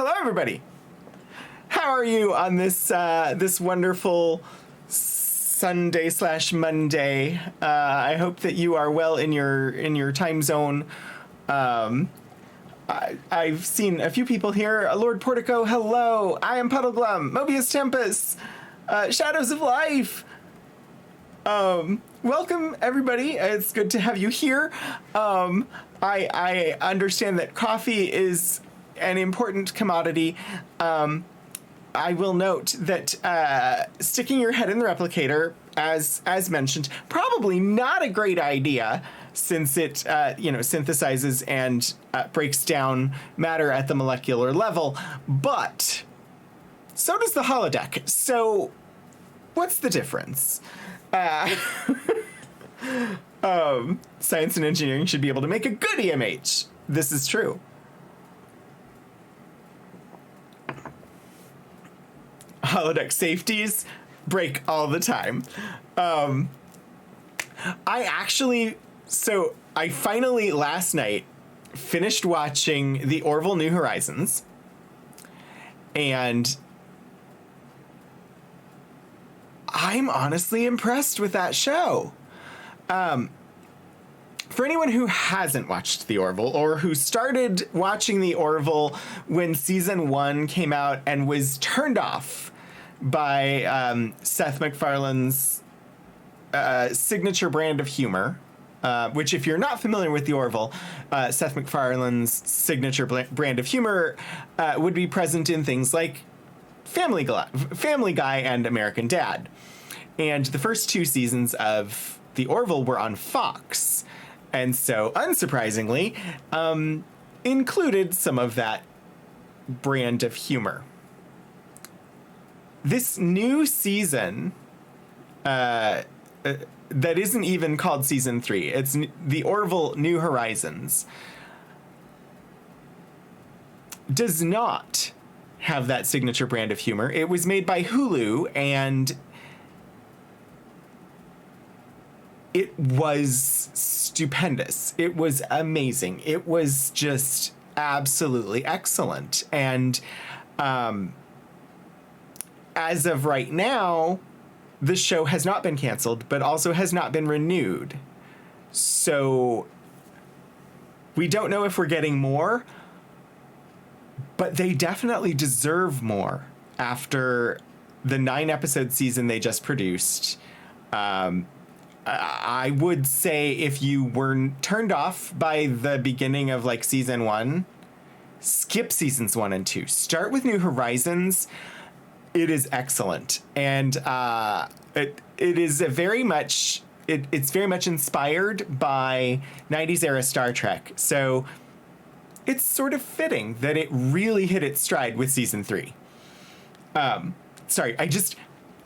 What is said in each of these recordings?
Hello, everybody. How are you on this this wonderful Sunday/Monday? I hope that you are well in your time zone. I've seen a few people here. Lord Portico, hello. I am Puddleglum. Mobius Tempest. Shadows of Life. Welcome, everybody. It's good to have you here. I understand that coffee is an important commodity. I will note that sticking your head in the replicator, as mentioned, probably not a great idea, since it synthesizes and breaks down matter at the molecular level. But so does the holodeck. So what's the difference? Science and engineering should be able to make a good EMH. This is true. Holodeck safeties break all the time. I finally last night finished watching the Orville New Horizons, and I'm honestly impressed with that show. For anyone who hasn't watched The Orville, or who started watching The Orville when season 1 came out and was turned off by Seth MacFarlane's signature brand of humor, which, if you're not familiar with The Orville, Seth MacFarlane's signature brand of humor would be present in things like Family Guy and American Dad. And the first 2 seasons of The Orville were on Fox. And so, unsurprisingly, included some of that brand of humor. This new season, that isn't even called season 3, it's the Orville New Horizons, does not have that signature brand of humor. It was made by Hulu, and it was stupendous. It was amazing. It was just absolutely excellent. And as of right now, the show has not been canceled, but also has not been renewed. So we don't know if we're getting more, but they definitely deserve more after the 9-episode season they just produced. I would say if you were turned off by the beginning of like season 1, skip seasons 1 and 2. Start with New Horizons. It is excellent, and it is it's very much inspired by 90s era Star Trek. So it's sort of fitting that it really hit its stride with season 3. Sorry, I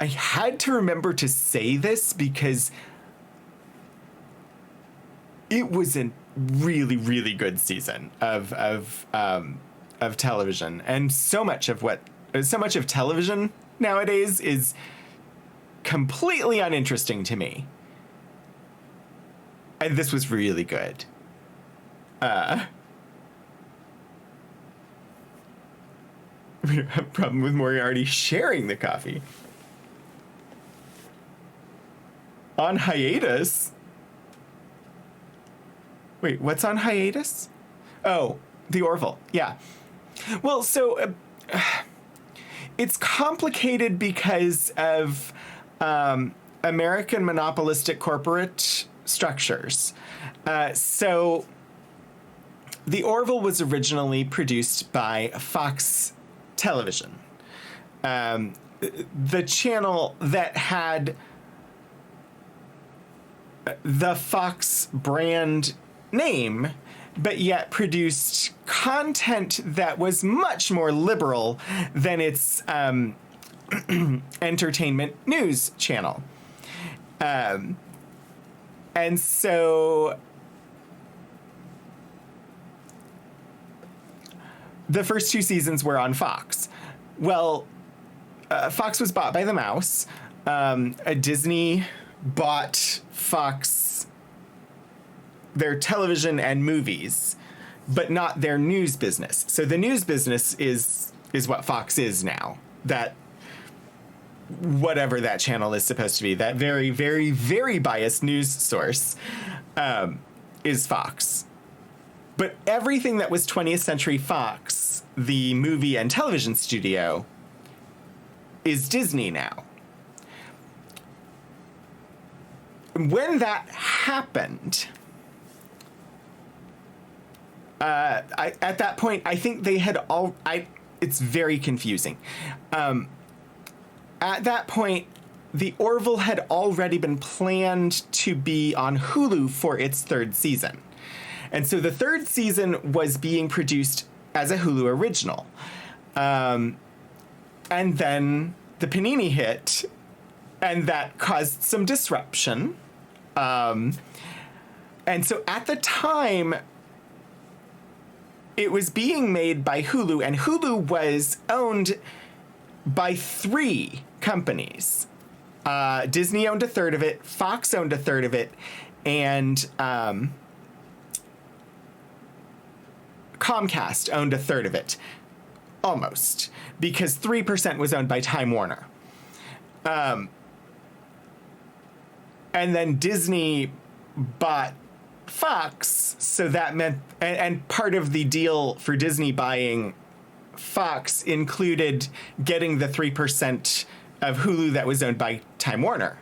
had to remember to say this because it was a really, really good season of television, and so much of television nowadays is completely uninteresting to me. And this was really good. We don't have a problem with Moriarty sharing the coffee. On hiatus? Wait, what's on hiatus? Oh, the Orville. Yeah. Well, so it's complicated because of American monopolistic corporate structures. So the Orville was originally produced by Fox Television, the channel that had the Fox brand name, but yet produced content that was much more liberal than its entertainment news channel. And so the first 2 seasons were on Fox. Well, Fox was bought by the Mouse. Disney bought Fox, their television and movies, but not their news business. So the news business is what Fox is now. That whatever that channel is supposed to be, that very, very, very biased news source, is Fox. But everything that was 20th Century Fox, the movie and television studio, is Disney now. When that happened, at that point, I think they had it's very confusing. At that point, the Orville had already been planned to be on Hulu for its third season. And so the third season was being produced as a Hulu original. And then the Panini hit, and that caused some disruption. And so at the time, it was being made by Hulu, and Hulu was owned by 3 companies. Disney owned a third of it, Fox owned a third of it, and Comcast owned a third of it. Almost. Because 3% was owned by Time Warner. And then Disney bought Fox, so that meant... And part of the deal for Disney buying Fox included getting the 3% of Hulu that was owned by Time Warner.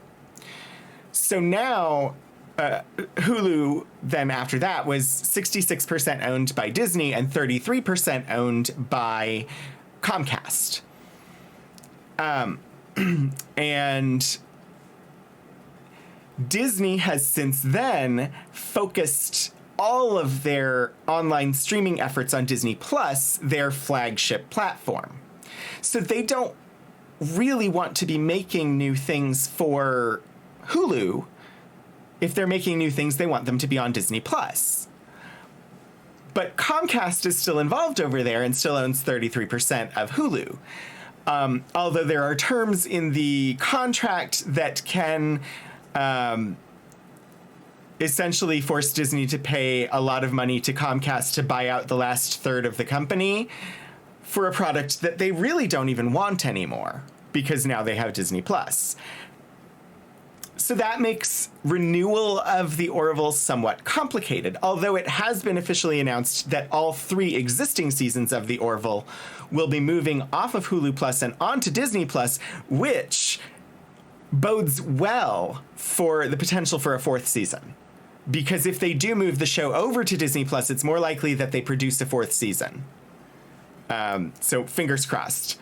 So now... Hulu, then after that, was 66% owned by Disney and 33% owned by Comcast. And Disney has since then focused all of their online streaming efforts on Disney Plus, their flagship platform. So they don't really want to be making new things for Hulu. If they're making new things, they want them to be on Disney Plus. But Comcast is still involved over there and still owns 33% of Hulu. Although there are terms in the contract that can essentially force Disney to pay a lot of money to Comcast to buy out the last third of the company for a product that they really don't even want anymore, because now they have Disney Plus. So that makes renewal of the Orville somewhat complicated, although it has been officially announced that all 3 existing seasons of the Orville will be moving off of Hulu Plus and onto Disney Plus, which bodes well for the potential for a 4th season. Because if they do move the show over to Disney Plus, it's more likely that they produce a 4th season. So fingers crossed.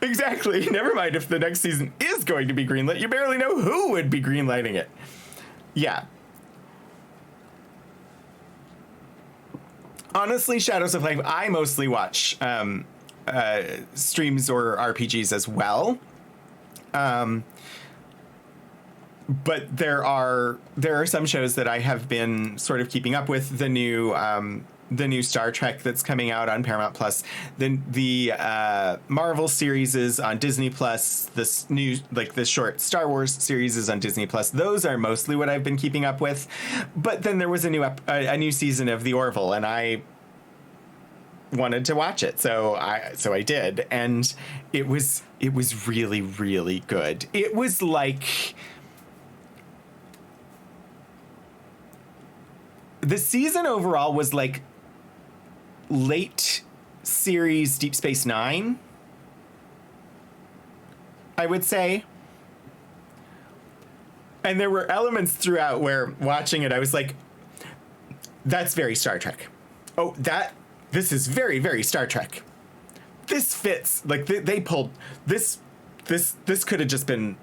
Exactly. Never mind if the next season is going to be greenlit. You barely know who would be greenlighting it. Yeah. Honestly, Shadows of Life, I mostly watch streams or RPGs as well. But there are some shows that I have been sort of keeping up with. The new Star Trek that's coming out on Paramount Plus, the Marvel series is on Disney Plus, this new, like, the short Star Wars series is on Disney Plus. Those are mostly what I've been keeping up with. But then there was a new season of The Orville, and I wanted to watch it, so I did, and it was really, really good. It was like... The season overall was like late series Deep Space Nine, I would say. And there were elements throughout where watching it, I was like, that's very Star Trek. Oh, this is very, very Star Trek. This fits. Like, they pulled this could have just been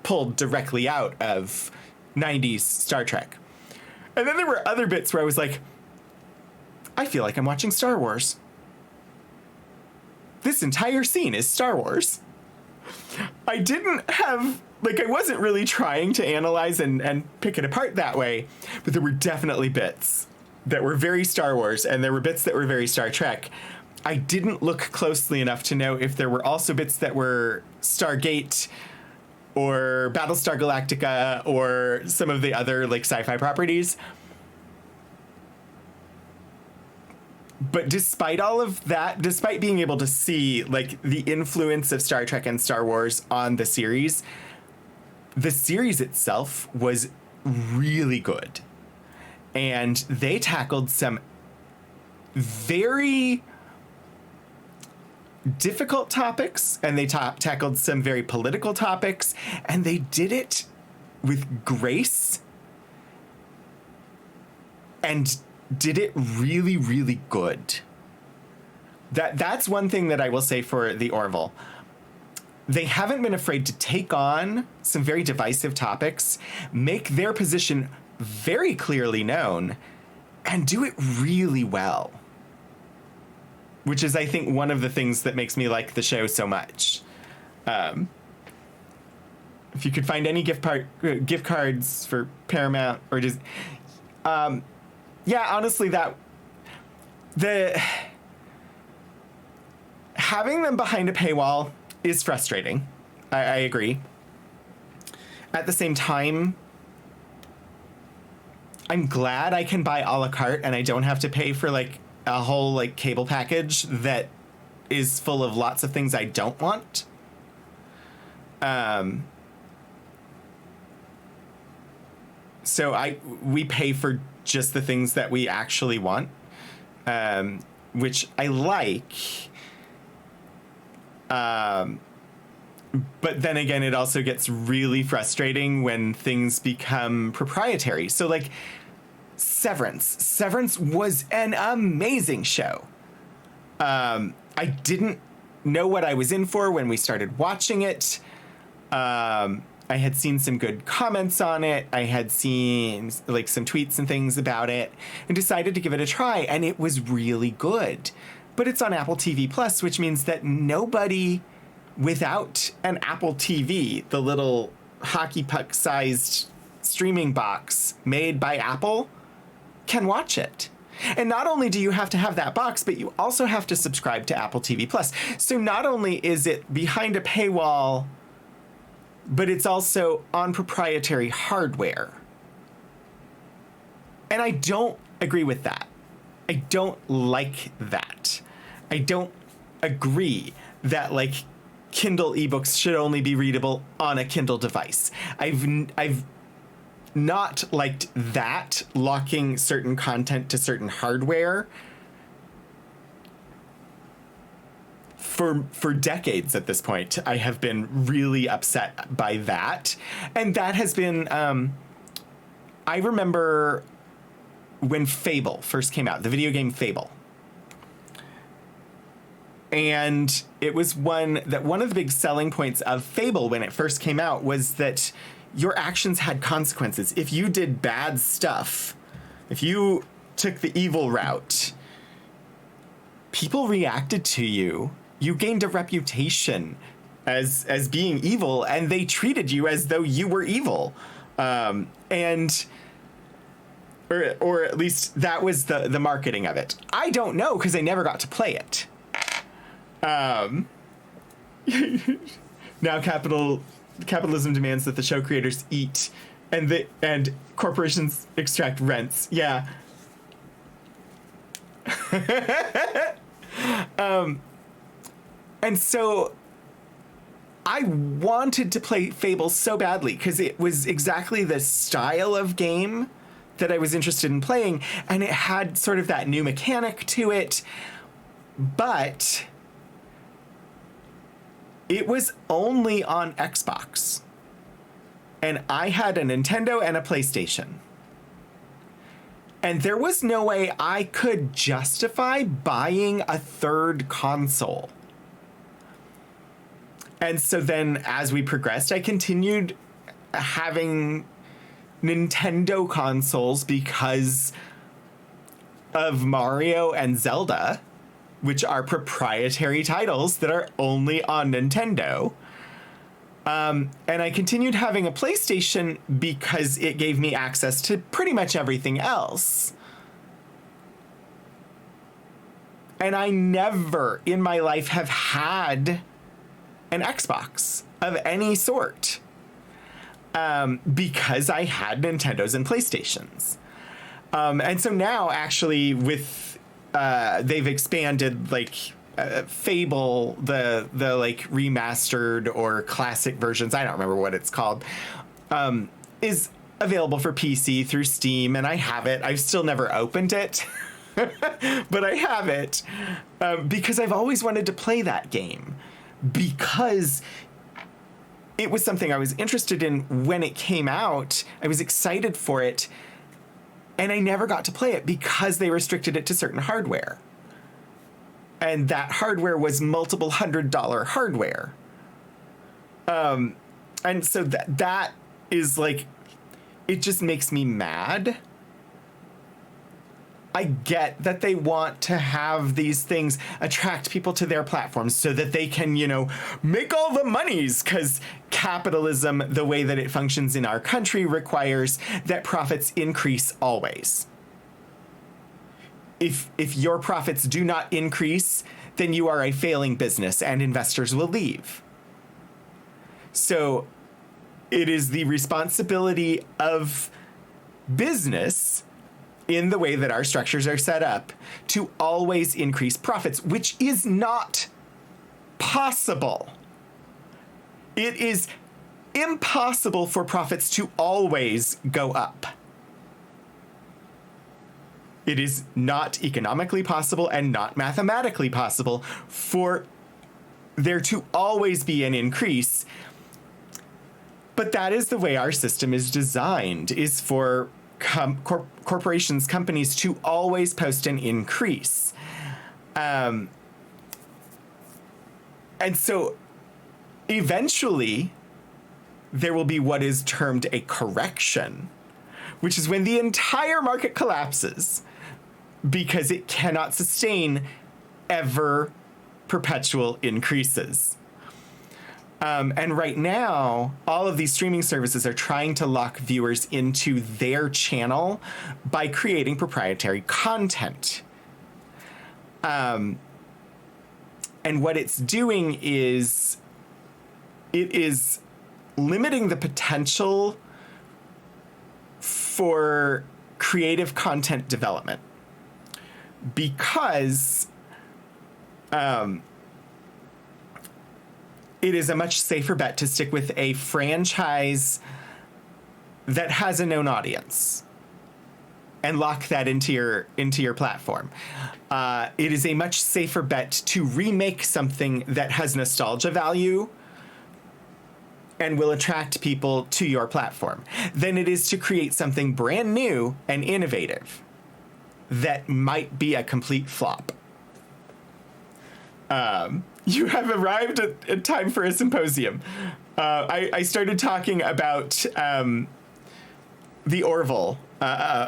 pulled directly out of 90s Star Trek. And then there were other bits where I was like, I feel like I'm watching Star Wars. This entire scene is Star Wars. I didn't have, like, I wasn't really trying to analyze and pick it apart that way, but there were definitely bits that were very Star Wars, and there were bits that were very Star Trek. I didn't look closely enough to know if there were also bits that were Stargate or Battlestar Galactica or some of the other like sci-fi properties. But despite all of that, despite being able to see like the influence of Star Trek and Star Wars on the series itself was really good. And they tackled some very difficult topics, and they tackled some very political topics, and they did it with grace and did it really, really good. That's one thing that I will say for the Orville. They haven't been afraid to take on some very divisive topics, make their position very clearly known, and do it really well. Which is, I think, one of the things that makes me like the show so much. If you could find any gift cards for Paramount or just... yeah, honestly, having them behind a paywall is frustrating. I agree. At the same time, I'm glad I can buy a la carte and I don't have to pay for like a whole like cable package that is full of lots of things I don't want. So we pay for just the things that we actually want, which I like. But then again, it also gets really frustrating when things become proprietary. So like Severance was an amazing show. I didn't know what I was in for when we started watching it. I had seen some good comments on it. I had seen like some tweets and things about it and decided to give it a try, and it was really good. But it's on Apple TV Plus, which means that nobody without an Apple TV, the little hockey puck sized streaming box made by Apple, can watch it. And not only do you have to have that box, but you also have to subscribe to Apple TV Plus. So not only is it behind a paywall, but it's also on proprietary hardware. And I don't agree with that. I don't like that. I don't agree that like Kindle ebooks should only be readable on a Kindle device. I've not liked that, locking certain content to certain hardware for decades at this point. I have been really upset by that. And that has been, I remember when Fable first came out, the video game Fable. And it was one of the big selling points of Fable when it first came out was that your actions had consequences. If you did bad stuff, if you took the evil route, people reacted to you. You gained a reputation as being evil, and they treated you as though you were evil. Or at least that was the marketing of it. I don't know, because I never got to play it. Now capitalism demands that the show creators eat and corporations extract rents. Yeah. And so I wanted to play Fable so badly because it was exactly the style of game that I was interested in playing, and it had sort of that new mechanic to it, but it was only on Xbox. And I had a Nintendo and a PlayStation. And there was no way I could justify buying a third console. And so then as we progressed, I continued having Nintendo consoles because of Mario and Zelda, which are proprietary titles that are only on Nintendo. And I continued having a PlayStation because it gave me access to pretty much everything else. And I never in my life have had an Xbox of any sort. because I had Nintendos and PlayStations. And so now, actually, with they've expanded like Fable, the like remastered or classic versions, I don't remember what it's called, is available for PC through Steam, and I have it. I've still never opened it, but I have it because I've always wanted to play that game, because it was something I was interested in when it came out. I was excited for it, and I never got to play it because they restricted it to certain hardware. And that hardware was multiple $100 hardware. And so that is like, it just makes me mad. I get that they want to have these things attract people to their platforms so that they can, make all the monies, because capitalism, the way that it functions in our country, requires that profits increase always. If your profits do not increase, then you are a failing business and investors will leave. So it is the responsibility of business, in the way that our structures are set up, to always increase profits, which is not possible. It is impossible for profits to always go up. It is not economically possible and not mathematically possible for there to always be an increase. But that is the way our system is designed, is for corporations, companies to always post an increase. And so eventually there will be what is termed a correction, which is when the entire market collapses because it cannot sustain ever perpetual increases. And right now, all of these streaming services are trying to lock viewers into their channel by creating proprietary content. And what it's doing is it is limiting the potential for creative content development, because it is a much safer bet to stick with a franchise that has a known audience and lock that into your platform. It is a much safer bet to remake something that has nostalgia value and will attract people to your platform than it is to create something brand new and innovative that might be a complete flop. You have arrived at time for a symposium. I started talking about the Orville,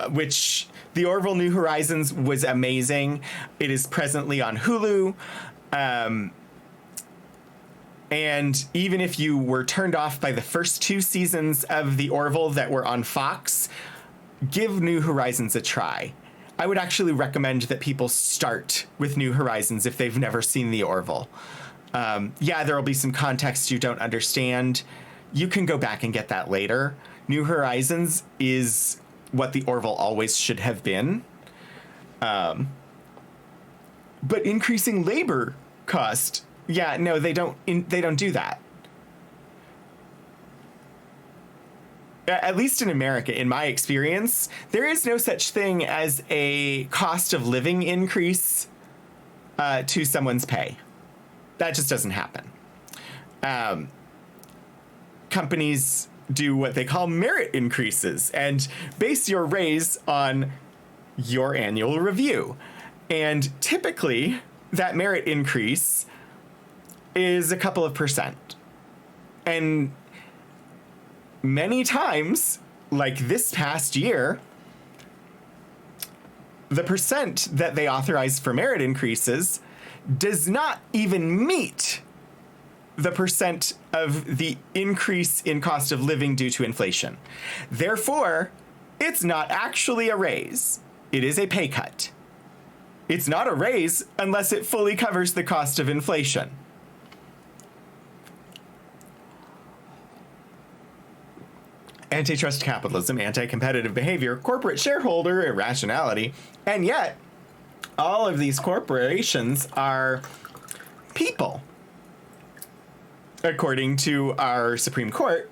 which the Orville New Horizons was amazing. It is presently on Hulu. And even if you were turned off by the first 2 seasons of the Orville that were on Fox, give New Horizons a try. I would actually recommend that people start with New Horizons if they've never seen the Orville. Yeah, there will be some context you don't understand. You can go back and get that later. New Horizons is what the Orville always should have been. But increasing labor cost, yeah, no, they don't do that. At least in America, in my experience, there is no such thing as a cost of living increase to someone's pay. That just doesn't happen. Companies do what they call merit increases and base your raise on your annual review. And typically, that merit increase is a couple of %. And many times, like this past year, the % that they authorize for merit increases does not even meet the % of the increase in cost of living due to inflation. Therefore, it's not actually a raise. It is a pay cut. It's not a raise unless it fully covers the cost of inflation. antitrust capitalism, anti-competitive behavior, corporate shareholder irrationality, and yet all of these corporations are people, according to our Supreme Court,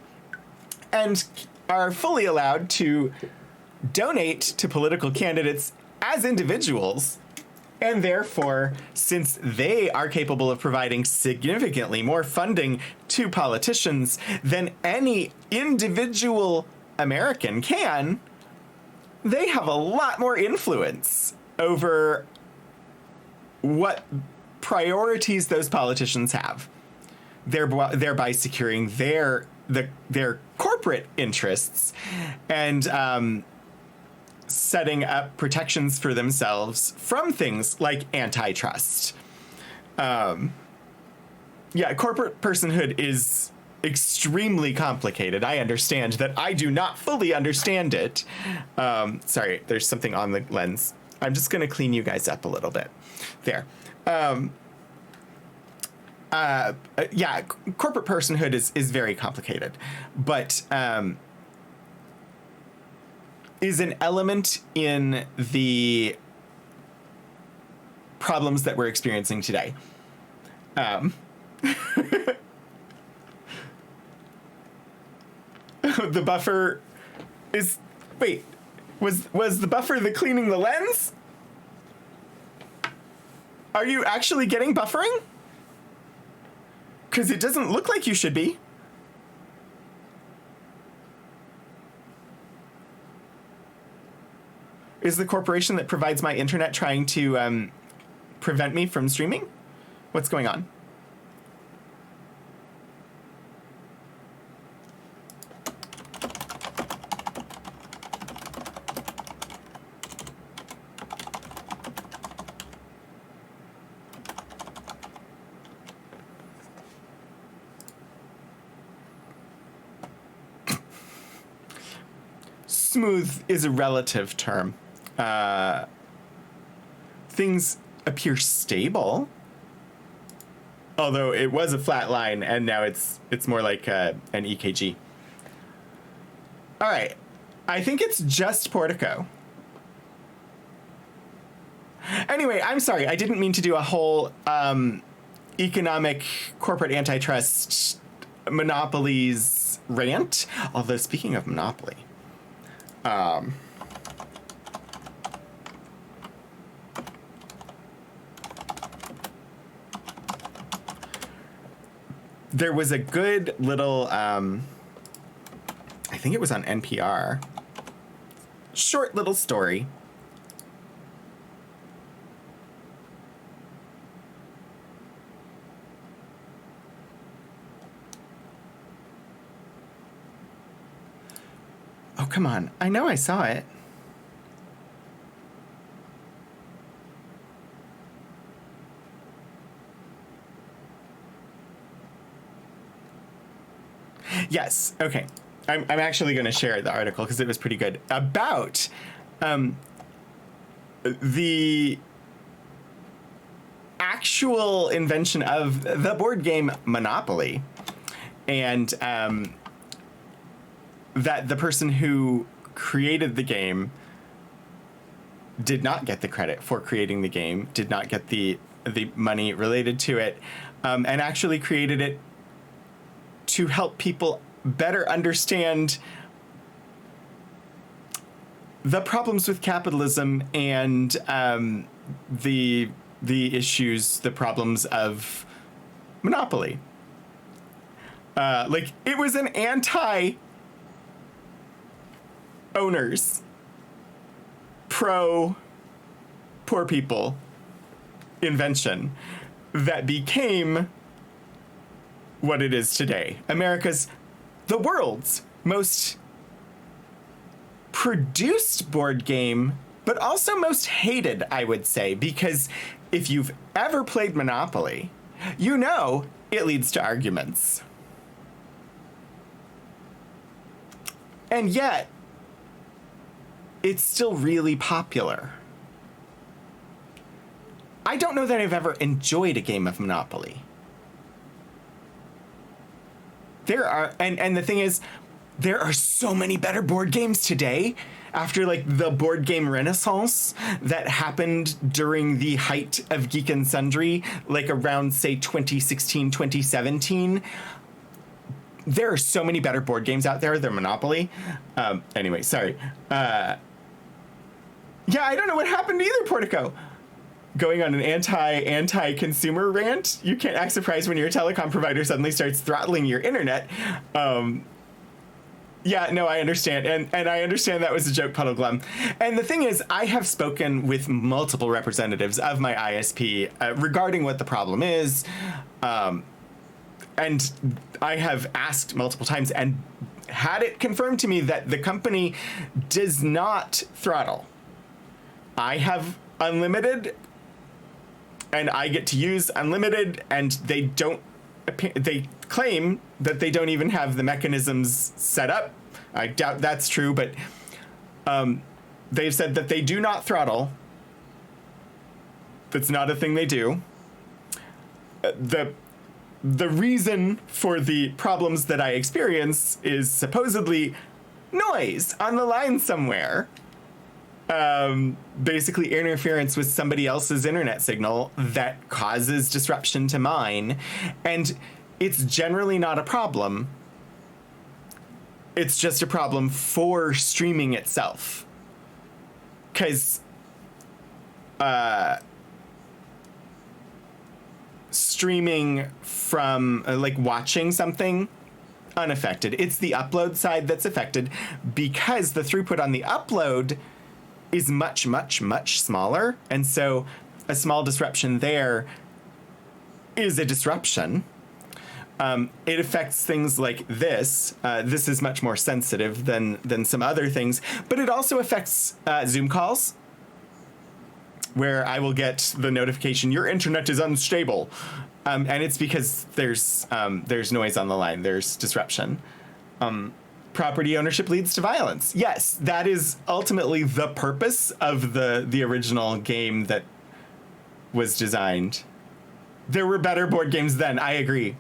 and are fully allowed to donate to political candidates as individuals. And therefore, since they are capable of providing significantly more funding to politicians than any individual American can, they have a lot more influence over what priorities those politicians have, thereby securing their corporate interests and setting up protections for themselves from things like antitrust. Corporate personhood is extremely complicated. I understand that I do not fully understand it. Sorry, there's something on the lens. I'm just going to clean you guys up a little bit. There. Corporate personhood is very complicated, but is an element in the problems that we're experiencing today. The buffer is... Wait, was the buffer the cleaning the lens? Are you actually getting buffering? Because it doesn't look like you should be. Is the corporation that provides my internet trying to prevent me from streaming? What's going on? Smooth is a relative term. Things appear stable, although it was a flat line and now it's more like an EKG. All right, I think it's just Portico. Anyway, I'm sorry, I didn't mean to do a whole economic corporate antitrust monopolies rant. Although speaking of monopoly, there was a good little, I think it was on NPR, short little story. Oh, come on. I know I saw it. Yes. Okay. I'm actually going to share the article because it was pretty good about the actual invention of the board game Monopoly, and that the person who created the game did not get the credit for creating the game, did not get the money related to it, and actually created it to help people better understand the problems with capitalism and the issues, the problems of monopoly. Like, it was an anti-owners, pro-poor people invention that became what it is today. The world's most produced board game, but also most hated, I would say, because if you've ever played Monopoly, you know it leads to arguments. And yet, it's still really popular. I don't know that I've ever enjoyed a game of Monopoly. There are, and the thing is, there are so many better board games today after like the board game renaissance that happened during the height of Geek and Sundry, like around say 2016, 2017. There are so many better board games out there than Monopoly. Anyway, sorry. Yeah, I don't know what happened either, Portico. Going on an anti-consumer rant. You can't act surprised when your telecom provider suddenly starts throttling your internet. Yeah, no, I understand. And I understand that was a joke, Puddleglum. And the thing is, I have spoken with multiple representatives of my ISP regarding what the problem is. And I have asked multiple times and had it confirmed to me that the company does not throttle. I have unlimited, and I get to use unlimited, and they claim that they don't even have the mechanisms set up. I doubt that's true, but they've said that they do not throttle. That's not a thing they do. The reason for the problems that I experience is supposedly noise on the line somewhere. Basically interference with somebody else's internet signal that causes disruption to mine. And it's generally not a problem. It's just a problem for streaming itself. 'Cause streaming from like watching something unaffected. It's the upload side that's affected because the throughput on the upload is much, much, much smaller. And so a small disruption there is a disruption. It affects things like this. This is much more sensitive than some other things, but it also affects Zoom calls, where I will get the notification, your internet is unstable. And it's because there's noise on the line, there's disruption. Property ownership leads to violence. Yes, that is ultimately the purpose of the original game that was designed. There were better board games then, I agree.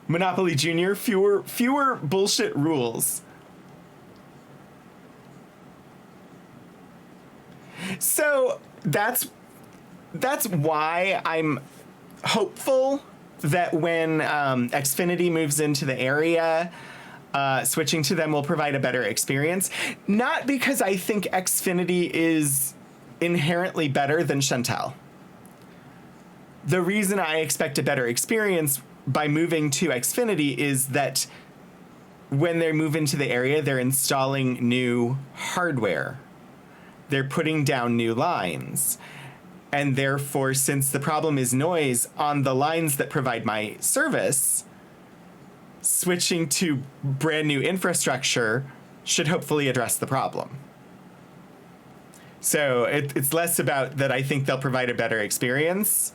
Monopoly Junior, fewer bullshit rules. So that's why I'm hopeful that when Xfinity moves into the area, switching to them will provide a better experience. Not because I think Xfinity is inherently better than Chantel. The reason I expect a better experience by moving to Xfinity is that when they move into the area, they're installing new hardware. They're putting down new lines. And therefore, since the problem is noise on the lines that provide my service, switching to brand new infrastructure should hopefully address the problem. So it's less about that I think they'll provide a better experience.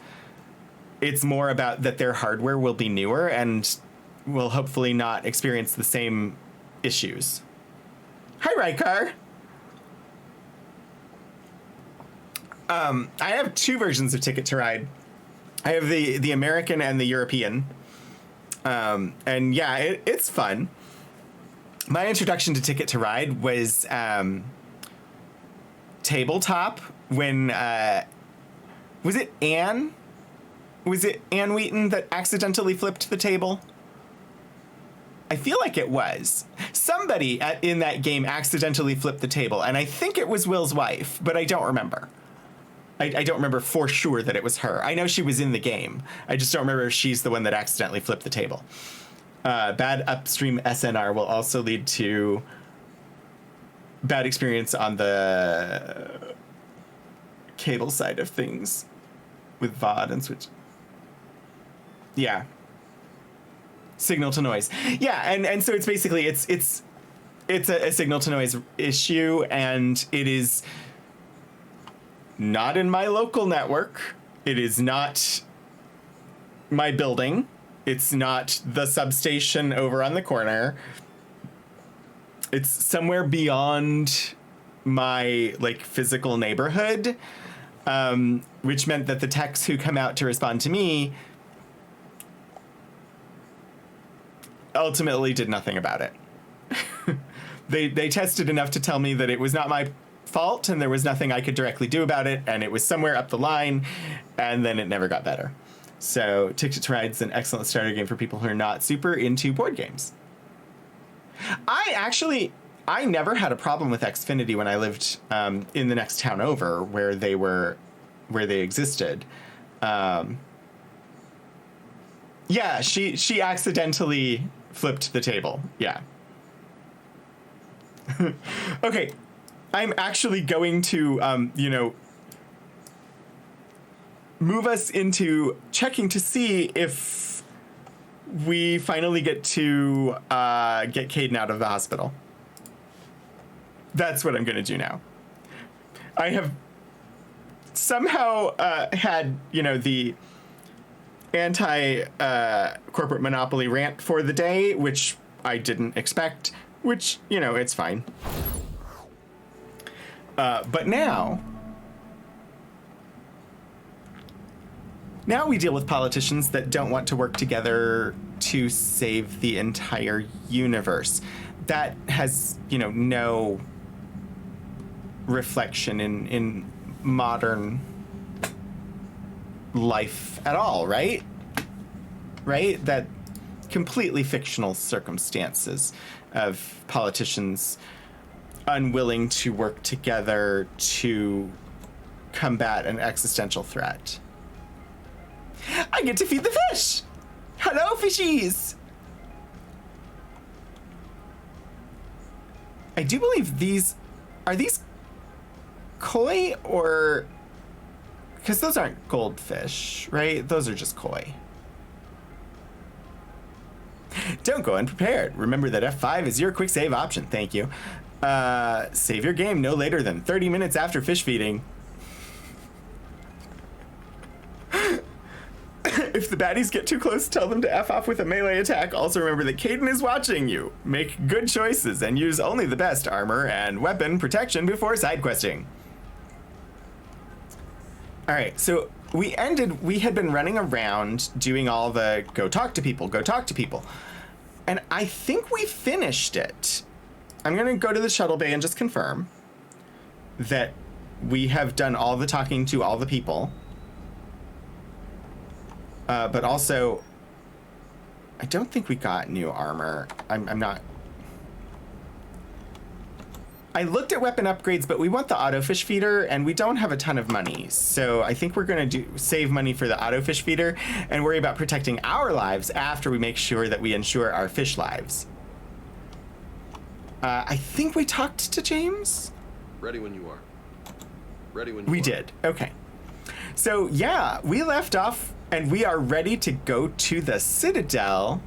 It's more about that their hardware will be newer and will hopefully not experience the same issues. Hi, Rykar. I have two versions of Ticket to Ride. I have the American and the European. And yeah, it's fun. My introduction to Ticket to Ride was tabletop when was it Anne? Was it Anne Wheaton that accidentally flipped the table? I feel like it was. Somebody in that game accidentally flipped the table, and I think it was Will's wife, but I don't remember. I don't remember for sure that it was her. I know she was in the game. I just don't remember if she's the one that accidentally flipped the table. Bad upstream SNR will also lead to bad experience on the cable side of things with VOD and Switch. Yeah. Signal to noise. Yeah, and so it's basically it's a signal to noise issue, and it is not in my local network. It is not my building. It's not the substation over on the corner. It's somewhere beyond my like physical neighborhood, which meant that the techs who come out to respond to me ultimately did nothing about it. They tested enough to tell me that it was not my fault and there was nothing I could directly do about it, and it was somewhere up the line, and then it never got better. So Ticket to Ride's an excellent starter game for people who are not super into board games. I never had a problem with Xfinity when I lived in the next town over where they existed. Yeah, she accidentally flipped the table. Yeah. Okay, I'm actually going to move us into checking to see if we finally get to get Caden out of the hospital. That's what I'm going to do now. I have somehow had, the anti-corporate monopoly rant for the day, which I didn't expect, which, it's fine. But now we deal with politicians that don't want to work together to save the entire universe. That has, no reflection in modern life at all, right? Right? That completely fictional circumstances of politicians unwilling to work together to combat an existential threat. I get to feed the fish! Hello, fishies! I do believe are these koi or... Because those aren't goldfish, right? Those are just koi. Don't go unprepared. Remember that F5 is your quick save option. Thank you. Save your game no later than 30 minutes after fish feeding. If the baddies get too close, tell them to F off with a melee attack. Also remember that Caden is watching you. Make good choices and use only the best armor and weapon protection before side questing. All right, so we had been running around doing all the go talk to people. And I think we finished it. I'm going to go to the shuttle bay and just confirm that we have done all the talking to all the people. But also, I don't think we got new armor. I'm not... I looked at weapon upgrades, but we want the auto fish feeder, and we don't have a ton of money. So I think we're going to save money for the auto fish feeder and worry about protecting our lives after we make sure that we ensure our fish lives. I think we talked to James? Ready when you are. Ready when you We are. did. Okay. So, yeah, we left off, and we are ready to go to the Citadel,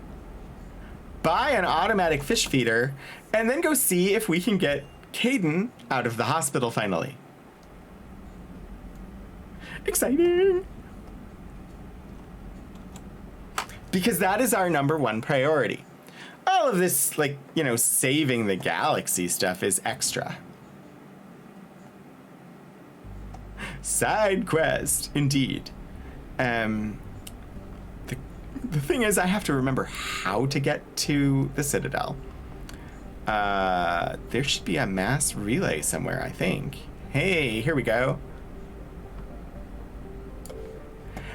buy an automatic fish feeder, and then go see if we can get Caden out of the hospital finally. Exciting! Because that is our number one priority. All of this, saving the galaxy stuff is extra. Side quest, indeed. The thing is, I have to remember how to get to the Citadel. There should be a mass relay somewhere, I think. Hey, here we go.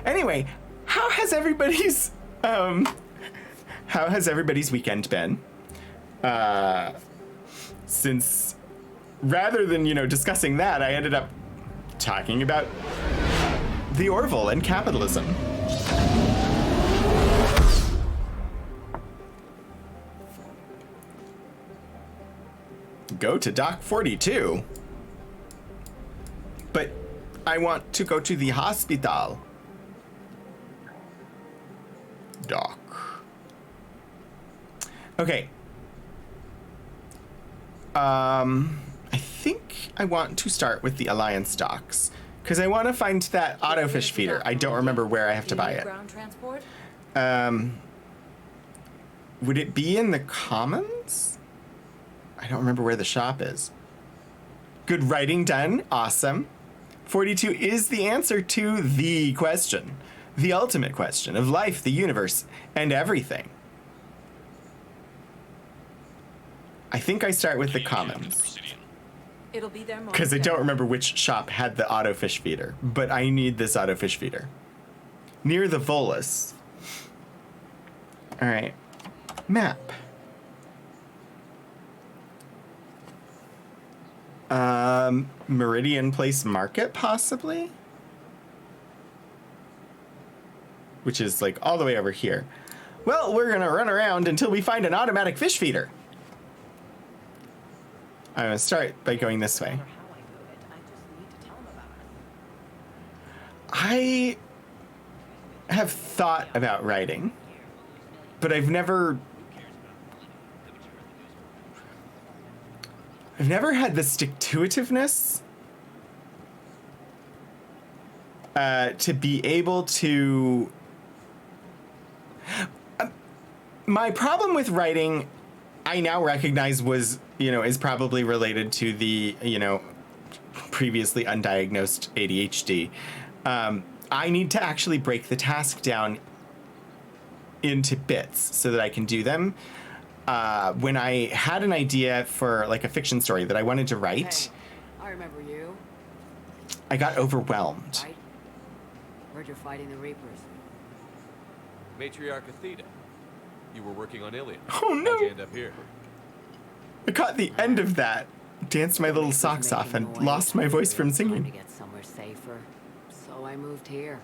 Anyway, how has everybody's weekend been? Since rather than, discussing that, I ended up talking about the Orville and capitalism. Go to Dock 42. But I want to go to the hospital. Dock. Okay. I think I want to start with the Alliance docks because I want to find that auto fish feeder. I don't remember where I have to buy it. Ground transport? Would it be in the Commons? I don't remember where the shop is. Good writing done. Awesome. 42 is the answer to the question. The ultimate question of life, the universe, and everything. I think I start with the commons. It'll be there Because I don't remember which shop had the auto fish feeder, but I need this auto fish feeder. Near the Volus. All right. Map. Meridian Place Market, possibly? Which is like all the way over here. Well, we're gonna run around until we find an automatic fish feeder. I'm gonna start by going this way. I have thought about writing, but I've never had the stick-to-itiveness to be able to. My problem with writing, I now recognize is probably related to the, previously undiagnosed ADHD. I need to actually break the task down into bits so that I can do them. When I had an idea for like a fiction story that I wanted to write, Hey, I remember you. I got overwhelmed. Right? Heard you're fighting the Reapers. Matriarch Athena. You were working on Ilion. Oh no! How'd you end up here? I caught the end of that, danced my little socks off, and lost my voice from Time to singing. get somewhere safer, so I moved here.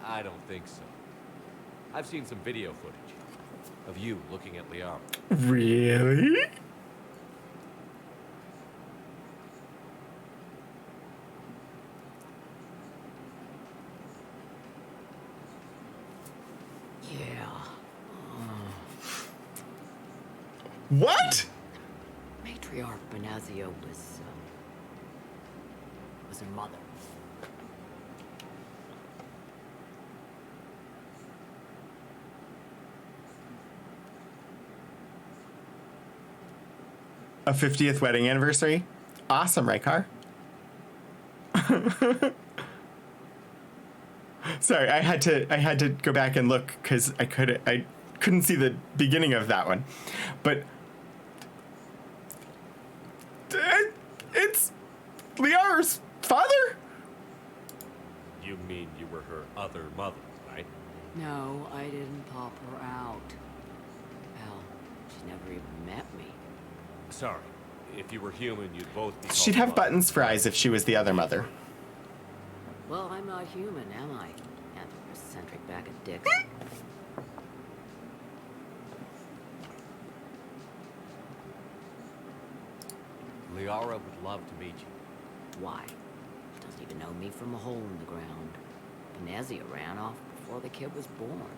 I don't think so. I've seen some video footage of you looking at Liara. Really? Yeah. What? Matriarch Benazio was her mother. A 50th wedding anniversary? Awesome, Rykar. Sorry, I had to go back and look because I couldn't see the beginning of that one. But it's Liara's father? You mean you were her other mother, right? No, I didn't pop her out. Hell, she never even met me. Sorry. If you were human, you'd both be She'd called have mother. buttons for eyes if she was the other mother. Well, I'm not human, am I? Anthropocentric bag of dicks. Liara would love to meet you. Why? She doesn't even know me from a hole in the ground. Benazia ran off before the kid was born.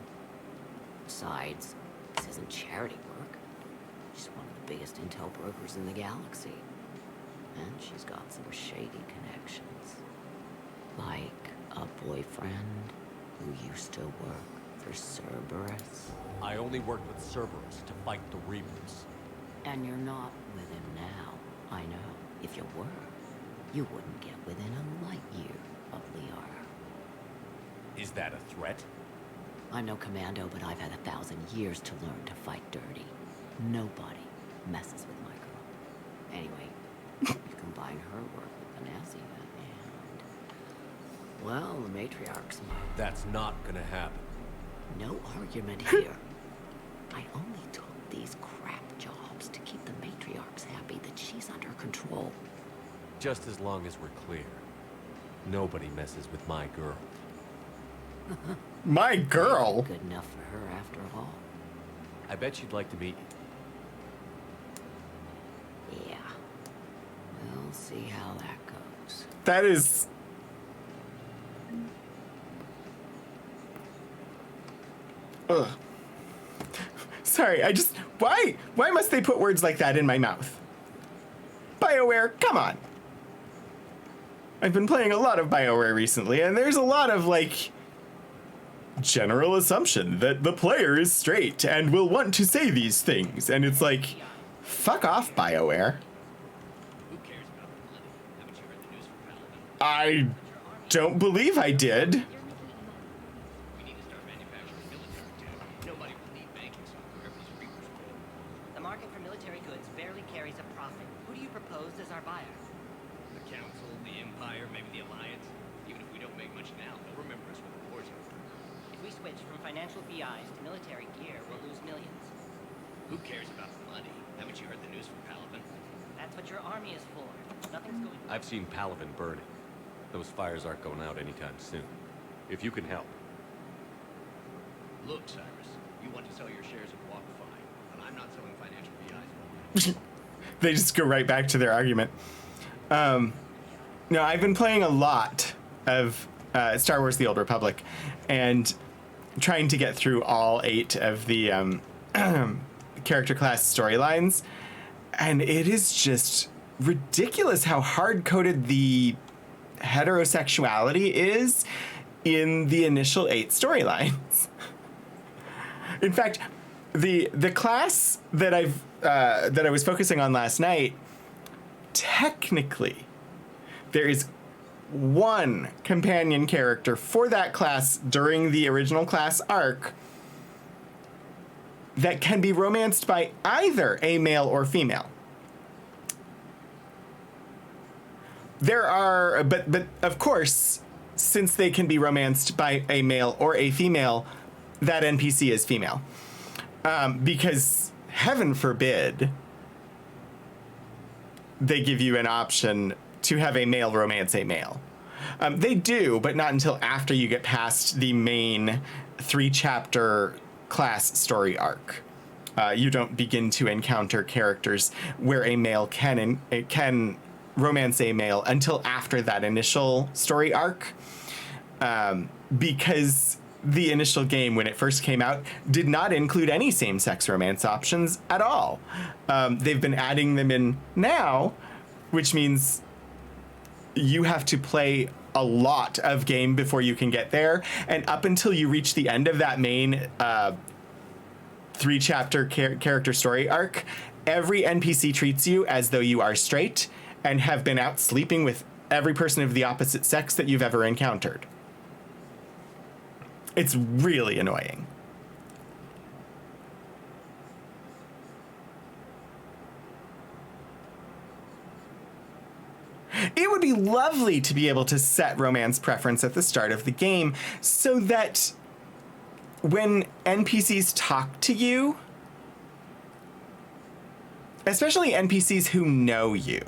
Besides, this isn't charity work. She's one of the biggest intel brokers in the galaxy. And she's got some shady connections. Like a boyfriend who used to work for Cerberus. I only worked with Cerberus to fight the Reapers. And you're not with him now. I know. If you were, you wouldn't get within a light year of Liara. Is that a threat? I'm no commando, but I've had 1,000 years to learn to fight dirty. Nobody messes with my girl. Anyway, you combine her work with Benazia and... well, the matriarch's mom. That's not gonna happen. No argument here. I only took these crap jobs to keep the matriarchs happy that she's under control. Just as long as we're clear. Nobody messes with my girl. My girl? Good enough for her after all. I bet she'd like to meet you. Yeah. We'll see how that goes. That is... Ugh. Sorry, I just... Why must they put words like that in my mouth? BioWare, come on. I've been playing a lot of BioWare recently, and there's a lot of, like, general assumption that the player is straight and will want to say these things. And it's like, fuck off, BioWare. I don't believe I did. market for military goods barely carries a profit. Who do you propose as our buyer? The Council, the Empire, maybe the Alliance. Even if we don't make much now, they'll remember us when the war's over. If we switch from financial BIs to military gear, we'll lose millions. Who cares about the money? Haven't you heard the news from Palaven? That's what your army is for. Nothing's going. I've seen Palaven burning. Those fires aren't going out anytime soon. If you can help. Look, Cyrus, you want to sell your shares of Walk Fine, but I'm not selling financial BIs. They just go right back to their argument. No, I've been playing a lot of Star Wars: The Old Republic, and trying to get through all 8 of the character class storylines, and it is just ridiculous how hard-coded the heterosexuality is in the initial 8 storylines. In fact, the class that I was focusing on last night, technically, there is one companion character for that class during the original class arc that can be romanced by either a male or female. There are, but of course, since they can be romanced by a male or a female, that NPC is female. Because heaven forbid they give you an option to have a male romance a male. They do, but not until after you get past the main 3-chapter class story arc. You don't begin to encounter characters where a male can romance a male until after that initial story arc, because the initial game, when it first came out, did not include any same-sex romance options at all. They've been adding them in now, which means you have to play a lot of game before you can get there, and up until you reach the end of that main 3-chapter character story arc, every NPC treats you as though you are straight and have been out sleeping with every person of the opposite sex that you've ever encountered. It's really annoying. It would be lovely to be able to set romance preference at the start of the game so that when NPCs talk to you, especially NPCs who know you,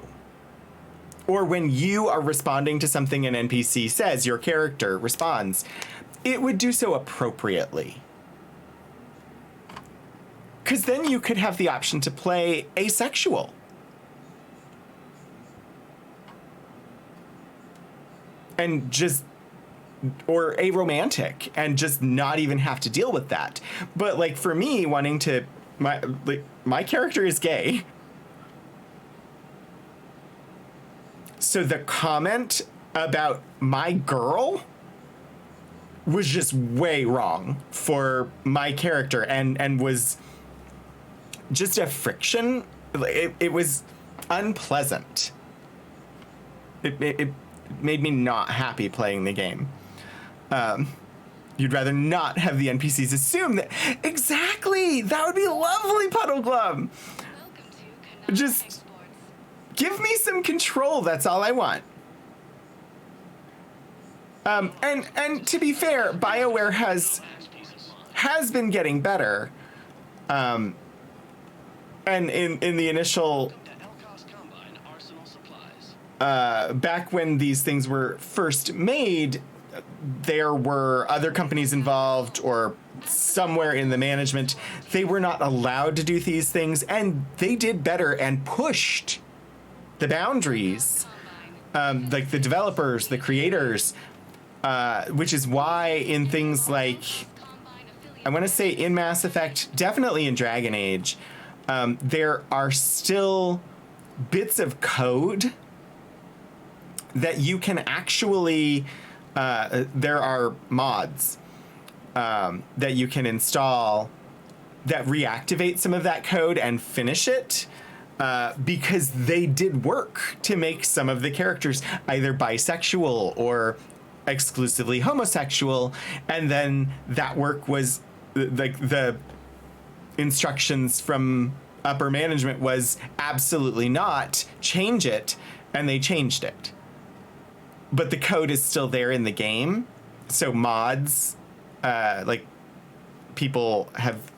or when you are responding to something an NPC says, your character responds, it would do so appropriately. Because then you could have the option to play asexual. And just, or aromantic, and just not even have to deal with that. But like for me, wanting to, my character is gay. So the comment about my girl was just way wrong for my character, and was just a friction. It was unpleasant. It made me not happy playing the game. You'd rather not have the NPCs assume that. Exactly! That would be lovely, Puddle Glum! Just give me some control, that's all I want. And to be fair, BioWare has been getting better. And in the initial, back when these things were first made, there were other companies involved, or somewhere in the management. They were not allowed to do these things, and they did better and pushed the boundaries. Like the developers, the creators, which is why in things like, I want to say in Mass Effect, definitely in Dragon Age, there are still bits of code that you can actually, there are mods that you can install that reactivate some of that code and finish it, because they did work to make some of the characters either bisexual or exclusively homosexual, and then that work was like the instructions from upper management was absolutely not, change it, and they changed it. But the code is still there in the game. So mods, like people have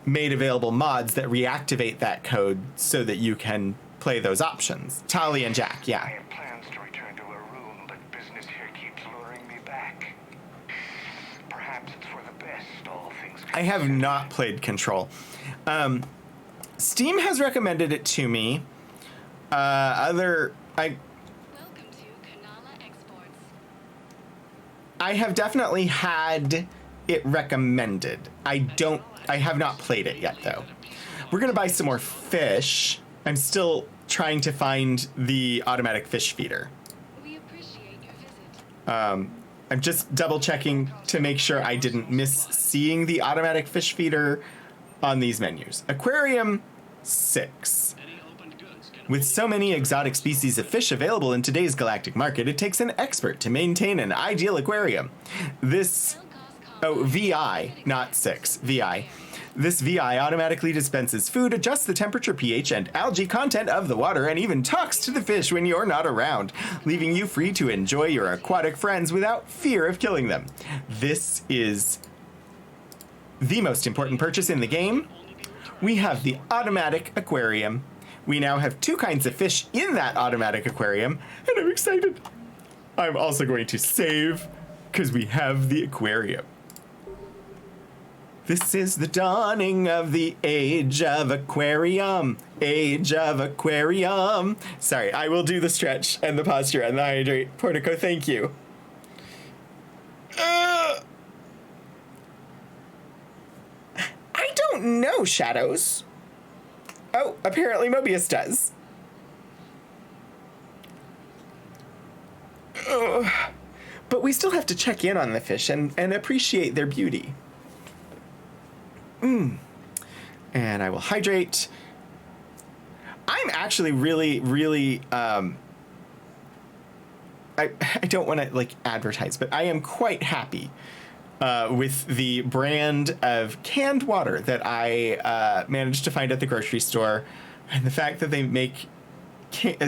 made available mods that reactivate that code so that you can play those options. Tali and Jack, I yeah. have plans to return to a room, but business here keeps luring me back. Perhaps it's for the best, all things I have not played Control. Steam has recommended it to me. Welcome to Kanala Exports. I have definitely had it recommended. I have not played it yet, though. We're gonna buy some more fish. I'm still trying to find the automatic fish feeder. We appreciate your visit. I'm just double checking to make sure I didn't miss seeing the automatic fish feeder on these menus. Aquarium 6. With so many exotic species of fish available in today's galactic market, it takes an expert to maintain an ideal aquarium. VI, not 6, VI. This VI automatically dispenses food, adjusts the temperature, pH, and algae content of the water, and even talks to the fish when you're not around, leaving you free to enjoy your aquatic friends without fear of killing them. This is the most important purchase in the game. We have the automatic aquarium. We now have 2 kinds of fish in that automatic aquarium, and I'm excited. I'm also going to save because we have the aquarium. This is the dawning of the age of aquarium. Age of aquarium. Sorry, I will do the stretch and the posture and the hydrate. Portico, thank you. I don't know, Shadows. Oh, apparently Mobius does. But we still have to check in on the fish and appreciate their beauty. And I will hydrate. I'm actually really I don't want to like advertise, but I am quite happy with the brand of canned water that I managed to find at the grocery store, and the fact that they make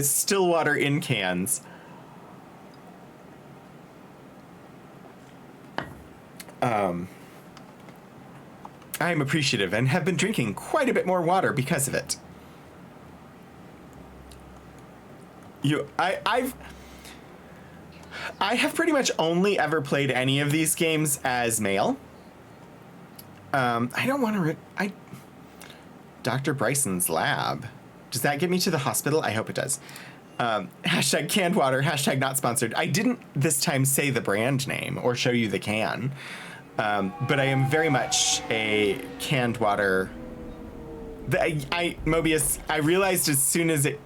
still water in cans. I'm appreciative and have been drinking quite a bit more water because of it. I have pretty much only ever played any of these games as male. I don't want to. Dr. Bryson's lab. Does that get me to the hospital? I hope it does. Hashtag canned water. Hashtag not sponsored. I didn't this time say the brand name or show you the can. But I am very much a canned water. Mobius, I realized as soon as it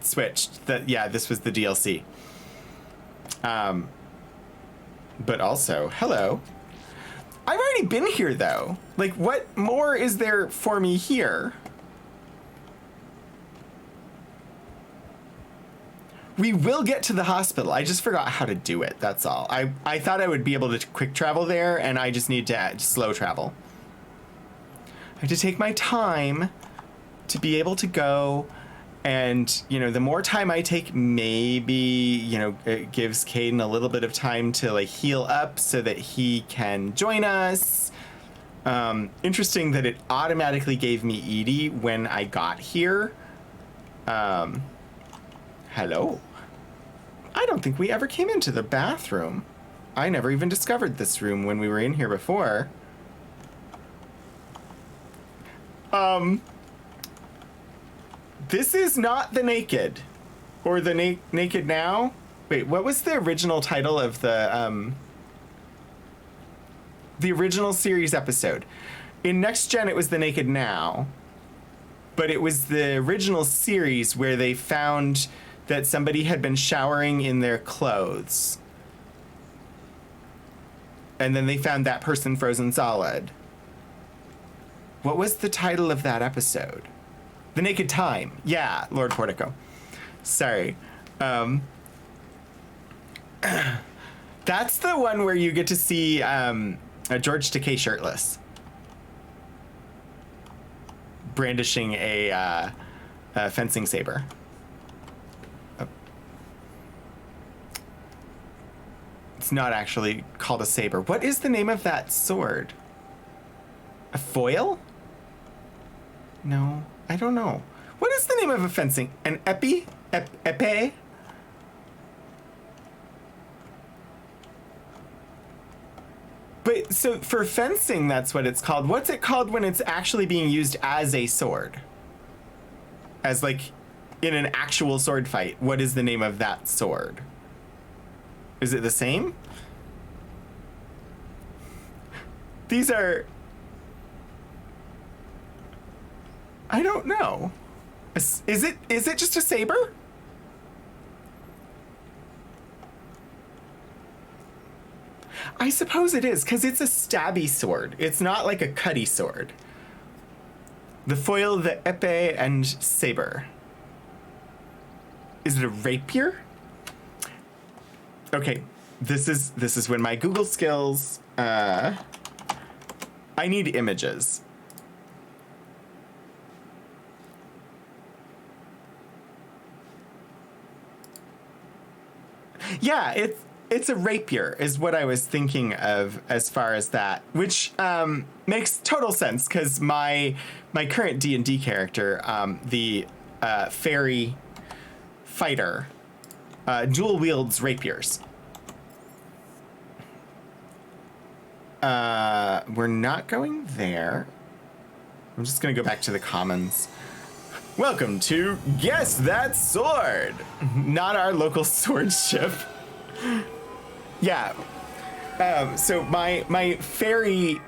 switched that, yeah, this was the DLC. But also, hello. I've already been here, though. Like, what more is there for me here? We will get to the hospital. I just forgot how to do it, that's all. I thought I would be able to quick travel there, and I just need to slow travel. I have to take my time to be able to go, and, you know, the more time I take, maybe, you know, it gives Caden a little bit of time to, like, heal up so that he can join us. Interesting that it automatically gave me Edie when I got here. Hello. I don't think we ever came into the bathroom. I never even discovered this room when we were in here before. This is not The Naked. Or The Naked Now? Wait, what was the original title of the original series episode? In Next Gen, it was The Naked Now. But it was the original series where they found that somebody had been showering in their clothes. And then they found that person frozen solid. What was the title of that episode? The Naked Time. Yeah, Lord Portico. Sorry. That's the one where you get to see George Takei shirtless. brandishing a fencing saber. Oh. It's not actually called a saber. What is the name of that sword? A foil? No, I don't know. What is the name of a fencing? An épée? Épée? But so for fencing, that's what it's called. What's it called when it's actually being used as a sword? As like in an actual sword fight, what is the name of that sword? Is it the same? These are... I don't know. Is it just a saber? I suppose it is, because it's a stabby sword. It's not like a cutty sword. The foil, the épée, and saber. Is it a rapier? Okay, this is when my Google skills. I need images. Yeah, it's a rapier is what I was thinking of as far as that, which makes total sense because my current D&D character, the fairy fighter, dual wields rapiers. We're not going there. I'm just gonna go back to the commons. Welcome to Guess That Sword, not our local sword ship. Yeah. So my fairy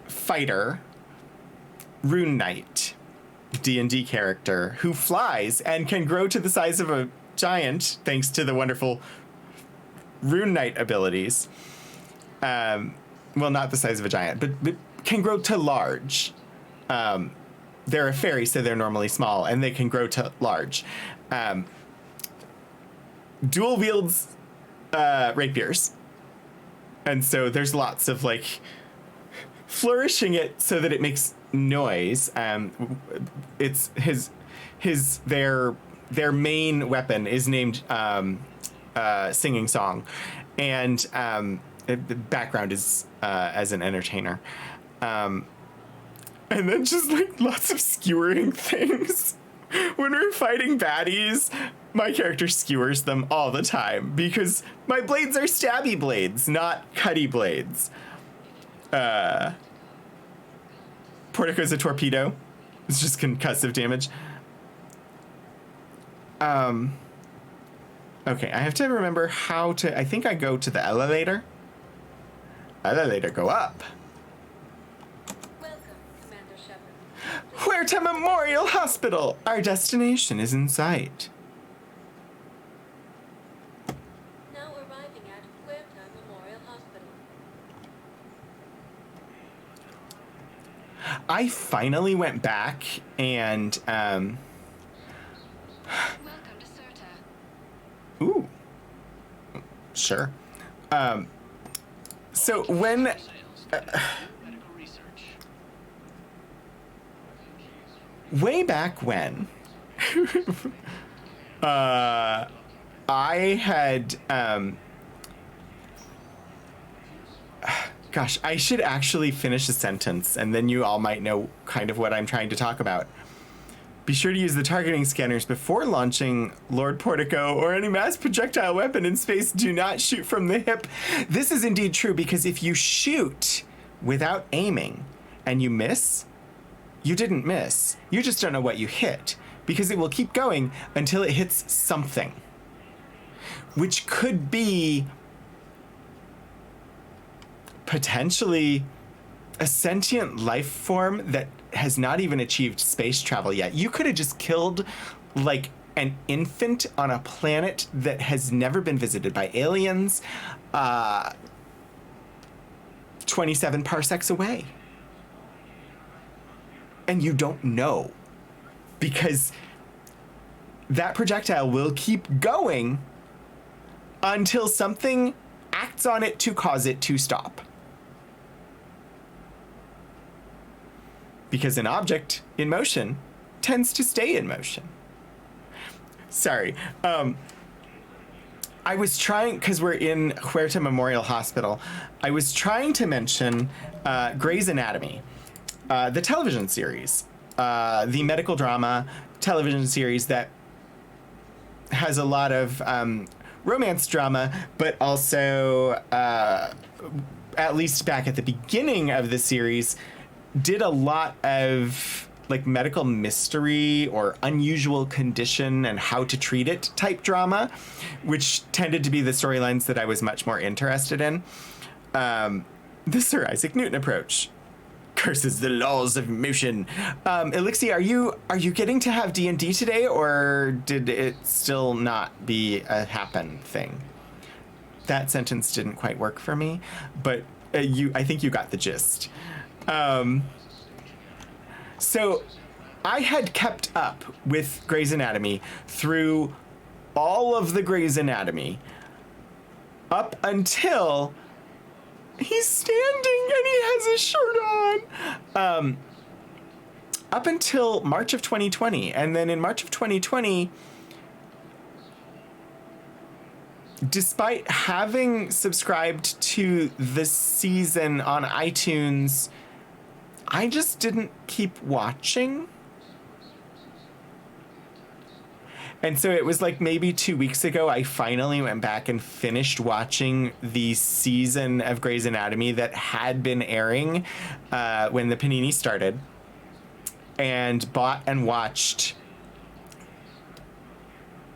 fighter, Rune Knight, D&D character, who flies and can grow to the size of a giant thanks to the wonderful Rune Knight abilities. Well, not the size of a giant, but can grow to large. They're a fairy, so they're normally small, and they can grow to large. Dual wields rapiers. And so there's lots of like flourishing it so that it makes noise. It's their main weapon is named Singing Song, and the background is as an entertainer. And then just like lots of skewering things. When we're fighting baddies, my character skewers them all the time because my blades are stabby blades, not cutty blades. Portico's a torpedo. It's just concussive damage. Okay, I have to remember how to... I think I go to the elevator. Elevator, go up. Welcome, Commander Shepard. Huerta Memorial Hospital. Our destination is in sight. Now arriving at Huerta Memorial Hospital. I finally went back and Welcome to Serta. ooh, sure. So when Medical research. way back when I had gosh, I should actually finish a sentence and then you all might know kind of what I'm trying to talk about. Be sure to use the targeting scanners before launching Lord Portico or any mass projectile weapon in space. Do not shoot from the hip. This is indeed true because if you shoot without aiming and you miss, you didn't miss. You just don't know what you hit because it will keep going until it hits something, which could be potentially a sentient life form that has not even achieved space travel yet. You could have just killed like an infant on a planet that has never been visited by aliens 27 parsecs away. And you don't know because that projectile will keep going until something acts on it to cause it to stop. because an object in motion tends to stay in motion. Sorry. I was trying, because we're in Huerta Memorial Hospital, I was trying to mention Grey's Anatomy, the television series, the medical drama television series that has a lot of romance drama, but also, at least back at the beginning of the series, did a lot of like medical mystery or unusual condition and how to treat it type drama, which tended to be the storylines that I was much more interested in. The Sir Isaac Newton approach curses the laws of motion. Elixir, are you getting to have D&D today, or did it still not be a happen thing? That sentence didn't quite work for me, but I think you got the gist. So I had kept up with Grey's Anatomy through all of the Grey's Anatomy up until he's standing and he has his shirt on. Up until March of 2020. And then in March of 2020, despite having subscribed to the season on iTunes, I just didn't keep watching. And so it was like maybe 2 weeks ago, I finally went back and finished watching the season of Grey's Anatomy that had been airing when the Panini started, and bought and watched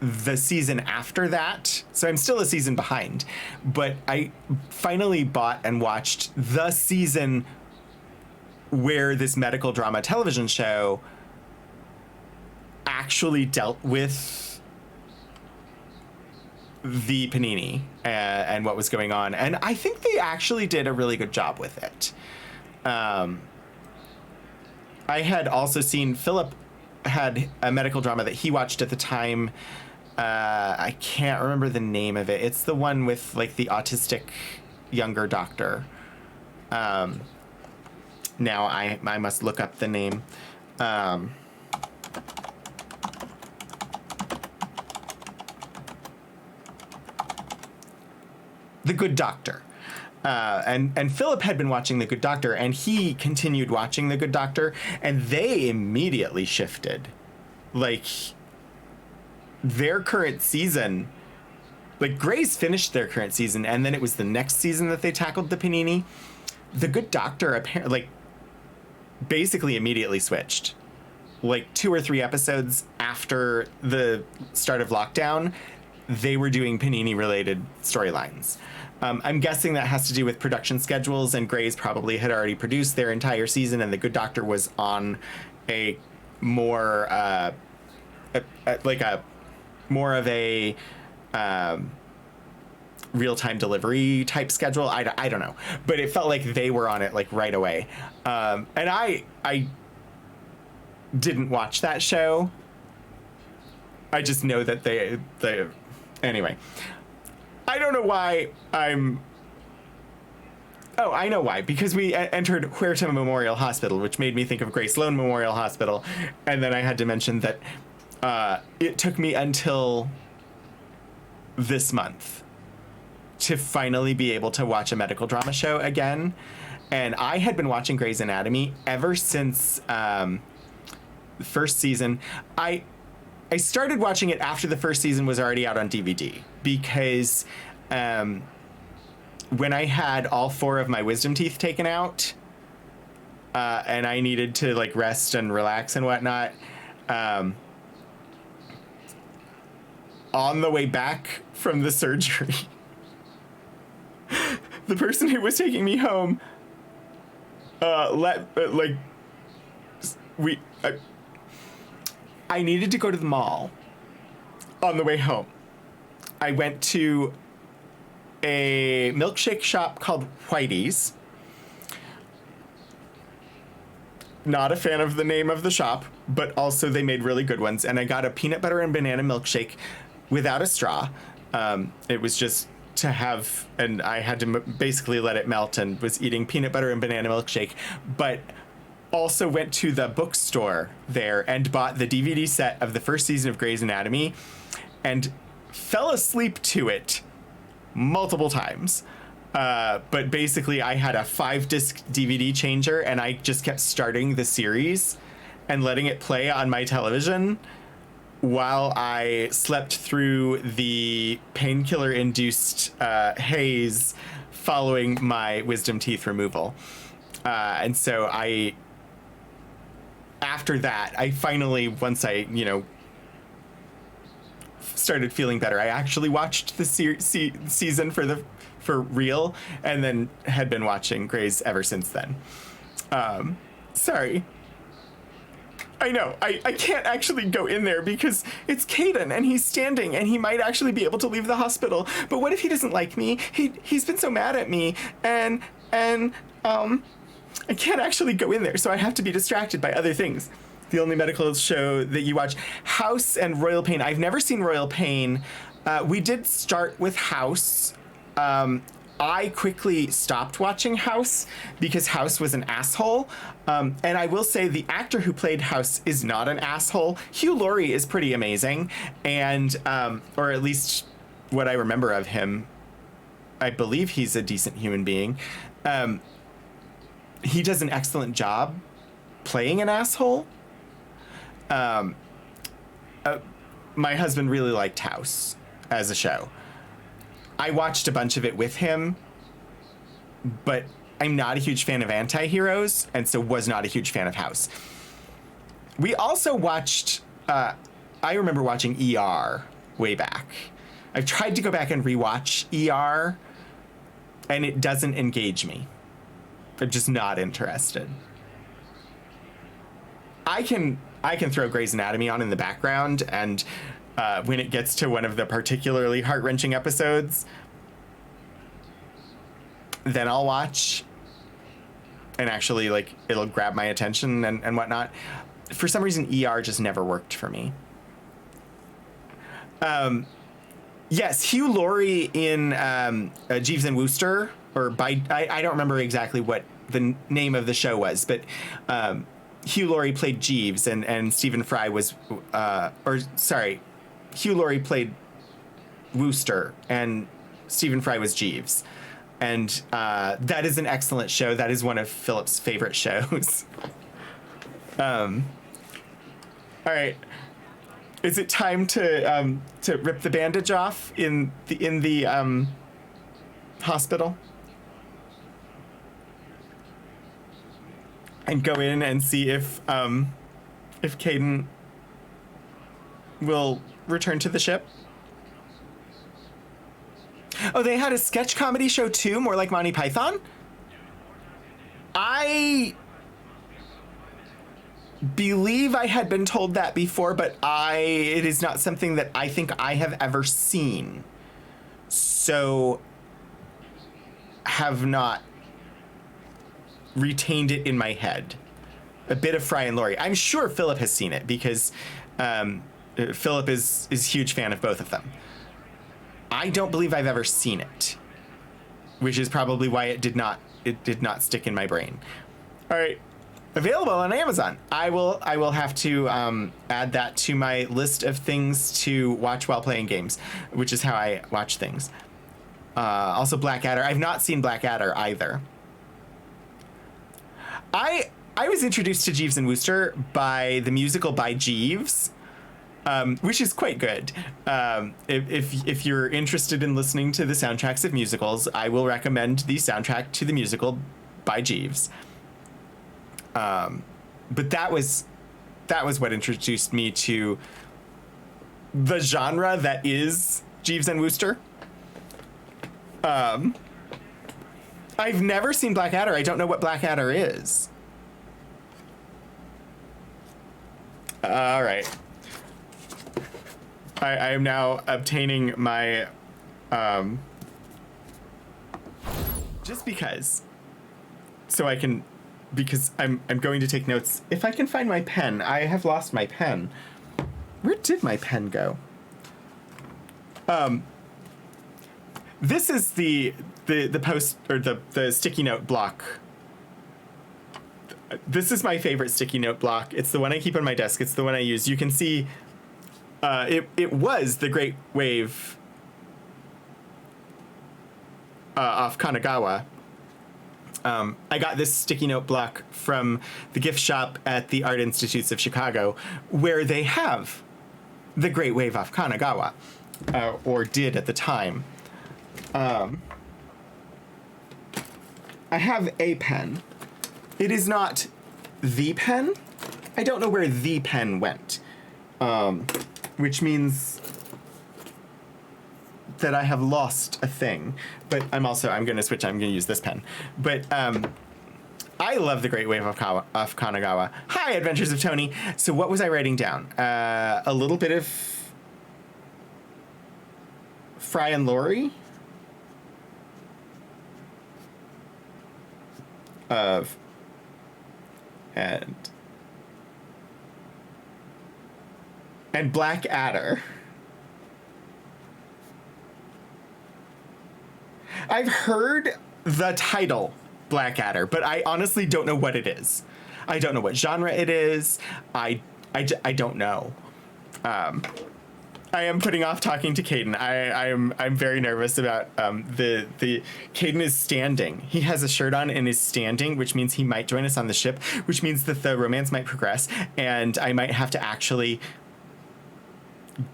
the season after that. So I'm still a season behind, but I finally bought and watched the season where this medical drama television show actually dealt with the Panini and what was going on. And I think they actually did a really good job with it. I had also seen Philip had a medical drama that he watched at the time. I can't remember the name of it. It's the one with like the autistic younger doctor. Now I must look up the name. The Good Doctor. And Philip had been watching The Good Doctor, and he continued watching The Good Doctor, and they immediately shifted. Like, their current season, like Grey's finished their current season, and then it was the next season that they tackled the Panini. The Good Doctor apparently, like, basically immediately switched. Like 2 or 3 episodes after the start of lockdown, they were doing Panini-related storylines. I'm guessing that has to do with production schedules, and Grey's probably had already produced their entire season, and The Good Doctor was on a more, more of a real-time delivery type schedule. I don't know, but it felt like they were on it like right away. And I didn't watch that show. I just know that they anyway. I don't know why I'm... Oh, I know why. Because we entered Huerta Memorial Hospital, which made me think of Grace Sloan Memorial Hospital. And then I had to mention that it took me until this month to finally be able to watch a medical drama show again. And I had been watching Grey's Anatomy ever since the first season. I started watching it after the first season was already out on DVD, because when I had all 4 of my wisdom teeth taken out, and I needed to like rest and relax and whatnot, on the way back from the surgery, the person who was taking me home I needed to go to the mall on the way home. I went to a milkshake shop called Whitey's. Not a fan of the name of the shop, but also they made really good ones. And I got a peanut butter and banana milkshake without a straw. It was just to have, and I had to basically let it melt, and was eating peanut butter and banana milkshake. But also went to the bookstore there and bought the DVD set of the first season of Grey's Anatomy and fell asleep to it multiple times. But basically, I had a 5-disc DVD changer, and I just kept starting the series and letting it play on my television while I slept through the painkiller-induced haze following my wisdom teeth removal. And so after that, I finally, once I, started feeling better, I actually watched the season for real, and then had been watching Grey's ever since then. Sorry. I know, I can't actually go in there because it's Caden, and he's standing, and he might actually be able to leave the hospital. But what if he doesn't like me? He's been so mad at me, and I can't actually go in there, so I have to be distracted by other things. The only medical show that you watch, House and Royal Pain. I've never seen Royal Pain. We did start with House. I quickly stopped watching House because House was an asshole. And I will say the actor who played House is not an asshole. Hugh Laurie is pretty amazing. And, or at least what I remember of him, I believe he's a decent human being. He does an excellent job playing an asshole. My husband really liked House as a show. I watched a bunch of it with him, but I'm not a huge fan of anti-heroes, and so was not a huge fan of House. We also watched, I remember watching ER way back. I've tried to go back and rewatch ER, and it doesn't engage me. I'm just not interested. I can throw Grey's Anatomy on in the background, and when it gets to one of the particularly heart-wrenching episodes, then I'll watch, and actually, it'll grab my attention and whatnot. For some reason, ER just never worked for me. Yes, Hugh Laurie in Jeeves and Wooster, I don't remember exactly what the name of the show was, but Hugh Laurie played Jeeves, and Stephen Fry was, Hugh Laurie played Wooster, and Stephen Fry was Jeeves. And that is an excellent show. That is one of Philip's favorite shows. All right. Is it time to rip the bandage off in the hospital? And go in and see if Caden will return to the ship? Oh, they had a sketch comedy show too, more like Monty Python? I believe I had been told that before, but it is not something that I think I have ever seen. So have not retained it in my head. A bit of Fry and Laurie. I'm sure Philip has seen it because Philip is a huge fan of both of them. I don't believe I've ever seen it, which is probably why it did not stick in my brain. All right, available on Amazon. I will have to add that to my list of things to watch while playing games, which is how I watch things. Also, Blackadder. I've not seen Blackadder either. I was introduced to Jeeves and Wooster by the musical by Jeeves, which is quite good. If you're interested in listening to the soundtracks of musicals, I will recommend the soundtrack to the musical by Jeeves. But that was what introduced me to the genre that is Jeeves and Wooster. I've never seen Blackadder. I don't know what Blackadder is. All right. I am now obtaining my, just because, so I can, because I'm going to take notes. If I can find my pen, I have lost my pen. Where did my pen go? This is the post, or the sticky note block. This is my favorite sticky note block. It's the one I keep on my desk. It's the one I use. You can see it was the Great Wave off Kanagawa. I got this sticky note block from the gift shop at the Art Institutes of Chicago, where they have the Great Wave off Kanagawa, or did at the time. I have a pen. It is not the pen. I don't know where the pen went, which means that I have lost a thing. But I'm going to switch. I'm going to use this pen. But I love the Great Wave of Kanagawa. Hi, Adventures of Tony. So what was I writing down? A little bit of Fry and Laurie. And Black Adder. I've heard the title Black Adder, but I honestly don't know what it is. I don't know what genre it is. I don't know. I am putting off talking to Caden. I'm very nervous about the Caden is standing. He has a shirt on and is standing, which means he might join us on the ship, which means that the romance might progress, and I might have to actually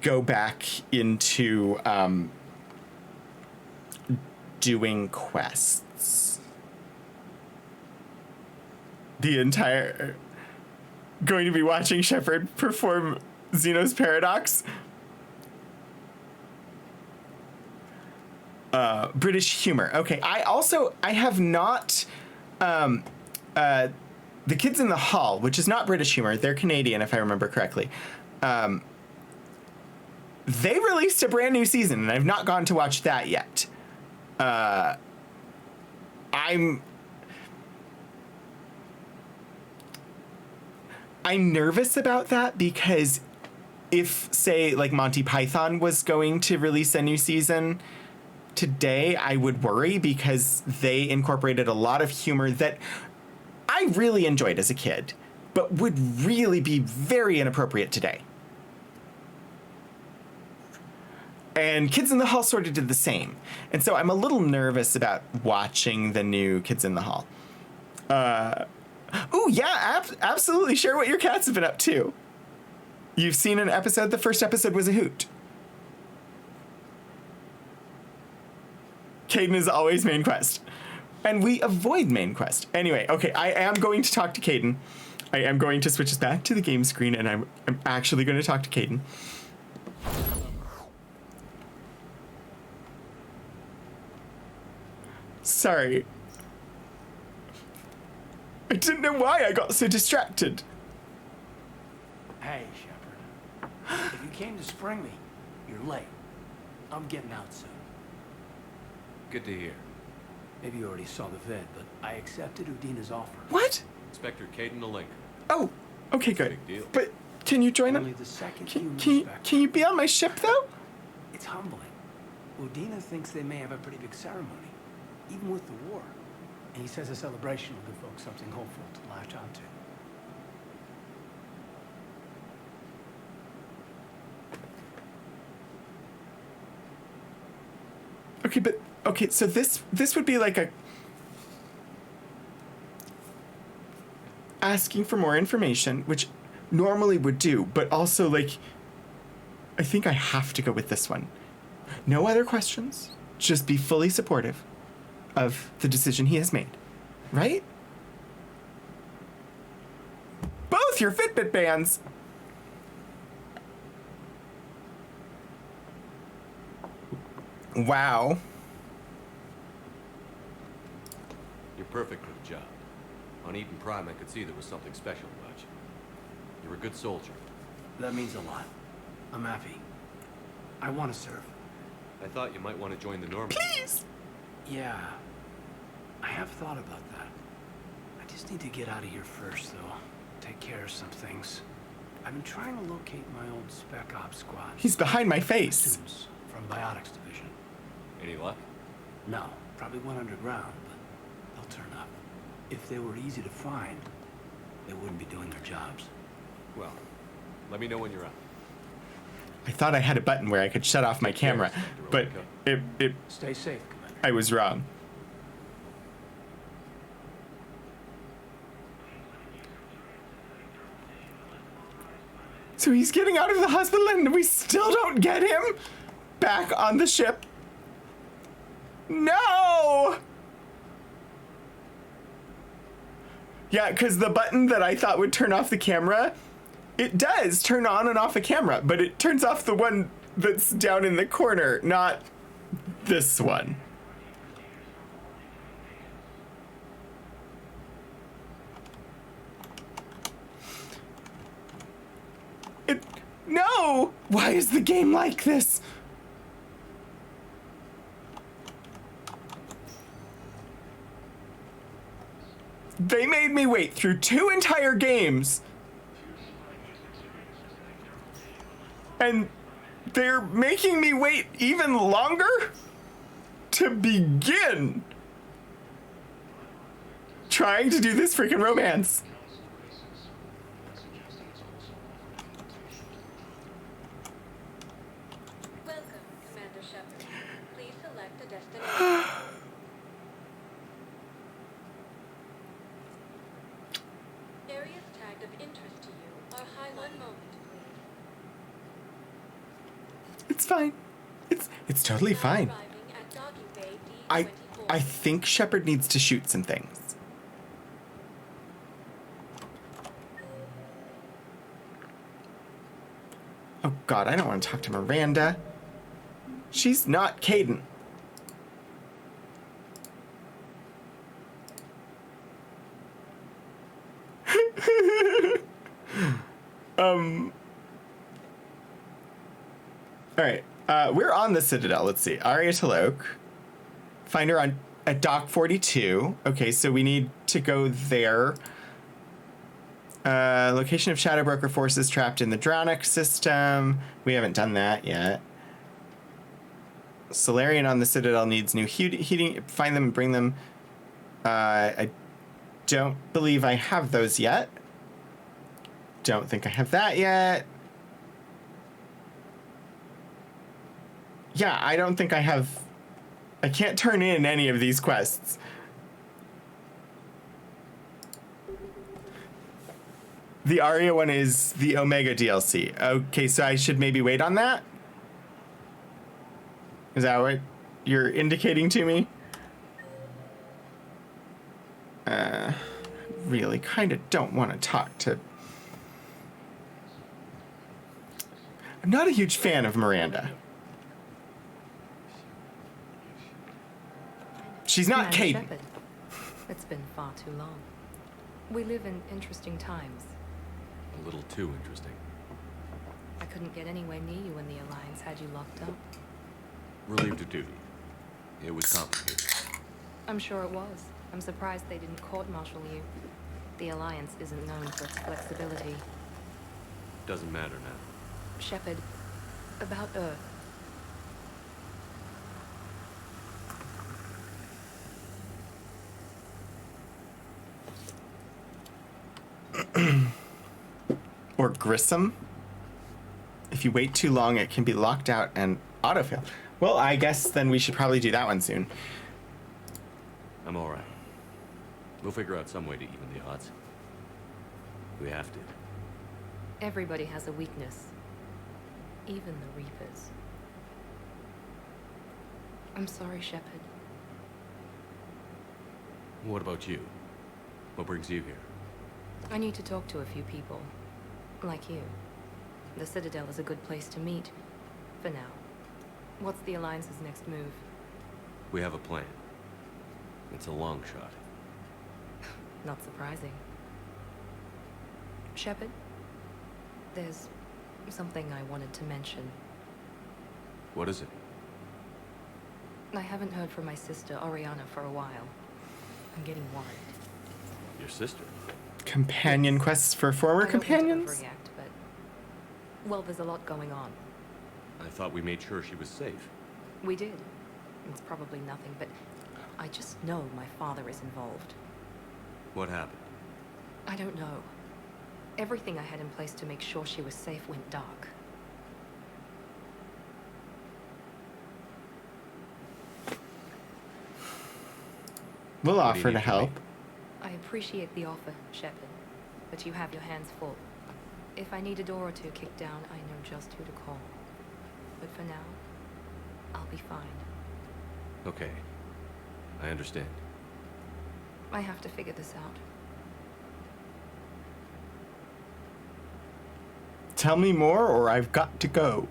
go back into doing quests. Going to be watching Shepard perform Zeno's Paradox. British humor. Okay, I have not the Kids in the Hall, which is not British humor. They're Canadian, if I remember correctly. They released a brand new season, and I've not gone to watch that yet. I'm nervous about that because if, say, like Monty Python was going to release a new season today, I would worry because they incorporated a lot of humor that I really enjoyed as a kid, but would really be very inappropriate today. And Kids in the Hall sort of did the same. And so I'm a little nervous about watching the new Kids in the Hall. Oh, yeah, absolutely. Share what your cats have been up to. You've seen an episode. The first episode was a hoot. Caden is always main quest. And we avoid main quest. Anyway, okay, I am going to talk to Caden. I am going to switch us back to the game screen, and I'm actually going to talk to Caden. Sorry. I didn't know why I got so distracted. Hey, Shepard. If you came to spring me, you're late. I'm getting out soon. Good to hear. Maybe you already saw the vid, but I accepted Udina's offer. What? Inspector Caden Alinka. Oh, okay, good. Big deal. But can you join Only him? the second Can you be on my ship, though? It's humbling. Udina thinks they may have a pretty big ceremony, even with the war. And he says a celebration will give folks something hopeful to latch onto. Okay, so this would be like a asking for more information, which normally would do, but also like I think I have to go with this one. No other questions, just be fully supportive of the decision he has made. Right? Both your Fitbit bands. Wow. You're perfect for the job. On Eden Prime, I could see there was something special about you. You're a good soldier. That means a lot. I'm happy. I want to serve. I thought you might want to join the Normandy. Please. Yeah. I have thought about that. I just need to get out of here first, though. Take care of some things. I've been trying to locate my old Spec Ops squad. He's behind my face. Students from Biotics Division. Any luck? No, probably went underground, but they'll turn up. If they were easy to find, they wouldn't be doing their jobs. Well, let me know when you're out. I thought I had a button where I could shut off my camera, but it Stay safe, Commander. I was wrong. So he's getting out of the hospital and we still don't get him back on the ship. No! Yeah, because the button that I thought would turn off the camera, it does turn on and off a camera, but it turns off the one that's down in the corner, not this one. No! Why is the game like this? They made me wait through 2 entire games. And they're making me wait even longer to begin trying to do this freaking romance. Welcome, Commander Shepard. Please select a destination. Areas tagged of interest to you are high. One moment, please. It's fine. It's totally fine. Arriving at docking bay I D24. think Shepard needs to shoot some things. Oh God, I don't want to talk to Miranda. She's not Caden. All right, we're on the Citadel. Let's see. Arya Talok. Find her at Dock 42. Okay, so we need to go there. Location of Shadow Broker forces trapped in the Dronic system. We haven't done that yet. Solarian on the Citadel needs new heating. Find them and bring them. I don't believe I have those yet. Don't think I have that yet. Yeah, I don't think I have. I can't turn in any of these quests. The Arya one is the Omega DLC. Okay, so I should maybe wait on that? Is that what you're indicating to me? Really kind of don't want to talk to... I'm not a huge fan of Miranda. She's not Kate. Shepard. It's been far too long. We live in interesting times. A little too interesting. I couldn't get anywhere near you when the Alliance had you locked up. Relieved of duty. It was complicated. I'm sure it was. I'm surprised they didn't court-martial you. The Alliance isn't known for its flexibility. Doesn't matter now. Shepard, about Earth. Or Grissom. If you wait too long, it can be locked out and autofill. Well, I guess then we should probably do that one soon. I'm all right. We'll figure out some way to even the odds. We have to. Everybody has a weakness. Even the Reapers. I'm sorry, Shepard. What about you? What brings you here? I need to talk to a few people. Like you. The Citadel is a good place to meet. For now. What's the Alliance's next move? We have a plan. It's a long shot. Not surprising. Shepard, there's something I wanted to mention. What is it? I haven't heard from my sister, Oriana, for a while. I'm getting worried. Your sister? Companion quests for former I don't mean to companions? overreact, but... Well, there's a lot going on. I thought we made sure she was safe. We did. It's probably nothing, but I just know my father is involved. What happened? I don't know. Everything I had in place to make sure she was safe went dark. We'll What do you offer need to from me? help. I appreciate the offer, Shepard, but you have your hands full. If I need a door or two kicked down, I know just who to call. But for now, I'll be fine. Okay. I understand. I have to figure this out. Tell me more or I've got to go.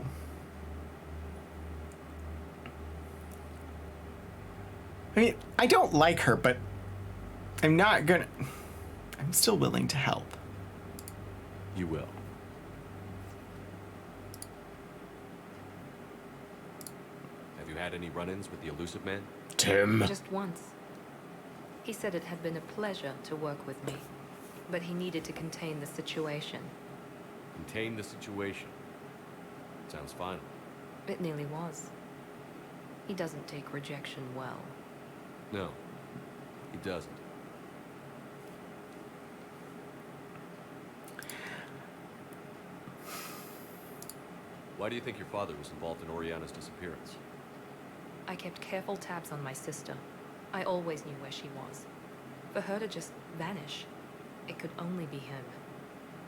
I mean, I don't like her, but I'm not gonna... I'm still willing to help. You will. Have you had any run-ins with the Elusive Man? Tim. Just once. He said it had been a pleasure to work with me, but he needed to contain the situation. Contain the situation. Sounds final. It nearly was. He doesn't take rejection well. No, he doesn't. Why do you think your father was involved in Oriana's disappearance? I kept careful tabs on my sister. I always knew where she was. For her to just vanish, it could only be him.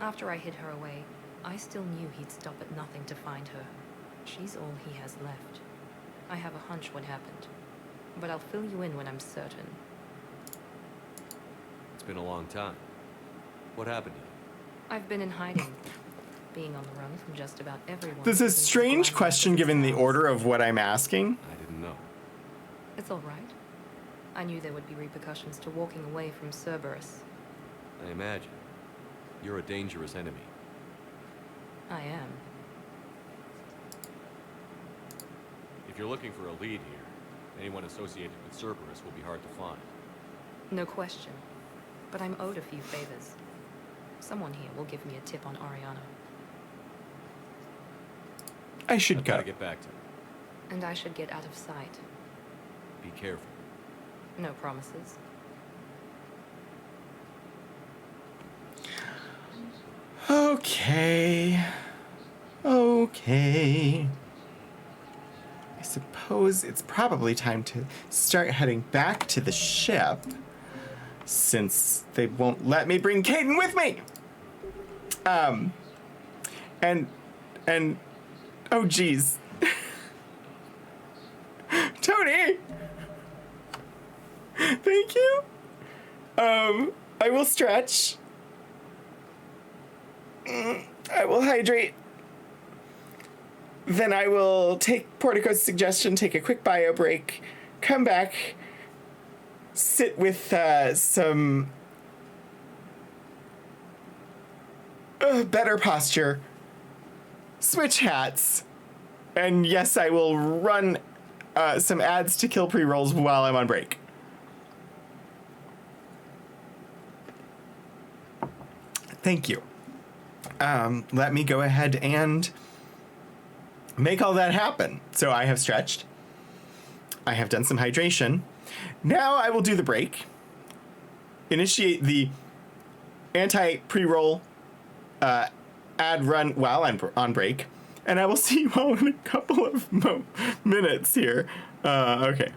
After I hid her away, I still knew he'd stop at nothing to find her. She's all he has left. I have a hunch what happened, but I'll fill you in when I'm certain. It's been a long time. What happened to you? I've been in hiding, being on the run from just about everyone. This is a since strange the question given the order of what I'm asking. I didn't know. It's all right. I knew there would be repercussions to walking away from Cerberus. I imagine. You're a dangerous enemy. I am. If you're looking for a lead here, anyone associated with Cerberus will be hard to find. No question. But I'm owed a few favors. Someone here will give me a tip on Oriana. I should I've go. gotta get back to it. And I should get out of sight. Be careful. No promises. Okay. Okay. I suppose it's probably time to start heading back to the ship, since they won't let me bring Caden with me. And oh geez. Tony! Thank you. I will stretch. I will hydrate. Then I will take Portico's suggestion, take a quick bio break, come back, sit with some better posture, switch hats, and yes, I will run some ads to kill pre-rolls while I'm on break. Thank you. Let me go ahead and make all that happen. So I have stretched. I have done some hydration. Now I will do the break. Initiate the anti-pre-roll ad run while I'm on break. And I will see you all in a couple of minutes here. Okay.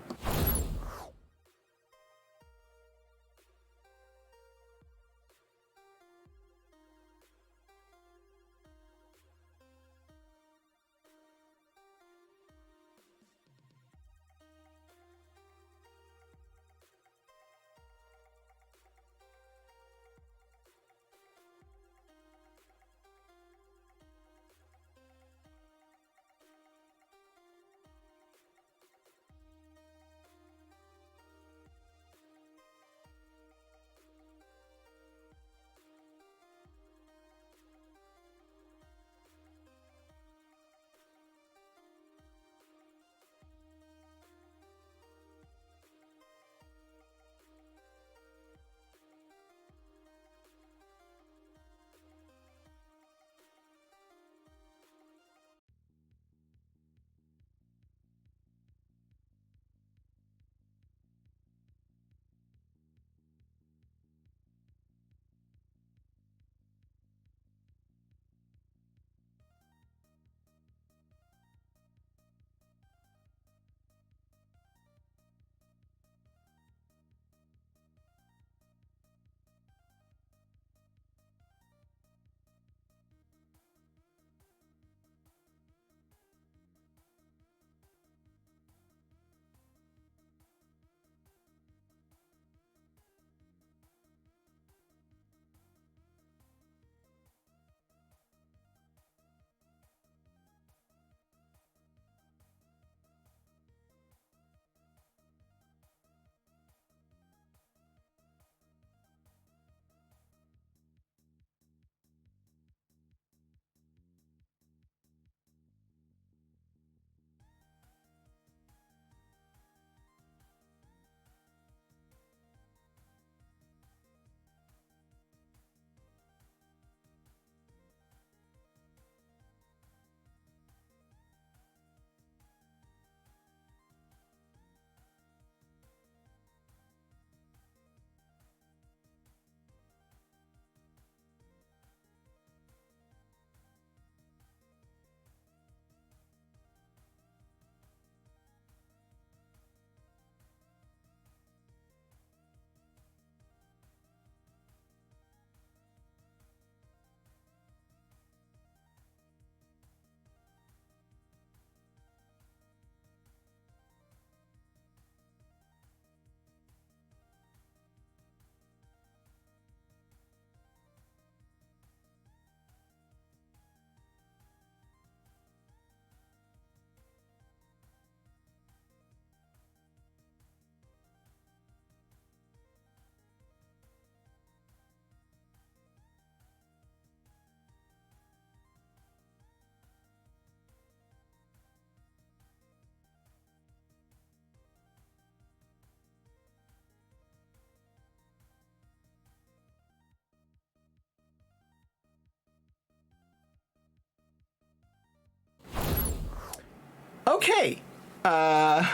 Okay. I'm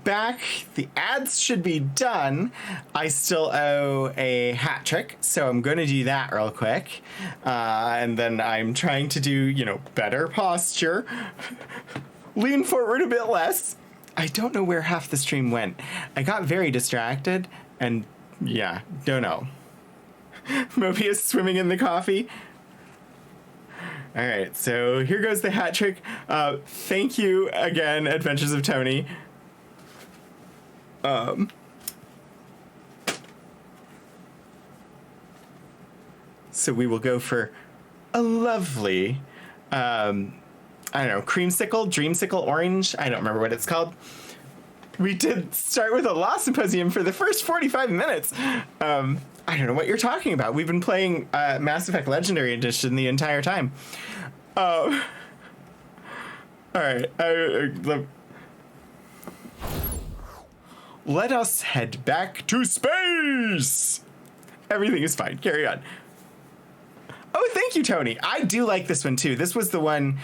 back. The ads should be done. I still owe a hat trick, so I'm going to do that real quick. And then I'm trying to do, better posture. Lean forward a bit less. I don't know where half the stream went. I got very distracted, and yeah, don't know. Mobius swimming in the coffee. All right, so here goes the hat trick. Thank you again, Adventures of Tony. So we will go for a lovely, I don't know, creamsicle, dreamsicle orange. I don't remember what it's called. We did start with a Lost Symposium for the first 45 minutes. I don't know what you're talking about. We've been playing Mass Effect Legendary Edition the entire time. All right. Let us head back to space. Everything is fine. Carry on. Oh, thank you, Tony. I do like this one, too. This was the one...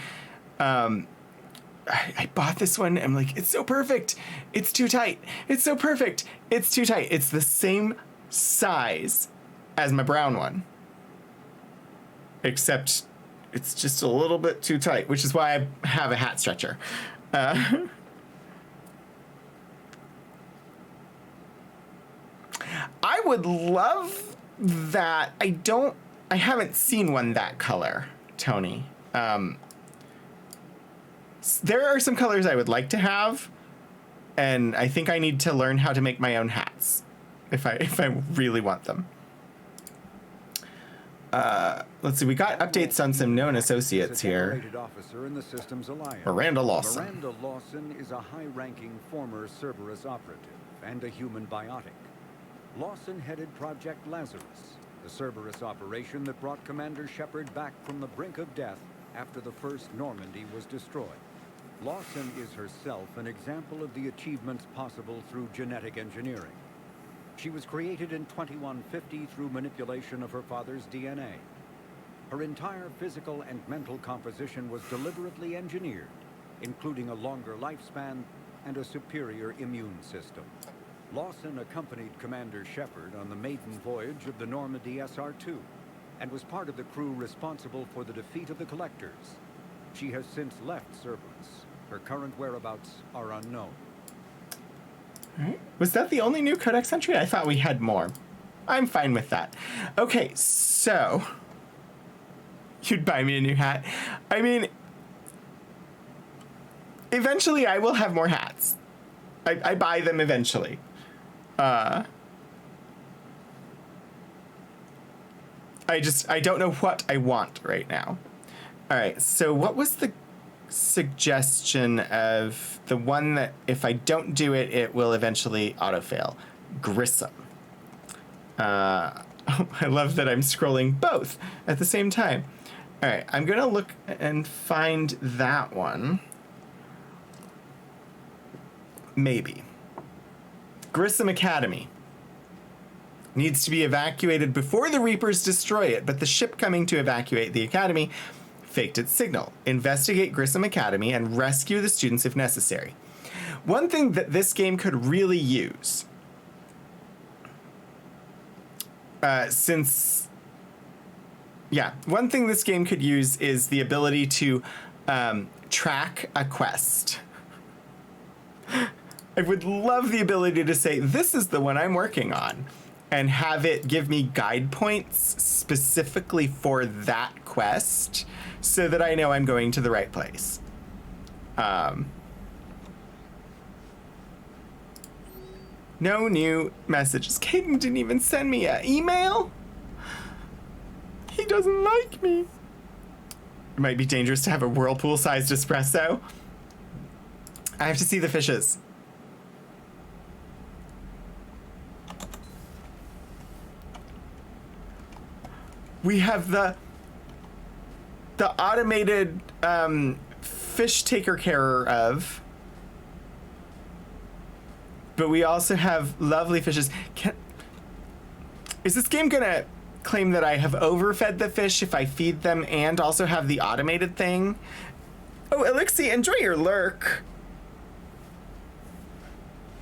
I bought this one. I'm like, it's so perfect. It's too tight. It's so perfect. It's too tight. It's the same size as my brown one. Except it's just a little bit too tight, which is why I have a hat stretcher. I would love that. I haven't seen one that color, Tony. There are some colors I would like to have, and I think I need to learn how to make my own hats if I really want them. Let's see, we got updates on some known associates here. Officer in the Systems Alliance. Miranda Lawson. Miranda Lawson is a high-ranking former Cerberus operative and a human biotic. Lawson headed Project Lazarus, the Cerberus operation that brought Commander Shepard back from the brink of death after the first Normandy was destroyed. Lawson is herself an example of the achievements possible through genetic engineering. She was created in 2150 through manipulation of her father's DNA. Her entire physical and mental composition was deliberately engineered, including a longer lifespan and a superior immune system. Lawson accompanied Commander Shepard on the maiden voyage of the Normandy SR-2 and was part of the crew responsible for the defeat of the Collectors. She has since left Cerberus. Her current whereabouts are unknown. All right. Was that the only new Codex entry? I thought we had more. I'm fine with that. Okay, so... You'd buy me a new hat. I mean... Eventually I will have more hats. I buy them eventually. I don't know what I want right now. All right, so what was the suggestion of the one that if I don't do it, it will eventually auto-fail? Grissom. I love that I'm scrolling both at the same time. All right, I'm going to look and find that one. Maybe. Grissom Academy. Needs to be evacuated before the Reapers destroy it, but the ship coming to evacuate the Academy faked its signal. Investigate Grissom Academy and rescue the students if necessary. One thing that this game could really use, one thing this game could use is the ability to track a quest. I would love the ability to say, this is the one I'm working on, and have it give me guide points specifically for that quest so that I know I'm going to the right place. No new messages. Caden didn't even send me an email. He doesn't like me. It might be dangerous to have a whirlpool-sized espresso. I have to see the fishes. We have the automated fish taker carer of, but we also have lovely fishes. Is this game gonna claim that I have overfed the fish if I feed them and also have the automated thing? Oh, Elixir, enjoy your lurk.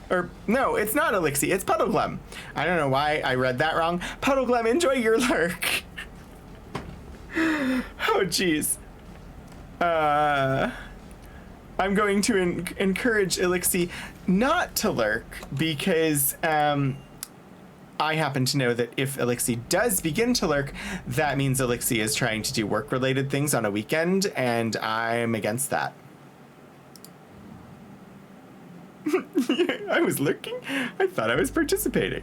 Or, no, it's not Elixir, it's Puddleglum. I don't know why I read that wrong. Puddleglum, enjoy your lurk. Oh, jeez. I'm going to encourage Elixir not to lurk because I happen to know that if Elixir does begin to lurk, that means Elixir is trying to do work-related things on a weekend, and I'm against that. I was lurking? I thought I was participating.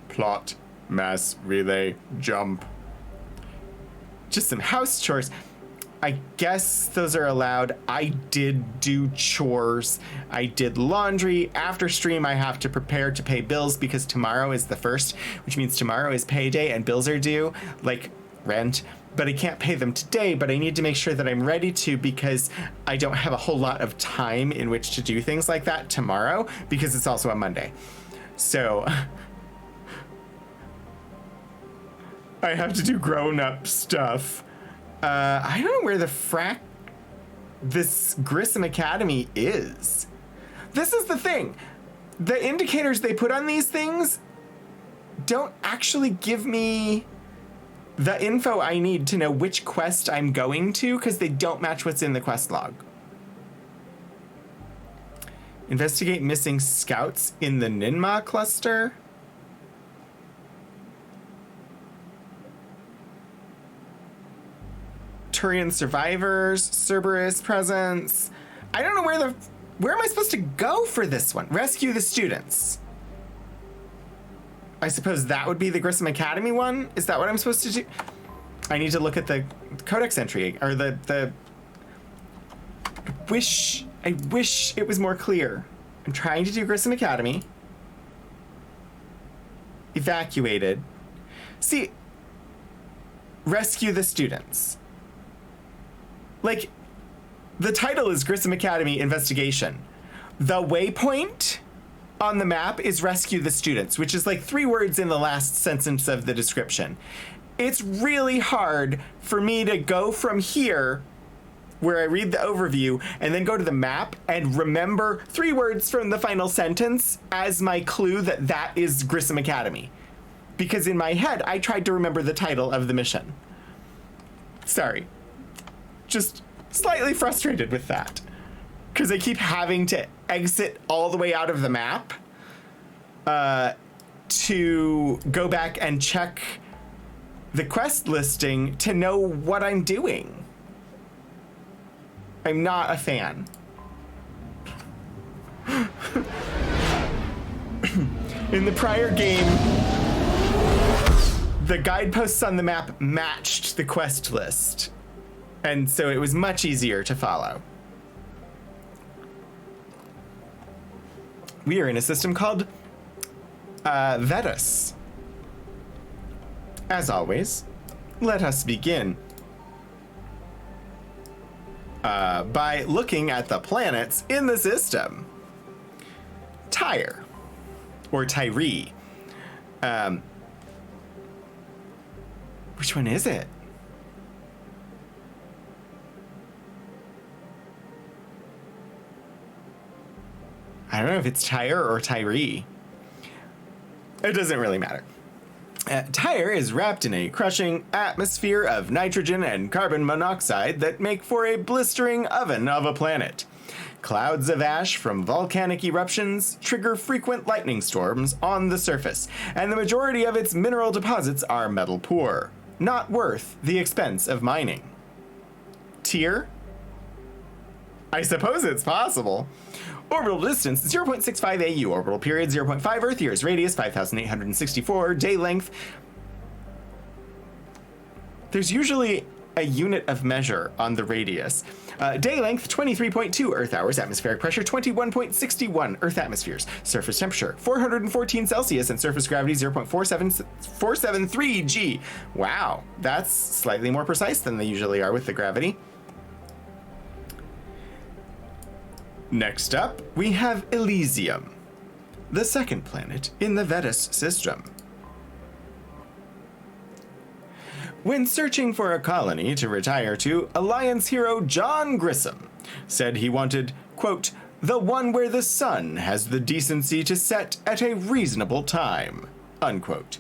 Plot, mass, relay, jump. Just some house chores. I guess those are allowed. I did do chores. I did laundry. After stream, I have to prepare to pay bills because tomorrow is the 1st, which means tomorrow is payday and bills are due, like rent. But I can't pay them today, but I need to make sure that I'm ready to because I don't have a whole lot of time in which to do things like that tomorrow because it's also a Monday. So I have to do grown-up stuff. I don't know where the this Grissom Academy is. This is the thing. The indicators they put on these things don't actually give me the info I need to know which quest I'm going to because they don't match what's in the quest log. Investigate missing scouts in the Ninma cluster. Turian survivors, Cerberus presence. I don't know where am I supposed to go for this one? Rescue the students. I suppose that would be the Grissom Academy one? Is that what I'm supposed to do? I need to look at the codex entry, or I wish it was more clear. I'm trying to do Grissom Academy. Evacuated. See, rescue the students. Like, the title is Grissom Academy Investigation. The waypoint on the map is rescue the students, which is like 3 words in the last sentence of the description. It's really hard for me to go from here, where I read the overview, and then go to the map and remember 3 words from the final sentence as my clue that that is Grissom Academy. Because in my head, I tried to remember the title of the mission. Sorry. Just slightly frustrated with that. Because I keep having to exit all the way out of the map to go back and check the quest listing to know what I'm doing. I'm not a fan. In the prior game, the guideposts on the map matched the quest list. And so it was much easier to follow. We are in a system called Vetus. As always, let us begin by looking at the planets in the system. Tyre, or Tyree. Which one is it? I don't know if it's Tyre or Tyree. It doesn't really matter. Tyre is wrapped in a crushing atmosphere of nitrogen and carbon monoxide that make for a blistering oven of a planet. Clouds of ash from volcanic eruptions trigger frequent lightning storms on the surface, and the majority of its mineral deposits are metal poor, not worth the expense of mining. Tier? I suppose it's possible. Orbital distance 0.65 AU, orbital period 0.5 Earth years, radius 5,864, day length. There's usually a unit of measure on the radius. Day length 23.2 Earth hours, atmospheric pressure 21.61 Earth atmospheres, surface temperature 414 Celsius, and surface gravity 0.473 G. Wow, that's slightly more precise than they usually are with the gravity. Next up, we have Elysium, the second planet in the Vetus system. When searching for a colony to retire to, Alliance hero John Grissom said he wanted, quote, the one where the sun has the decency to set at a reasonable time, unquote.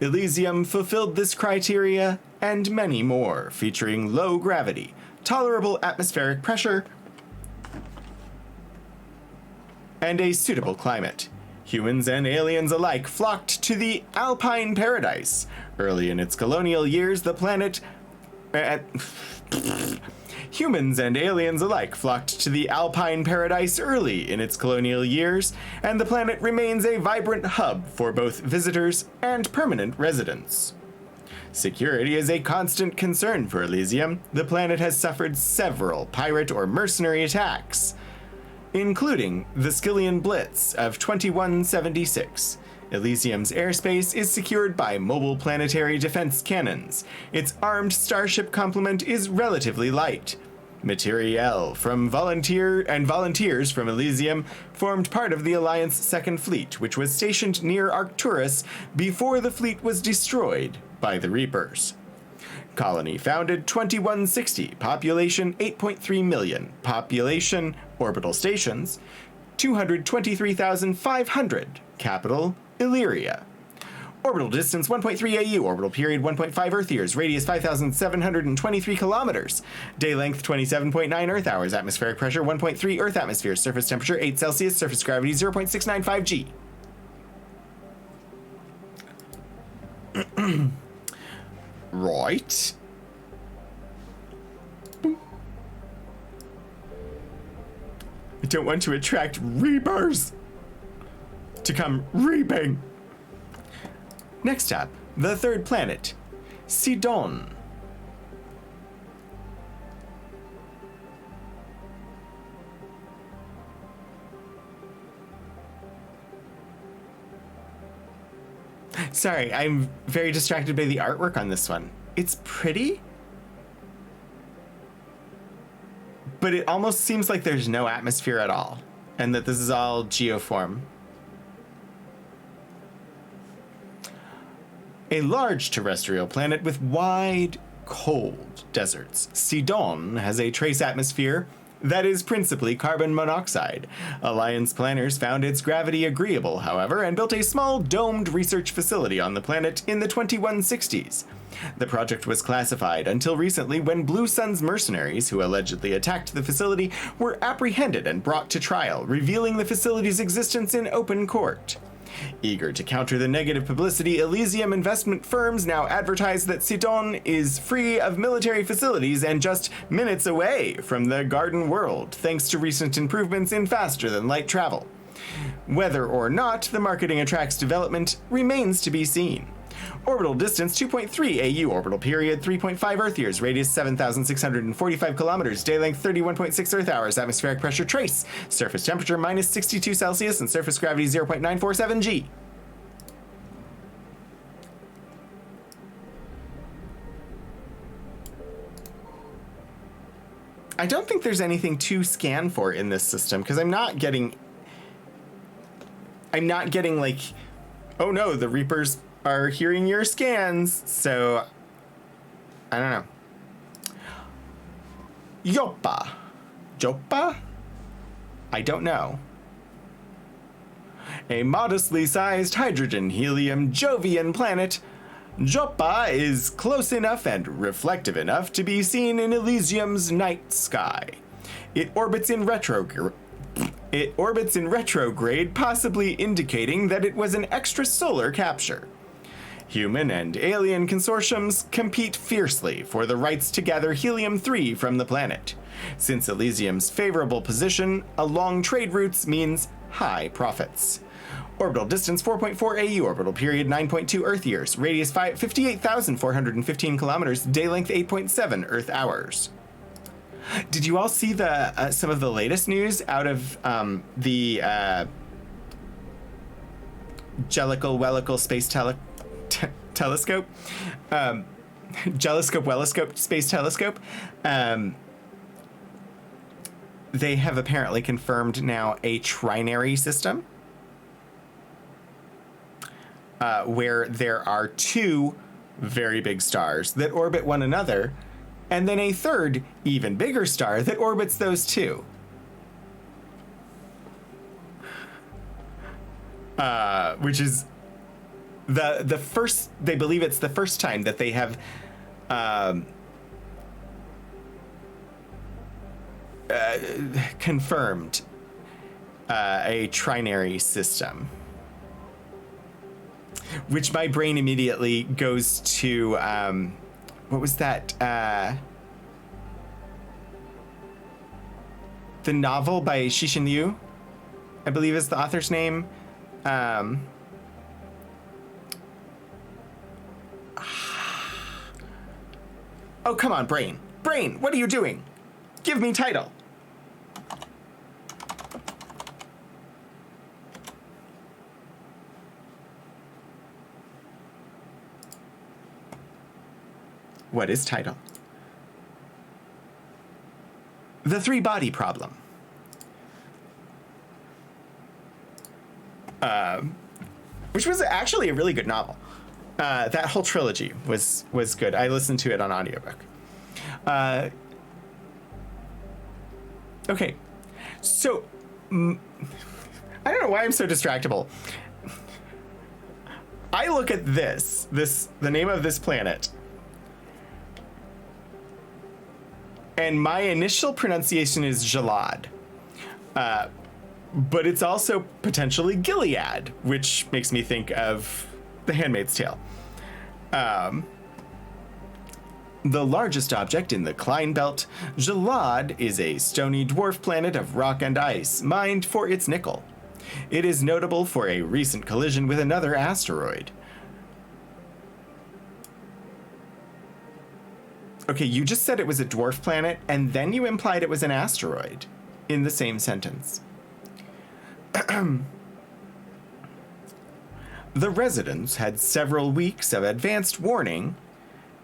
Elysium fulfilled this criteria and many more, featuring low gravity, tolerable atmospheric pressure, and a suitable climate. Humans and aliens alike flocked to the Alpine Paradise. Early in its colonial years, the planet... Humans and aliens alike flocked to the Alpine Paradise early in its colonial years, and the planet remains a vibrant hub for both visitors and permanent residents. Security is a constant concern for Elysium. The planet has suffered several pirate or mercenary attacks, including the Skillian Blitz of 2176. Elysium's airspace is secured by mobile planetary defense cannons. Its armed starship complement is relatively light. Materiel from volunteers from Elysium formed part of the Alliance Second Fleet, which was stationed near Arcturus before the fleet was destroyed by the Reapers. Colony founded 2160, population 8.3 million, population, orbital stations, 223,500, capital, Illyria. Orbital distance 1.3 AU, orbital period 1.5 Earth years, radius 5,723 kilometers, day length 27.9 Earth hours, atmospheric pressure 1.3 Earth atmosphere, surface temperature 8 Celsius, surface gravity 0.695 G. Right. I don't want to attract Reapers to come reaping. Next up, the third planet, Sidon. Sorry, I'm very distracted by the artwork on this one. It's pretty, but it almost seems like there's no atmosphere at all, and that this is all geoform. A large terrestrial planet with wide, cold deserts, Sidon has a trace atmosphere that is principally carbon monoxide. Alliance planners found its gravity agreeable, however, and built a small domed research facility on the planet in the 2160s. The project was classified until recently, when Blue Sun's mercenaries, who allegedly attacked the facility, were apprehended and brought to trial, revealing the facility's existence in open court. Eager to counter the negative publicity, Elysium investment firms now advertise that Sidon is free of military facilities and just minutes away from the Garden World, thanks to recent improvements in faster-than-light travel. Whether or not the marketing attracts development remains to be seen. Orbital distance 2.3 AU, orbital period 3.5 Earth years, radius 7,645 kilometers, day length 31.6 Earth hours, atmospheric pressure trace, surface temperature minus 62 Celsius, and surface gravity 0.947 G. I don't think there's anything to scan for in this system, because I'm not getting like, oh no, the Reapers are hearing your scans, so I don't know. Joppa? I don't know. A modestly sized hydrogen-helium Jovian planet, Joppa is close enough and reflective enough to be seen in Elysium's night sky. It orbits in retrograde, possibly indicating that it was an extrasolar capture. Human and alien consortiums compete fiercely for the rights to gather helium-3 from the planet. Since Elysium's favorable position along trade routes means high profits. Orbital distance 4.4 AU, orbital period 9.2 Earth years, radius 58,415 kilometers, day length 8.7 Earth hours. Did you all see the some of the latest news out of the Jellicle-Wellicle Space Telescope? Jelliscope-Welliscope Space Telescope. They have apparently confirmed now a trinary system, where there are two very big stars that orbit one another, and then a third, even bigger star that orbits those two. Which is the first, they believe it's the first time that they have confirmed a trinary system. Which my brain immediately goes to, what was that? The novel by Cixin Liu, I believe is the author's name. Oh, come on, brain. Brain, what are you doing? Give me title. What is title? The Three-Body Problem. Which was actually a really good novel. That whole trilogy was good. I listened to it on audiobook. Okay, so I don't know why I'm so distractible. I look at the name of this planet, and my initial pronunciation is Jalad. But it's also potentially Gilead, which makes me think of The Handmaid's Tale. The largest object in the Klein Belt, Jalad is a stony dwarf planet of rock and ice, mined for its nickel. It is notable for a recent collision with another asteroid. Okay, you just said it was a dwarf planet, and then you implied it was an asteroid in the same sentence. The residents had several weeks of advanced warning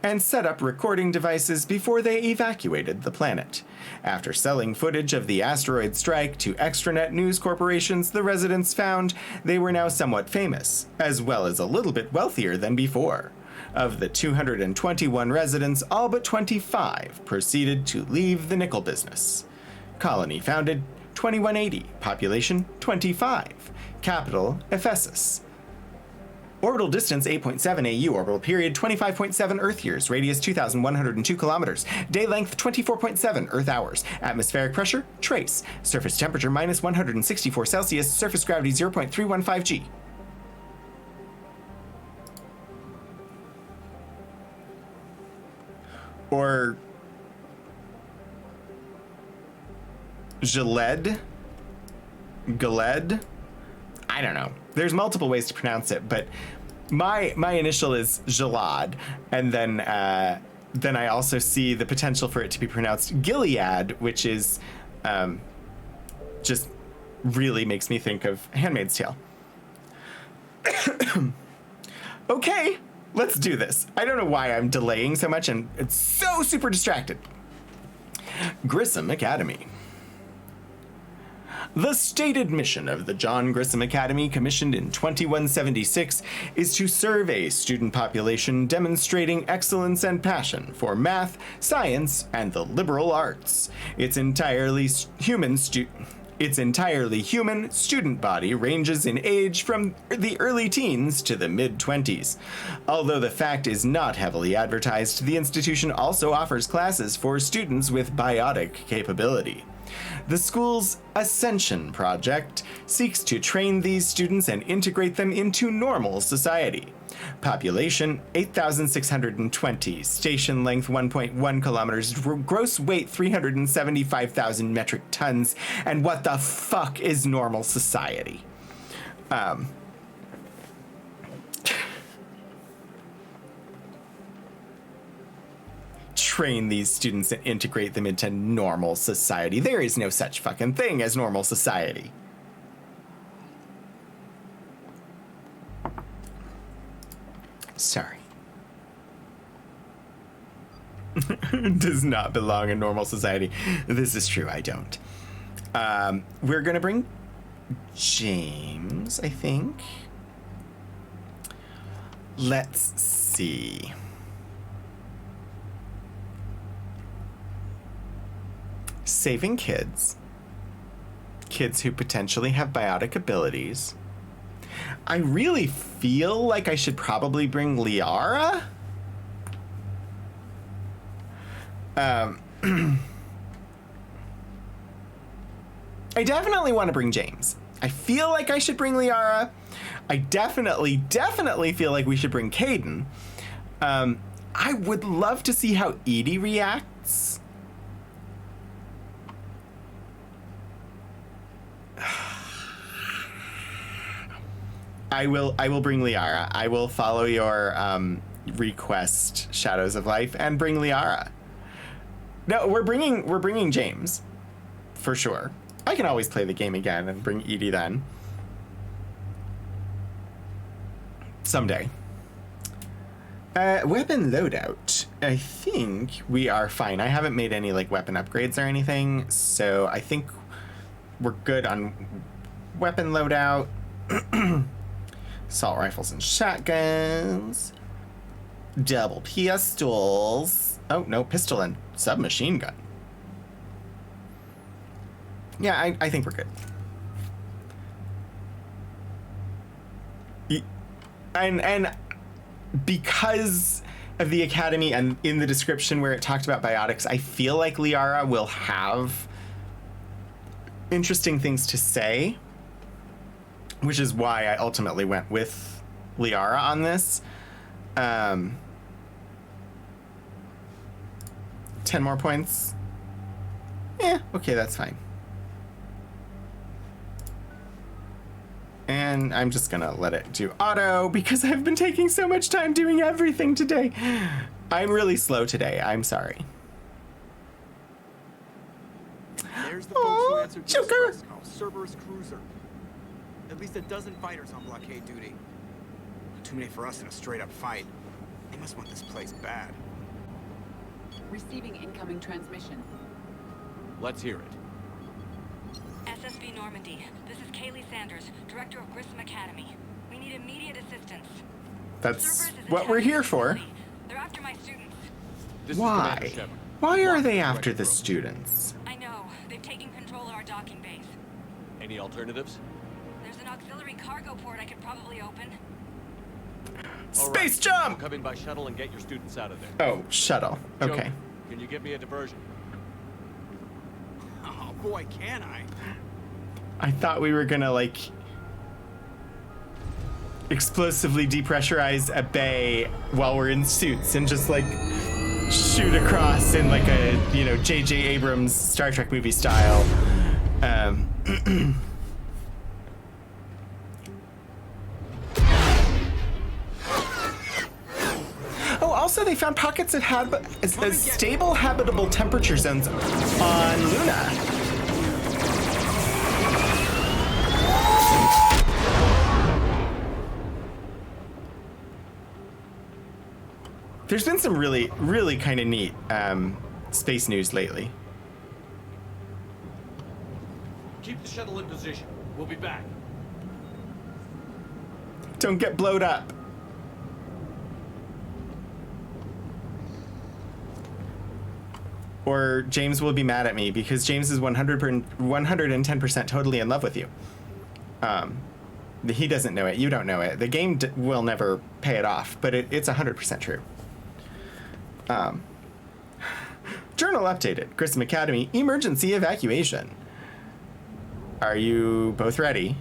and set up recording devices before they evacuated the planet. After selling footage of the asteroid strike to extranet news corporations, the residents found they were now somewhat famous, as well as a little bit wealthier than before. Of the 221 residents, all but 25 proceeded to leave the nickel business. Colony founded 2180, population 25, capital Ephesus. Orbital distance 8.7 AU, orbital period 25.7 Earth years, radius 2,102 kilometers, day length 24.7 Earth hours, atmospheric pressure trace, surface temperature minus 164 Celsius, surface gravity 0.315 G. Or Jaled? Galed? I don't know. There's multiple ways to pronounce it, but my initial is Jalad, and then I also see the potential for it to be pronounced Gilead, which is just really makes me think of Handmaid's Tale. Okay, let's do this. I don't know why I'm delaying so much, and it's so super distracted. Grissom Academy. The stated mission of the John Grissom Academy, commissioned in 2176, is to serve a student population demonstrating excellence and passion for math, science, and the liberal arts. Its entirely human student body ranges in age from the early teens to the mid-20s. Although the fact is not heavily advertised, the institution also offers classes for students with biotic capability. The school's Ascension Project seeks to train these students and integrate them into normal society. Population 8,620, station length 1.1 kilometers, gross weight 375,000 metric tons, and what the fuck is normal society? Train these students and integrate them into normal society. There is no such fucking thing as normal society. Sorry. Does not belong in normal society. This is true, I don't. We're gonna bring James, I think. Let's see. saving kids. Kids who potentially have biotic abilities. I really feel like I should probably bring Liara. I definitely want to bring James. I feel like I should bring Liara. I definitely feel like we should bring Kaidan. I would love to see how EDI reacts. I will bring Liara. I will follow your request, Shadows of Life, and bring Liara. No, we're bringing James, for sure. I can always play the game again and bring EDI then. Someday. Weapon loadout. I think we are fine. I haven't made any like weapon upgrades or anything, so I think we're good on weapon loadout. Assault rifles and shotguns. Double pistols. Oh, no, pistol and submachine gun. Yeah, I think we're good. And because of the Academy and in the description where it talked about biotics, I feel like Liara will have interesting things to say, which is why I ultimately went with Liara on this. 10 more points. Yeah, okay, that's fine. And I'm just gonna let it do auto because I've been taking so much time doing everything today. I'm really slow today. I'm sorry. There's the folks who answered Joker. this call. Cerberus Cruiser. At least a dozen fighters on blockade duty. Too many for us in a straight-up fight. They must want this place bad. Receiving incoming transmission. Let's hear it. SSV Normandy. This is Kaylee Sanders, Director of Grissom Academy. We need immediate assistance. That's what we're here for. They're after my students. Why? Why are they after the students? I know. They've taken control of our docking base. Any alternatives? There's an auxiliary cargo port I could probably open. Space jump! We'll come in by shuttle and get your students out of there. Oh, shuttle. Okay. Joe, can you give me a diversion? Oh boy, can I? I thought we were gonna like explosively depressurize a bay while we're in suits and just like shoot across in like a, you know, J.J. Abrams Star Trek movie style. Oh, also they found pockets of stable habitable temperature zones on Luna. There's been some really kind of neat space news lately. Keep the shuttle in position. We'll be back. Don't get blowed up. Or James will be mad at me because James is 110% totally in love with you. He doesn't know it. You don't know it. The game will never pay it off, but it's 100% true. Journal updated. Grissom Academy emergency evacuation. Are you both ready?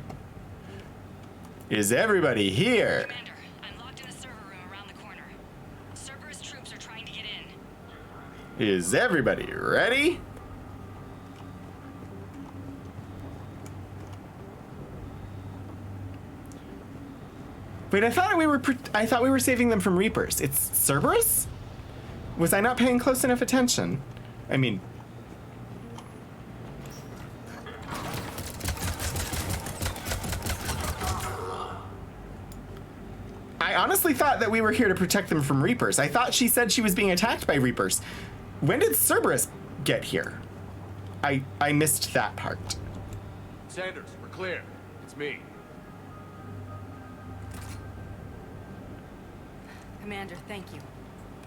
Is everybody here? Commander, I'm locked in a server room around the corner. Cerberus troops are trying to get in. Is everybody ready? Wait, I thought we were saving them from Reapers. It's Cerberus? Was I not paying close enough attention? I mean, I honestly thought that we were here to protect them from Reapers. I thought she said she was being attacked by Reapers. When did Cerberus get here? I missed that part. Sanders, we're clear. It's me. Commander, thank you.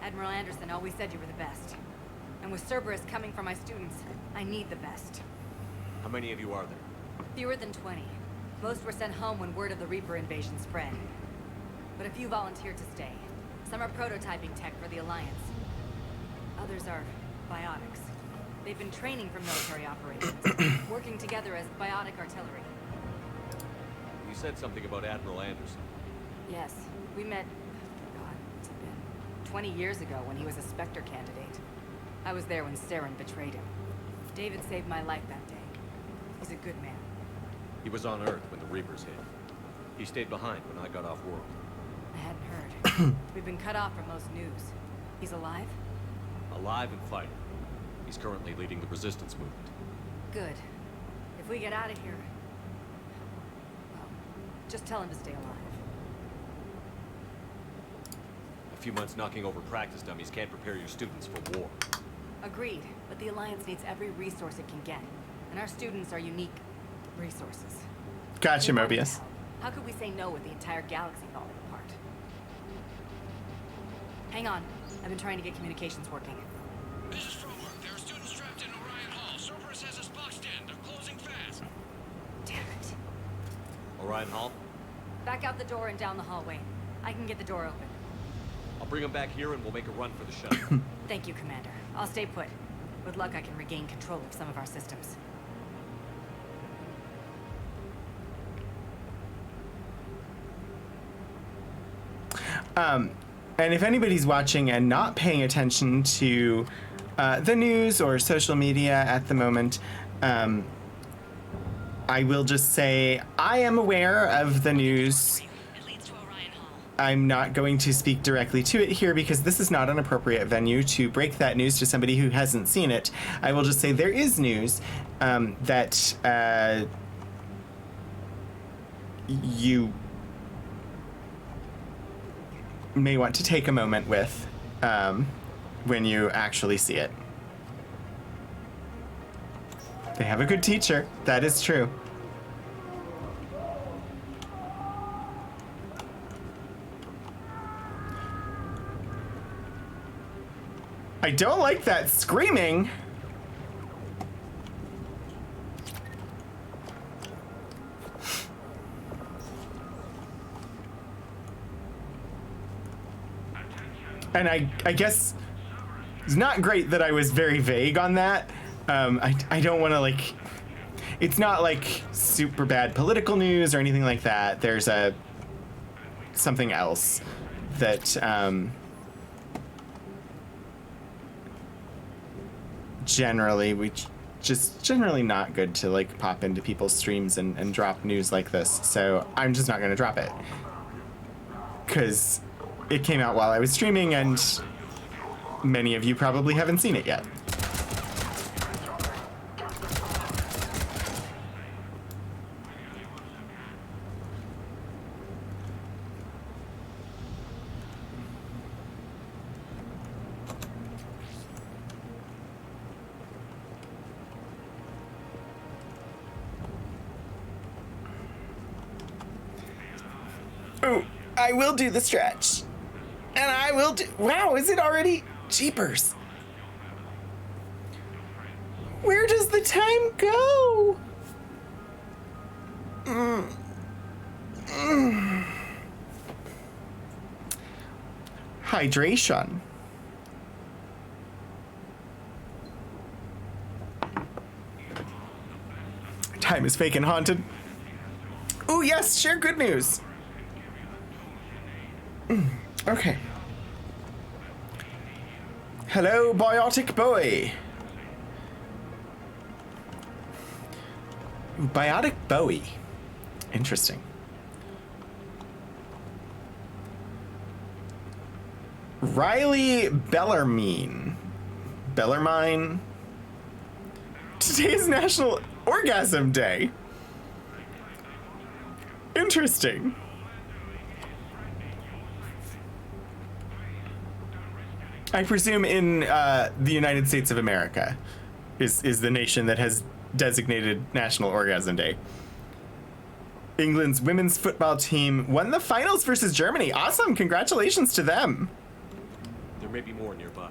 Admiral Anderson always said you were the best. And with Cerberus coming for my students, I need the best. How many of you are there? Fewer than 20. Most were sent home when word of the Reaper invasion spread. But a few volunteered to stay. Some are prototyping tech for the Alliance. Others are biotics. They've been training for military operations, working together as biotic artillery. You said something about Admiral Anderson. Yes, we met, God, it's been 20 years ago when he was a Spectre candidate. I was there when Saren betrayed him. David saved my life that day. He's a good man. He was on Earth when the Reapers hit. He stayed behind when I got off world. I hadn't heard. We've been cut off from most news. He's alive? Alive and fighting. He's currently leading the resistance movement. Good. If we get out of here... well, just tell him to stay alive. A few months knocking over practice dummies can't prepare your students for war. Agreed, but the Alliance needs every resource it can get. And our students are unique resources. Gotcha, Mobius. How could we say no with the entire galaxy falling apart? Hang on. I've been trying to get communications working. This is Stromberg. There are students trapped in Orion Hall. Cerberus has us boxed in. They're closing fast. Damn it. Orion Hall? Back out the door and down the hallway. I can get the door open. I'll bring them back here and we'll make a run for the shuttle. Thank you, Commander. I'll stay put. With luck, I can regain control of some of our systems. And if anybody's watching and not paying attention to the news or social media at the moment, I will just say I am aware of the news. I'm not going to speak directly to it here because this is not an appropriate venue to break that news to somebody who hasn't seen it. I will just say there is news that you may want to take a moment with when you actually see it. They have a good teacher. That is true. I don't like that screaming. And I guess it's not great that I was very vague on that. I don't want to, like, it's not like super bad political news or anything like that. There's something else that generally not good to, like, pop into people's streams and drop news like this. So I'm just not going to drop it because it came out while I was streaming and many of you probably haven't seen it yet. Oh, I will do the stretch. And I will do... Wow, is it already? Jeepers. Where does the time go? Hydration. Time is fake and haunted. Oh, yes, share good news. Okay. Hello, Biotic Boy. Biotic Bowie. Interesting. Riley Bellarmine. Bellarmine. Today is National Orgasm Day. Interesting. I presume in the United States of America is the nation that has designated National Orgasm Day. England's women's football team won the finals versus Germany. Awesome. Congratulations to them. There may be more nearby.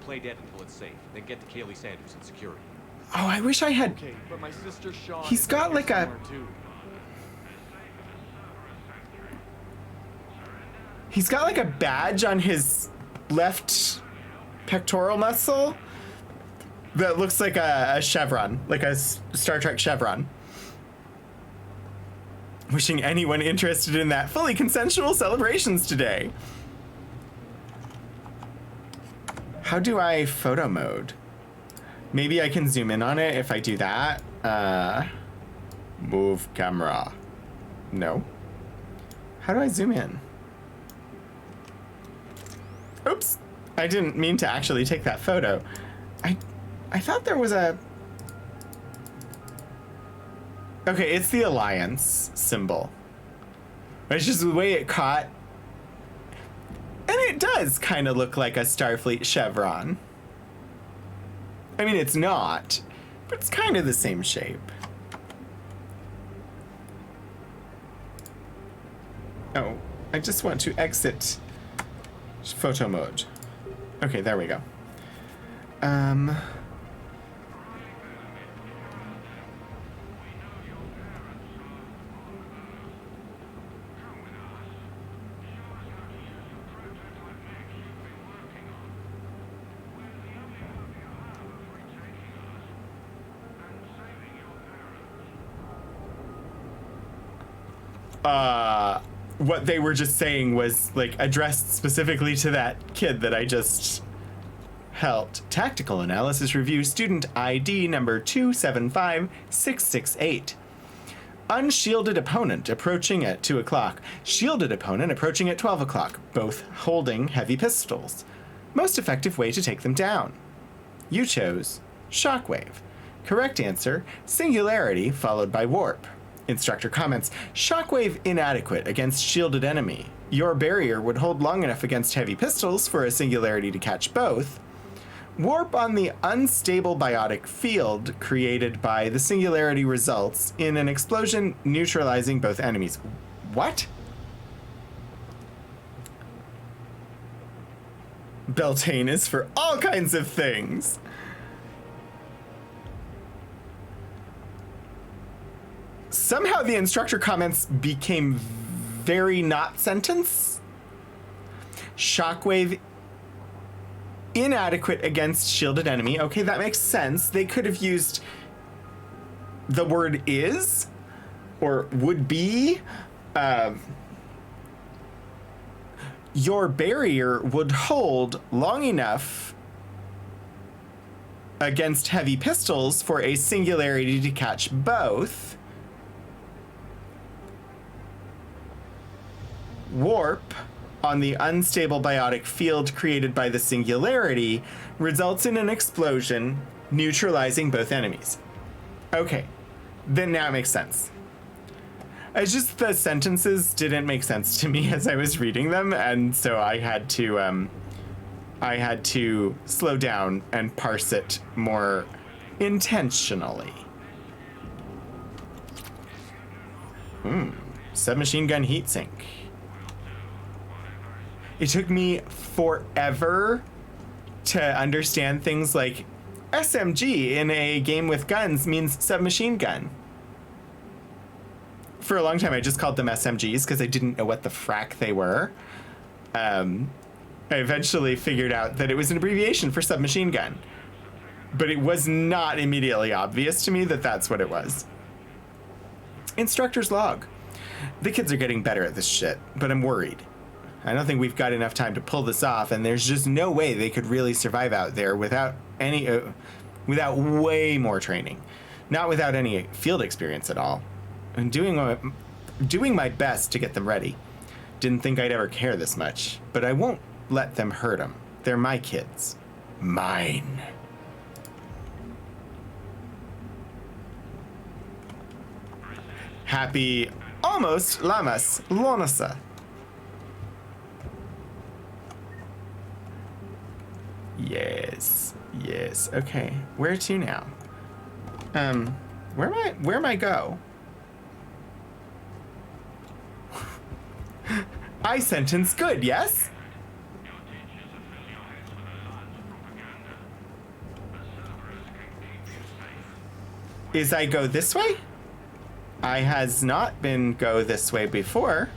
play dead until it's safe, then get to Kaylee Sanders and security. Oh, I wish I had... Okay, but my sister Sean... He's got like a... He's got like a badge on his left pectoral muscle that looks like a chevron, like a Star Trek chevron. Wishing anyone interested in that fully consensual celebrations today. How do I photo mode? Maybe I can zoom in on it if I do that. Move camera. No. How do I zoom in? Oops. I didn't mean to actually take that photo. I thought there was a... Okay, it's the Alliance symbol. It's just the way it caught. And it does kind of look like a Starfleet chevron. I mean, it's not, but it's kind of the same shape. Oh, I just want to exit photo mode. Okay, there we go. What they were just saying was like addressed specifically to that kid that I just helped. Tactical analysis review, student ID number 275668. Unshielded opponent approaching at 2 o'clock. Shielded opponent approaching at 12 o'clock, both holding heavy pistols. Most effective way to take them down. You chose Shockwave. Correct answer, Singularity followed by Warp. Instructor comments, Shockwave inadequate against shielded enemy. Your barrier would hold long enough against heavy pistols for a Singularity to catch both. Warp on the unstable biotic field created by the Singularity results in an explosion neutralizing both enemies. What? Beltane is for all kinds of things. Somehow the instructor comments became very not sentence. Shockwave inadequate against shielded enemy. Okay, that makes sense. They could have used the word is or would be. Your barrier would hold long enough against heavy pistols for a Singularity to catch both. Warp on the unstable biotic field created by the Singularity results in an explosion neutralizing both enemies. Okay, then now it makes sense. It's just the sentences didn't make sense to me as I was reading them, and so I had to slow down and parse it more intentionally. Submachine gun heatsink. It took me forever to understand things like SMG in a game with guns means submachine gun. For a long time, I just called them SMGs because I didn't know what the frack they were. I eventually figured out that it was an abbreviation for submachine gun, but it was not immediately obvious to me that that's what it was. Instructor's log. The kids are getting better at this shit, but I'm worried. I don't think we've got enough time to pull this off, and there's just no way they could really survive out there without without way more training. Not without any field experience at all. I'm doing my best to get them ready. Didn't think I'd ever care this much, but I won't let them hurt them. They're my kids. Mine. Happy almost Lamas Lonasa. Yes. Yes. Okay. Where to now? Where am I go? I sentence good, yes? is I go this way? I has not been go this way before.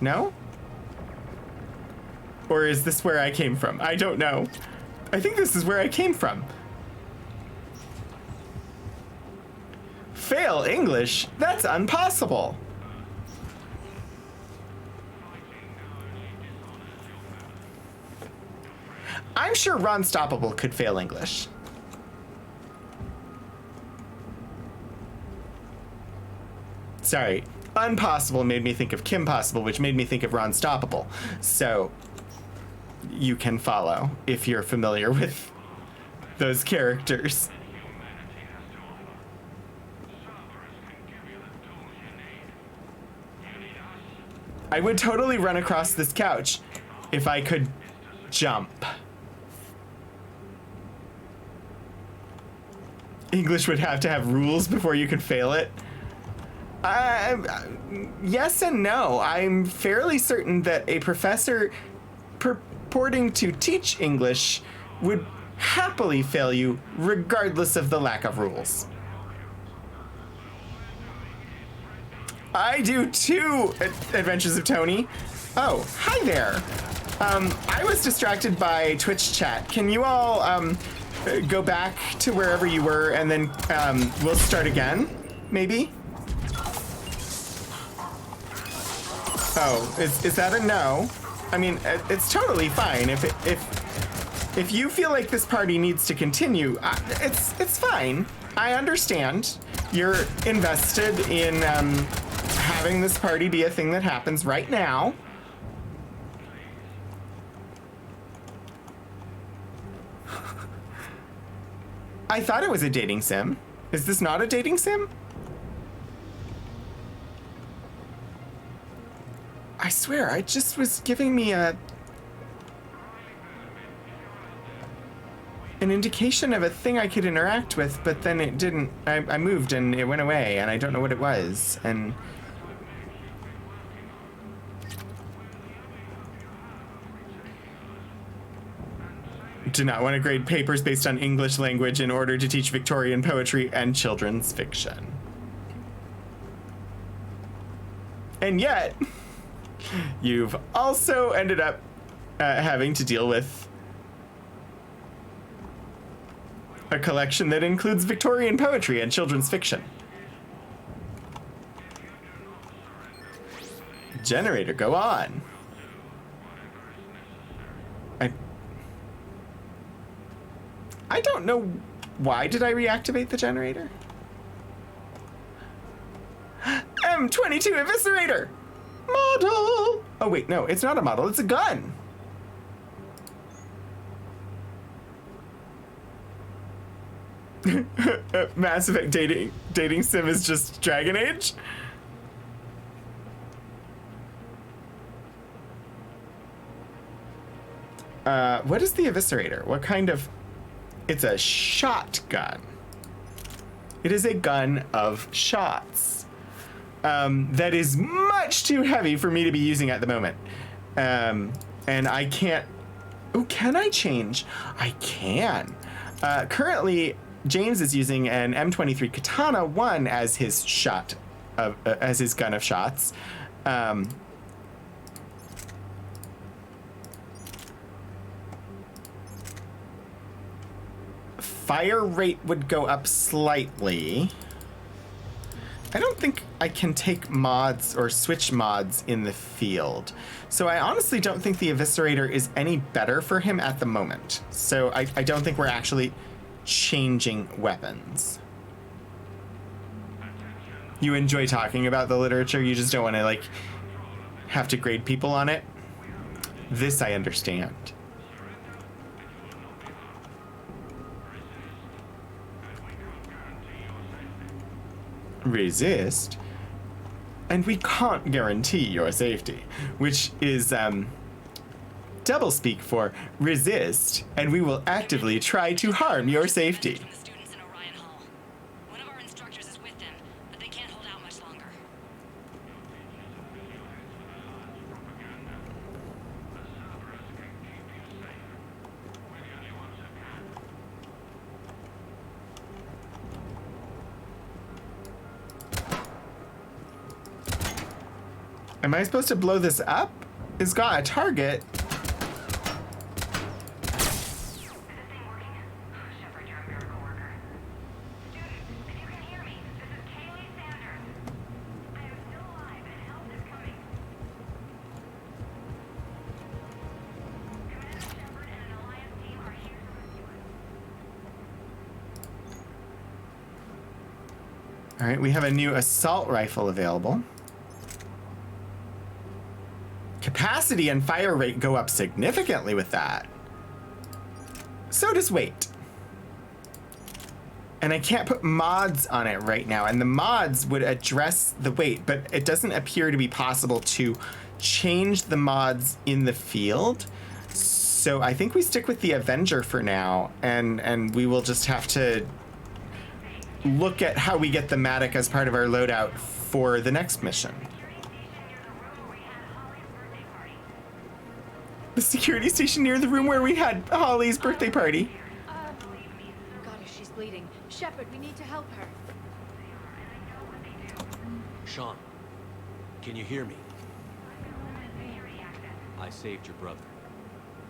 No? Or is this where I came from? I don't know. I think this is where I came from. Fail English? That's impossible. I'm sure Ron Stoppable could fail English. Sorry, Unpossible made me think of Kim Possible, which made me think of Ron Stoppable. So you can follow if you're familiar with those characters. I would totally run across this couch if I could jump. English would have to have rules before you could fail it. Yes and no. I'm fairly certain that a professor purporting to teach English would happily fail you regardless of the lack of rules. I do too, Adventures of Tony. Oh, hi there. I was distracted by Twitch chat. Can you all go back to wherever you were and then we'll start again, maybe? Oh, is that a no? I mean, it's totally fine if you feel like this party needs to continue. It's fine. I understand. You're invested in having this party be a thing that happens right now. I thought it was a dating sim. Is this not a dating sim? I swear, it just was giving me an indication of a thing I could interact with, but then it didn't. I moved and it went away, and I don't know what it was. And do not want to grade papers based on English language in order to teach Victorian poetry and children's fiction. And yet, you've also ended up having to deal with a collection that includes Victorian poetry and children's fiction. Generator, go on. I don't know, why did I reactivate the generator? M22 Eviscerator! Model! Oh wait, no, it's not a model, it's a gun! Mass Effect dating sim is just Dragon Age? What is the Eviscerator? What kind of... It's a shotgun. It is a gun of shots. That is much too heavy for me to be using at the moment. And I can't... Oh, can I change? I can. Currently, James is using an M23 Katana 1 as his shot of, as his gun of shots. Fire rate would go up slightly. I don't think I can take mods or switch mods in the field. So I honestly don't think the Eviscerator is any better for him at the moment. So I don't think we're actually changing weapons. You enjoy talking about the literature, you just don't want to like have to grade people on it. This I understand. Resist, and we can't guarantee your safety, which is double speak for resist, and we will actively try to harm your safety. Am I supposed to blow this up? It's got a target. All right, we have a new assault rifle available. Capacity and fire rate go up significantly with that. So does weight. And I can't put mods on it right now, and the mods would address the weight, but it doesn't appear to be possible to change the mods in the field. So I think we stick with the Avenger for now, and we will just have to look at how we get the Matic as part of our loadout for the next mission. The security station near the room where we had Holly's birthday party. Goddess, she's bleeding. Shepard, we need to help her. Sean, can you hear me? I saved your brother.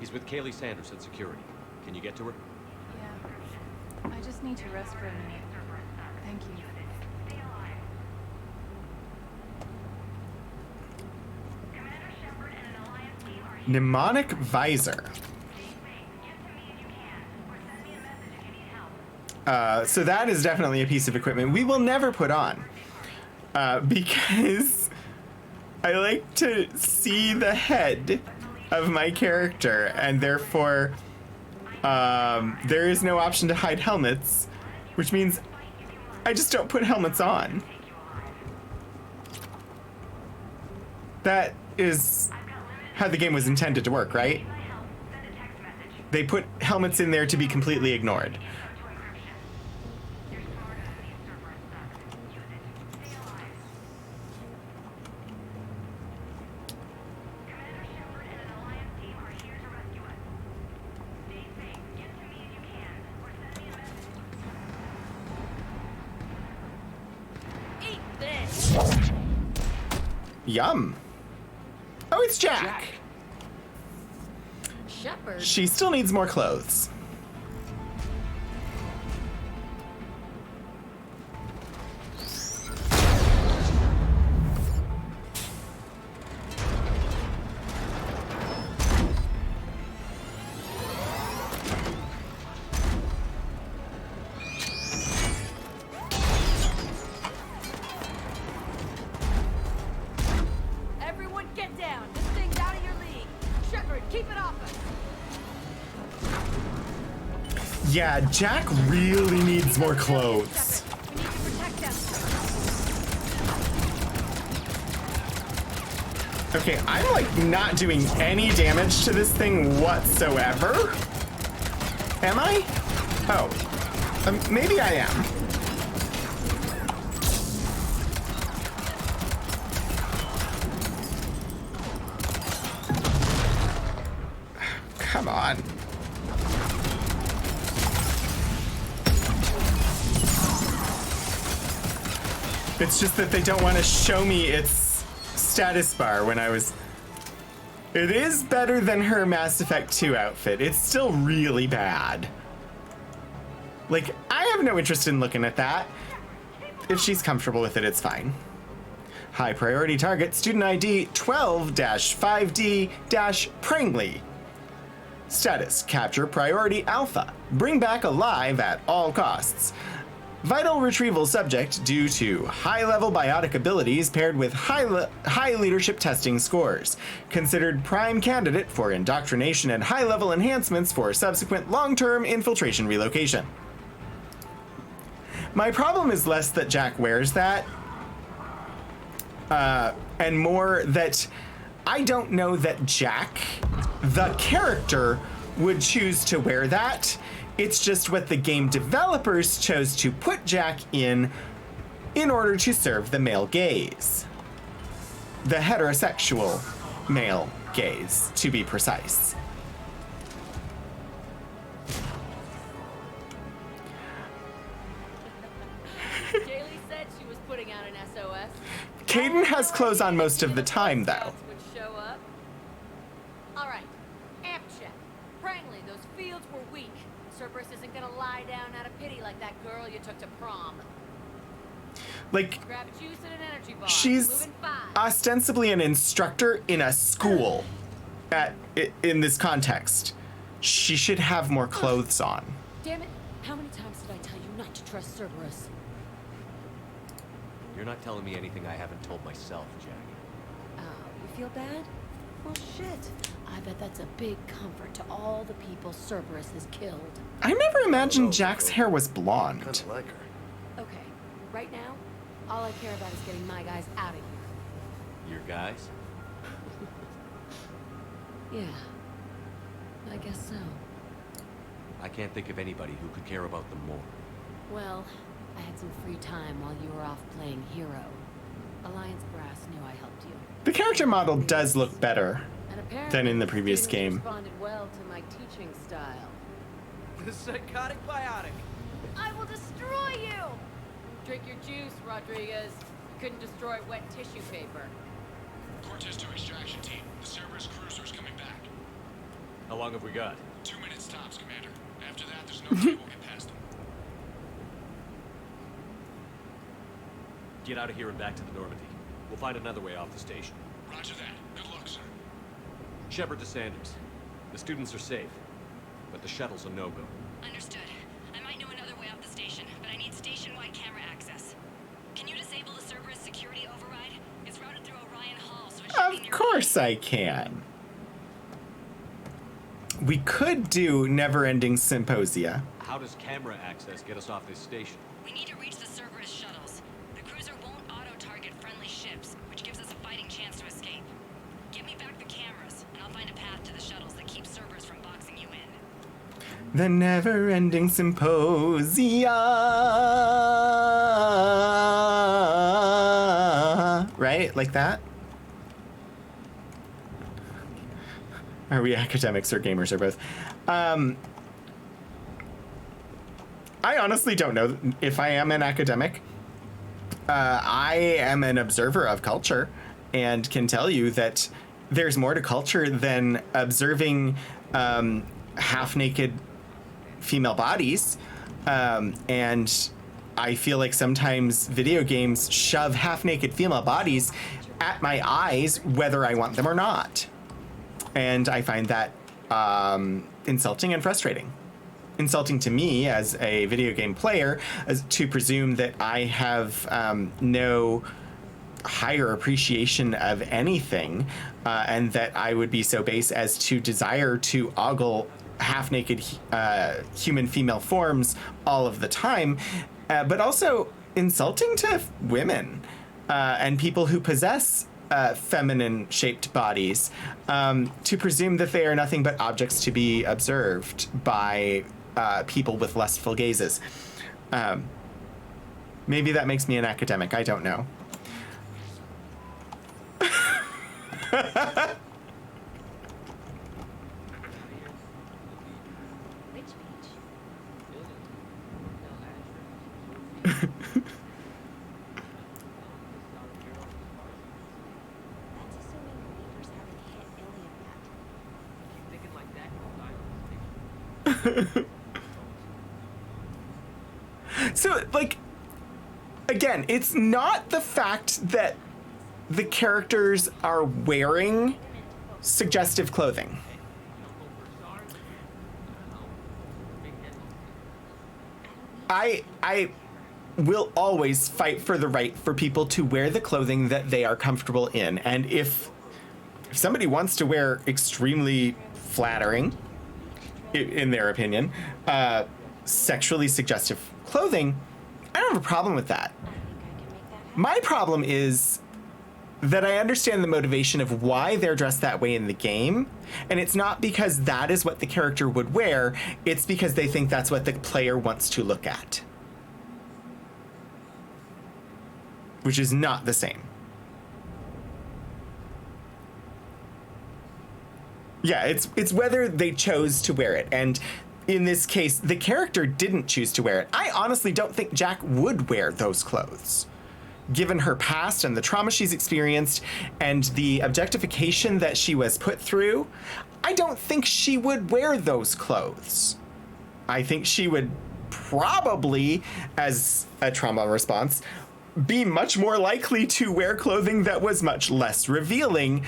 He's with Kaylee Sanders at security. Can you get to her? Yeah. I just need to rest for a minute. Thank you. Mnemonic visor. So that is definitely a piece of equipment we will never put on, because I like to see the head of my character, and therefore there is no option to hide helmets, which means I just don't put helmets on. That is how the game was intended to work, right? They put helmets in there to be completely ignored. Yum. Oh, it's Jack. Shepard. She still needs more clothes. Everyone get down. This thing's out of your league. Shepard, keep it off us. Yeah, Jack really needs more clothes. We need to protect them. Okay, I'm like not doing any damage to this thing whatsoever. Am I? Oh, maybe I am. Come on. It's just that they don't want to show me its status bar when I was... It is better than her Mass Effect 2 outfit. It's still really bad. Like, I have no interest in looking at that. If she's comfortable with it, it's fine. High priority target, student ID 12-5D-Prangley. Status, capture priority Alpha. Bring back alive at all costs. Vital retrieval subject due to high-level biotic abilities paired with high leadership testing scores. Considered prime candidate for indoctrination and high-level enhancements for subsequent long-term infiltration relocation. My problem is less that Jack wears that, and more that I don't know that Jack, the character, would choose to wear that. It's just what the game developers chose to put Jack in order to serve the male gaze. The heterosexual male gaze, to be precise. Kaylee said she was putting out an SOS. Kaidan has clothes on most of the time, though. Would show up. All right, amp check. Frankly, those fields were weak. Cerberus isn't gonna lie down out of pity like that girl you took to prom. Like, Grab a juice and an energy bar. she's Moving fine. ostensibly an instructor in a school in this context. She should have more clothes on. Damn it! How many times did I tell you not to trust Cerberus? You're not telling me anything I haven't told myself, Jack. Oh, you feel bad? Well, shit. I bet that's a big comfort to all the people Cerberus has killed. I never imagined Jack's hair was blonde. Kind of like her. Okay, right now, all I care about is getting my guys out of here. Your guys? Yeah, I guess so. I can't think of anybody who could care about them more. Well, I had some free time while you were off playing hero. Alliance Brass knew I helped you. The character model does look better And apparently, than in the previous students game. responded well to my teaching style. The psychotic biotic. I will destroy you! Drink your juice, Rodriguez. You couldn't destroy wet tissue paper. Cortez to extraction team. The Cerberus cruiser's coming back. How long have we got? 2 minutes tops, Commander. After that, there's no way we'll get past them. Get out of here and back to the Normandy. We'll find another way off the station. Roger that. Good luck, sir. Shepard to Sanders. The students are safe, but the shuttle's a no-go. Understood. I might know another way off the station, but I need station-wide camera access. Can you disable the Cerberus security override? It's routed through Orion Hall, so it should be Of near. course I can. We could do Never-Ending Symposia. How does camera access get us off this station? We need to reach the Cerberus shuttles. The cruiser won't auto-target friendly ships, which gives us a fighting chance to escape. Give me back the cameras, and I'll find a path to the shuttles that keeps Cerberus from boxing you in. The Never-Ending Symposia. Right? Like that? Are we academics or gamers or both? I honestly don't know if I am an academic. I am an observer of culture and can tell you that there's more to culture than observing half-naked female bodies. And I feel like sometimes video games shove half-naked female bodies at my eyes, whether I want them or not. And I find that insulting and frustrating. Insulting to me as a video game player, as to presume that I have no higher appreciation of anything, and that I would be so base as to desire to ogle half-naked human female forms all of the time, but also insulting to women and people who possess feminine-shaped bodies, to presume that they are nothing but objects to be observed by people with lustful gazes. Maybe that makes me an academic. I don't know. So, like, again, it's not the fact that the characters are wearing suggestive clothing. I will always fight for the right for people to wear the clothing that they are comfortable in. And if somebody wants to wear extremely flattering, in their opinion, sexually suggestive clothing, I don't have a problem with that. My problem is that I understand the motivation of why they're dressed that way in the game, and it's not because that is what the character would wear, it's because they think that's what the player wants to look at. Which is not the same. Yeah, it's whether they chose to wear it, and in this case, the character didn't choose to wear it. I honestly don't think Jack would wear those clothes. given her past and the trauma she's experienced and the objectification that she was put through, I don't think she would wear those clothes. I think she would probably, as a trauma response, be much more likely to wear clothing that was much less revealing,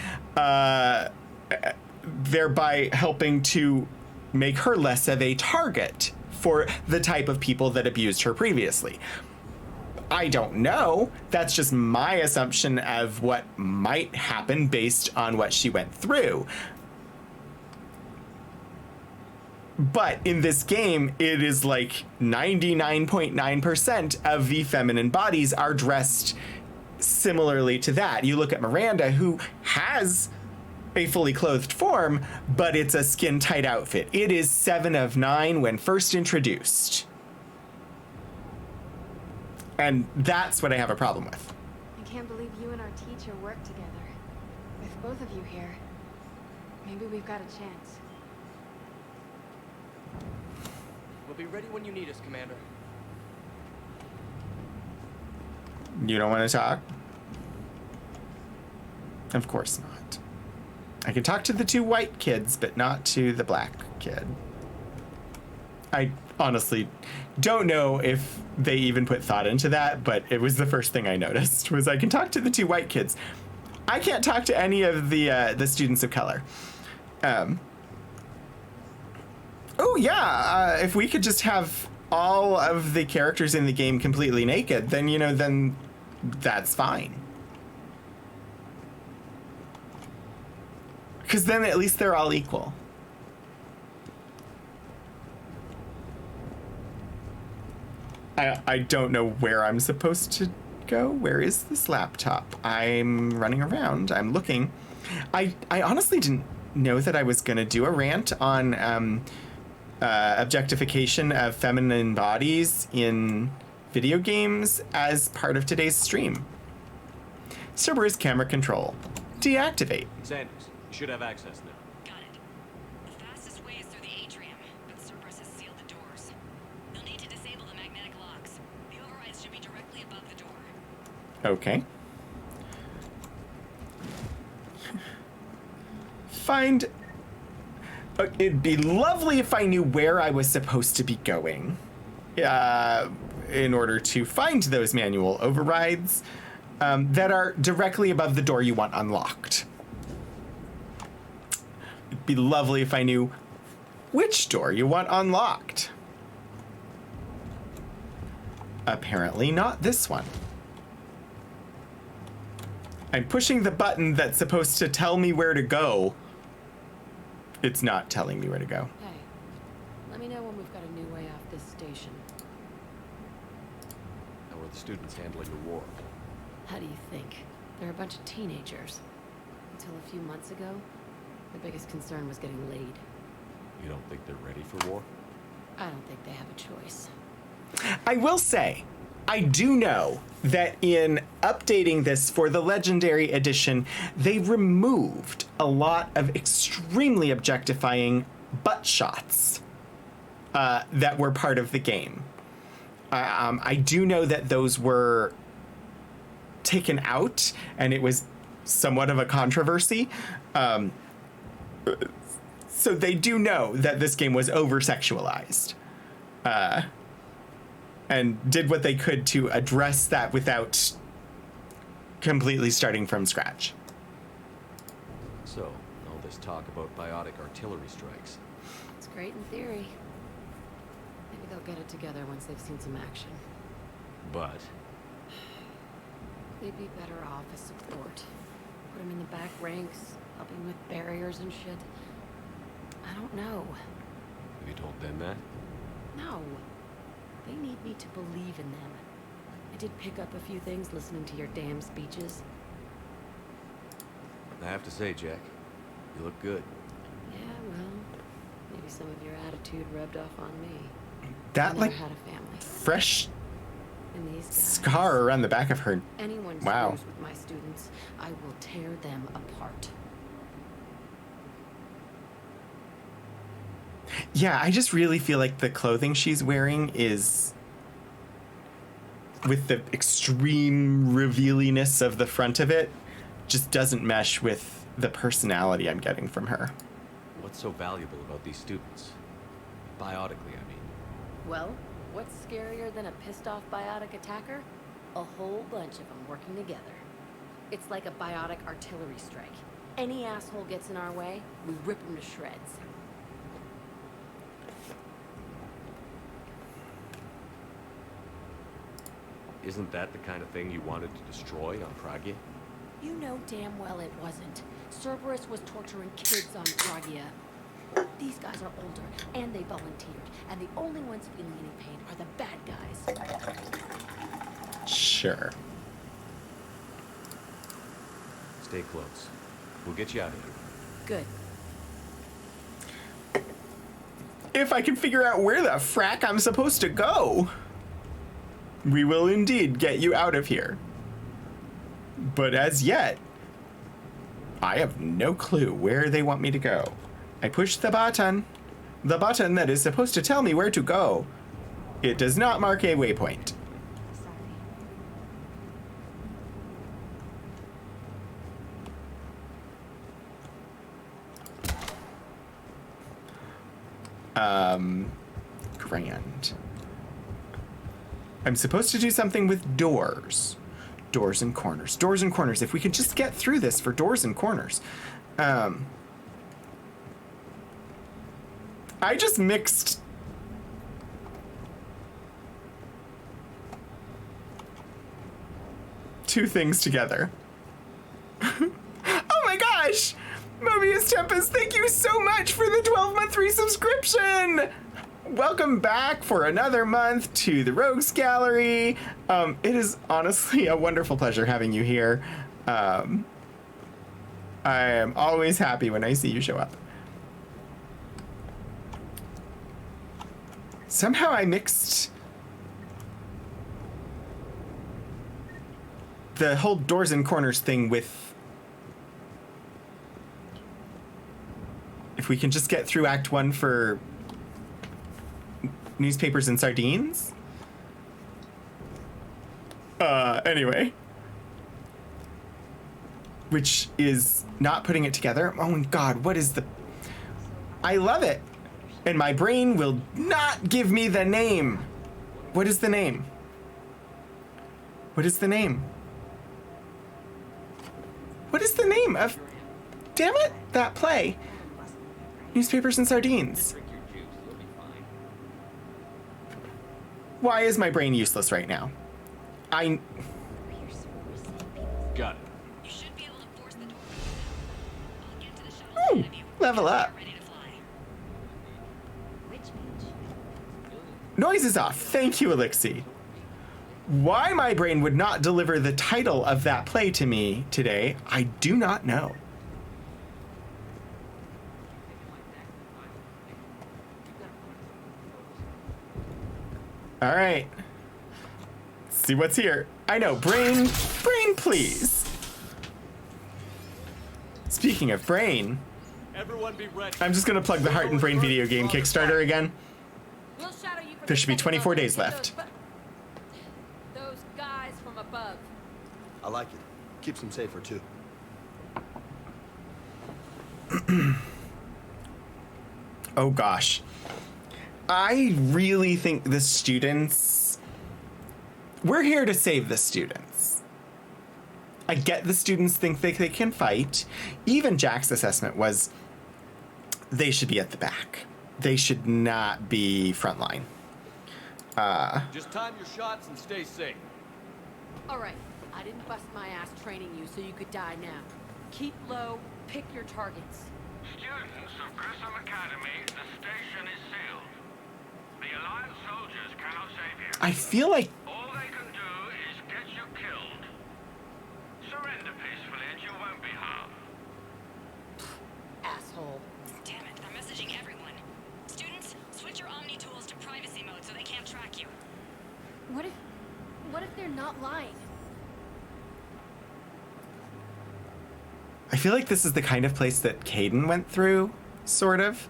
thereby helping to make her less of a target for the type of people that abused her previously. I don't know. That's just my assumption of what might happen based on what she went through. But in this game, it is like 99.9% of the feminine bodies are dressed similarly to that. You look at Miranda, who has a fully clothed form, but it's a skin-tight outfit. It is 7 of 9 when first introduced. And that's what I have a problem with. I can't believe you and our teacher work together. With both of you here, maybe we've got a chance. We'll be ready when you need us, Commander. You don't want to talk? Of course not. I can talk to the 2 white kids, but not to the black kid. I honestly don't know if they even put thought into that, but it was the first thing I noticed, was I can talk to the 2 white kids. I can't talk to any of the students of color. Oh yeah, if we could just have all of the characters in the game completely naked, then, you know, then that's fine. Because then at least they're all equal. I don't know where I'm supposed to go. Where is this laptop? I'm running around. I'm looking. I honestly didn't know that I was going to do a rant on objectification of feminine bodies in video games as part of today's stream. Cerberus camera control. Deactivate. Sanders, you should have access now. Got it. The fastest way is through the atrium, but Cerberus has sealed the doors. You'll need to disable the magnetic locks. The overrides should be directly above the door. Okay. Find... it'd be lovely if I knew where I was supposed to be going in order to find those manual overrides that are directly above the door you want unlocked. It'd be lovely if I knew which door you want unlocked. Apparently not this one. I'm pushing the button that's supposed to tell me where to go. It's not telling me where to go. Hey, let me know when we've got a new way off this station. How are the students handling the war? How do you think? They're a bunch of teenagers. Until a few months ago, their biggest concern was getting laid. You don't think they're ready for war? I don't think they have a choice. I will say, I do know that in updating this for the Legendary Edition, they removed a lot of extremely objectifying butt shots that were part of the game. I do know that those were taken out, and it was somewhat of a controversy. So they do know that this game was over-sexualized. And did what they could to address that without completely starting from scratch. So, all this talk about biotic artillery strikes. It's great in theory. Maybe they'll get it together once they've seen some action. But They'd be better off as support. Put them in the back ranks, helping with barriers and shit. I don't know. have you told them that? No. They need me to believe in them. I did pick up a few things listening to your damn speeches. I have to say, Jack, you look good. Yeah, well, maybe some of your attitude rubbed off on me. That, I like, never had a family. fresh And these guys, scar around the back of her. anyone Wow. screws with my students, I will tear them apart. Yeah, I just really feel like the clothing she's wearing is with the extreme revealiness of the front of it, just doesn't mesh with the personality I'm getting from her. What's so valuable about these students? Biotically, I mean. Well, what's scarier than a pissed-off biotic attacker? A whole bunch of them working together. It's like a biotic artillery strike. Any asshole gets in our way, we rip him to shreds. Isn't that the kind of thing you wanted to destroy on Pragia? You know damn well it wasn't. Cerberus was torturing kids on Pragia. These guys are older, and they volunteered, and the only ones feeling any pain are the bad guys. Sure. Stay close. We'll get you out of here. Good. If I can figure out where the frack I'm supposed to go, we will indeed get you out of here. But as yet, I have no clue where they want me to go. I push the button that is supposed to tell me where to go. It does not mark a waypoint. Grand. I'm supposed to do something with doors. Doors and corners. Doors and corners. If we could just get through this for doors and corners. I just mixed two things together. Oh my gosh! Mobius Tempest, thank you so much for the 12-month resubscription! Welcome back for another month to the Rogues Gallery. It is honestly a wonderful pleasure having you here. I am always happy when I see you show up. Somehow I mixed the whole doors and corners thing with... If we can just get through Act 1 for newspapers and sardines? Anyway. Which is not putting it together. Oh my god, what is the... I love it. And my brain will not give me the name. What is the name? What is the name? What is the name of... Damn it, that play. Newspapers and Sardines. Why is my brain useless right now? Got it. Ooh, level up. Noise is off. Thank you, Elixir. Why my brain would not deliver the title of that play to me today, I do not know. All right. See what's here. I know, brain, please. Speaking of brain, Everyone be ready. I'm just gonna plug the Heart and Brain video game Kickstarter again. We'll shadow you for There the should be second 24 level days and get left. Those guys from above. I like it. Keeps them safer, too. Oh gosh. I really think the students... We're here to save the students. I get the students think they can fight. Even Jack's assessment was they should be at the back. They should not be frontline. Just time your shots and stay safe. All right, I didn't bust my ass training you so you could die now. Keep low, pick your targets. Students of Grissom Academy, the station is sealed. The Alliance soldiers cannot save you. I feel like... All they can do is get you killed. Surrender peacefully and you won't be harmed. Asshole. Damn it, they're messaging everyone. Students, switch your Omni tools to privacy mode so they can't track you. What if they're not lying? I feel like this is the kind of place that Caden went through, sort of.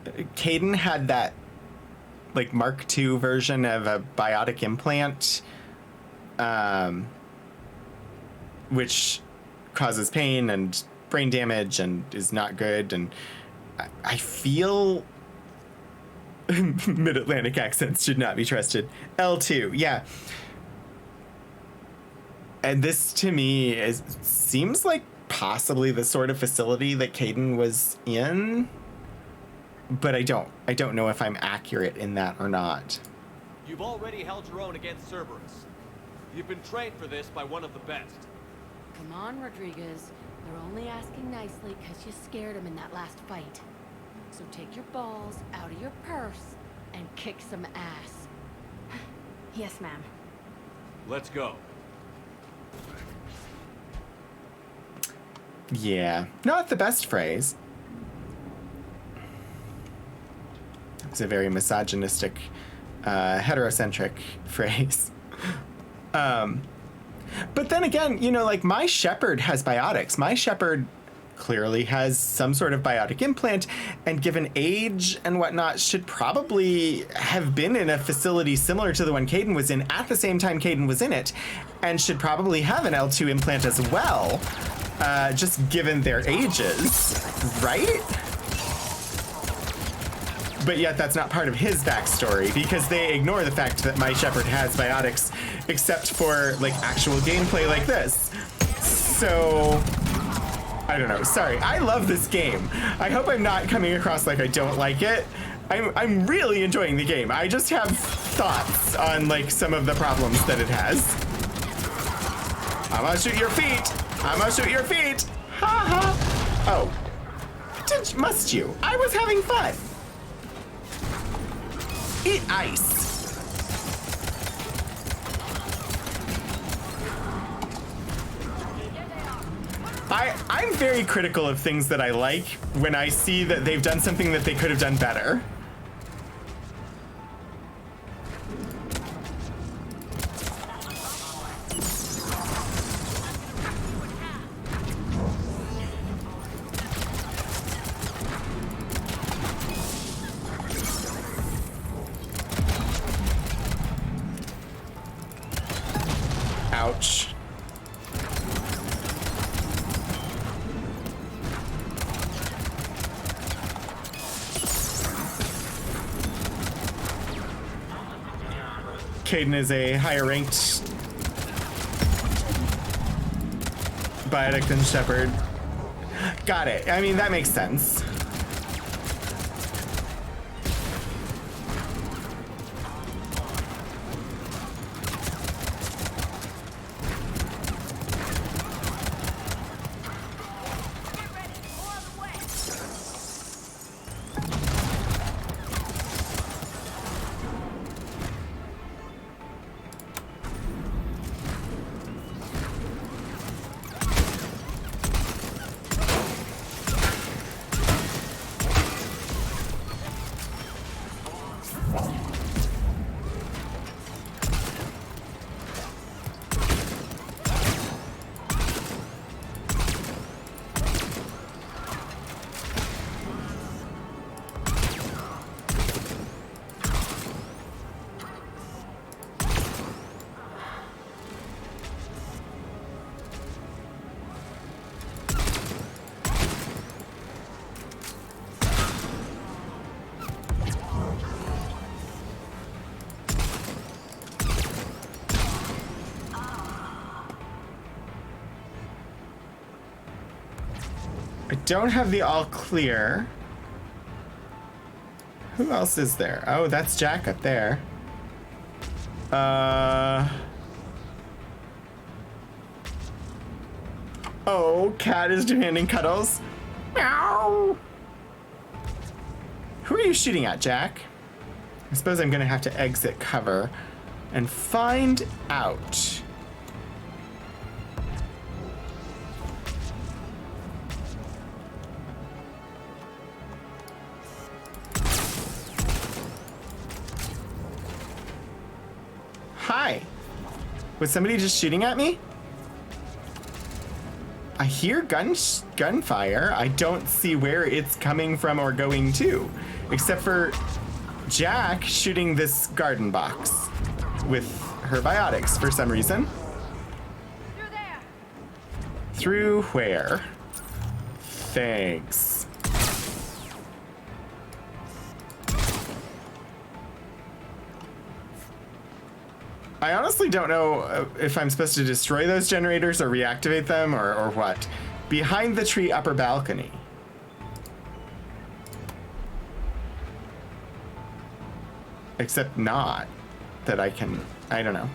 Caden had that, like, Mark II version of a biotic implant which causes pain and brain damage and is not good. And I feel Mid-Atlantic accents should not be trusted. L2, yeah. And this to me seems like possibly the sort of facility that Kaidan was in, but I don't know if I'm accurate in that or not. You've already held your own against Cerberus. You've been trained for this by one of the best. Come on, Rodriguez. They're only asking nicely because you scared them in that last fight. So take your balls out of your purse and kick some ass. Yes, ma'am. Let's go. Yeah, not the best phrase. It's a very misogynistic, heterocentric phrase. But then again, you know, like, my Shepherd has biotics. My Shepherd clearly has some sort of biotic implant, and given age and whatnot, should probably have been in a facility similar to the one Kaidan was in at the same time Kaidan was in it, and should probably have an L2 implant as well, just given their ages, right? But yet that's not part of his backstory, because they ignore the fact that my Shepherd has biotics, except for, like, actual gameplay like this. So, I don't know. Sorry, I love this game. I hope I'm not coming across like I don't like it. I'm really enjoying the game. I just have thoughts on, like, some of the problems that it has. I'm gonna shoot your feet. I'm gonna shoot your feet. Ha ha. Oh, must you? I was having fun. Eat ice. I'm very critical of things that I like when I see that they've done something that they could have done better. Ouch. Kaidan is a higher ranked biotic than Shepherd. Got it. I mean, that makes sense. I don't have the all clear. Who else is there? Oh, that's Jack up there. Oh, Cat is demanding cuddles. Meow. Who are you shooting at, Jack? I suppose I'm gonna have to exit cover and find out. Hi. Was somebody just shooting at me? I hear gunfire. I don't see where it's coming from or going to, except for Jack shooting this garden box with her biotics for some reason. Through where? Thanks. I honestly don't know if I'm supposed to destroy those generators or reactivate them or what. Behind the tree upper balcony. Except not that I can, I don't know.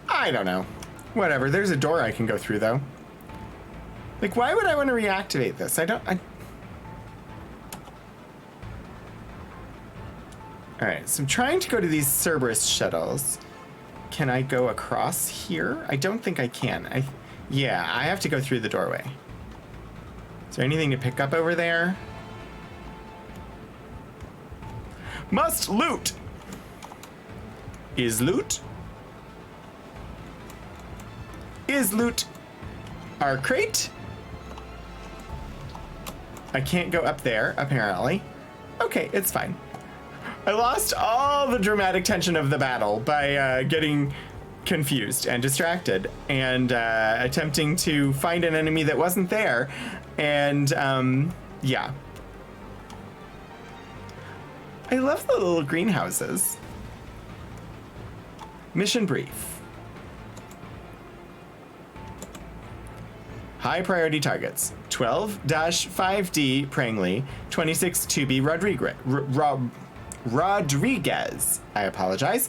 I don't know. Whatever. There's a door I can go through, though. Like, why would I want to reactivate this? Alright, so I'm trying to go to these Cerberus shuttles. Can I go across here? I don't think I can. Yeah, I have to go through the doorway. Is there anything to pick up over there? Must loot! Is loot? Is loot our crate? I can't go up there, apparently. Okay, it's fine. I lost all the dramatic tension of the battle by getting confused and distracted and attempting to find an enemy that wasn't there. And yeah. I love the little greenhouses. Mission brief. High priority targets. 12-5D Prangley, 26 2B Rodriguez. I apologize.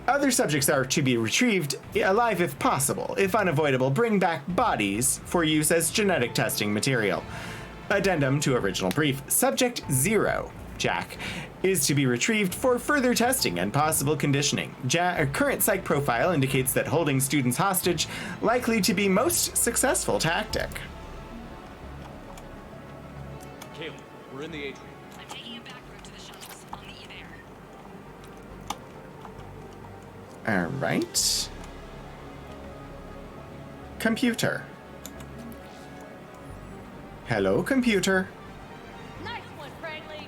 Other subjects are to be retrieved alive if possible. If unavoidable, bring back bodies for use as genetic testing material. Addendum to original brief. Subject 0, Jack, is to be retrieved for further testing and possible conditioning. Current psych profile indicates that holding students hostage likely to be most successful tactic. Caleb, we're in the atrium. I'm taking a back route to the shuttles. I'll meet you there. All right. Computer. Hello, computer. Nice one, Prangley.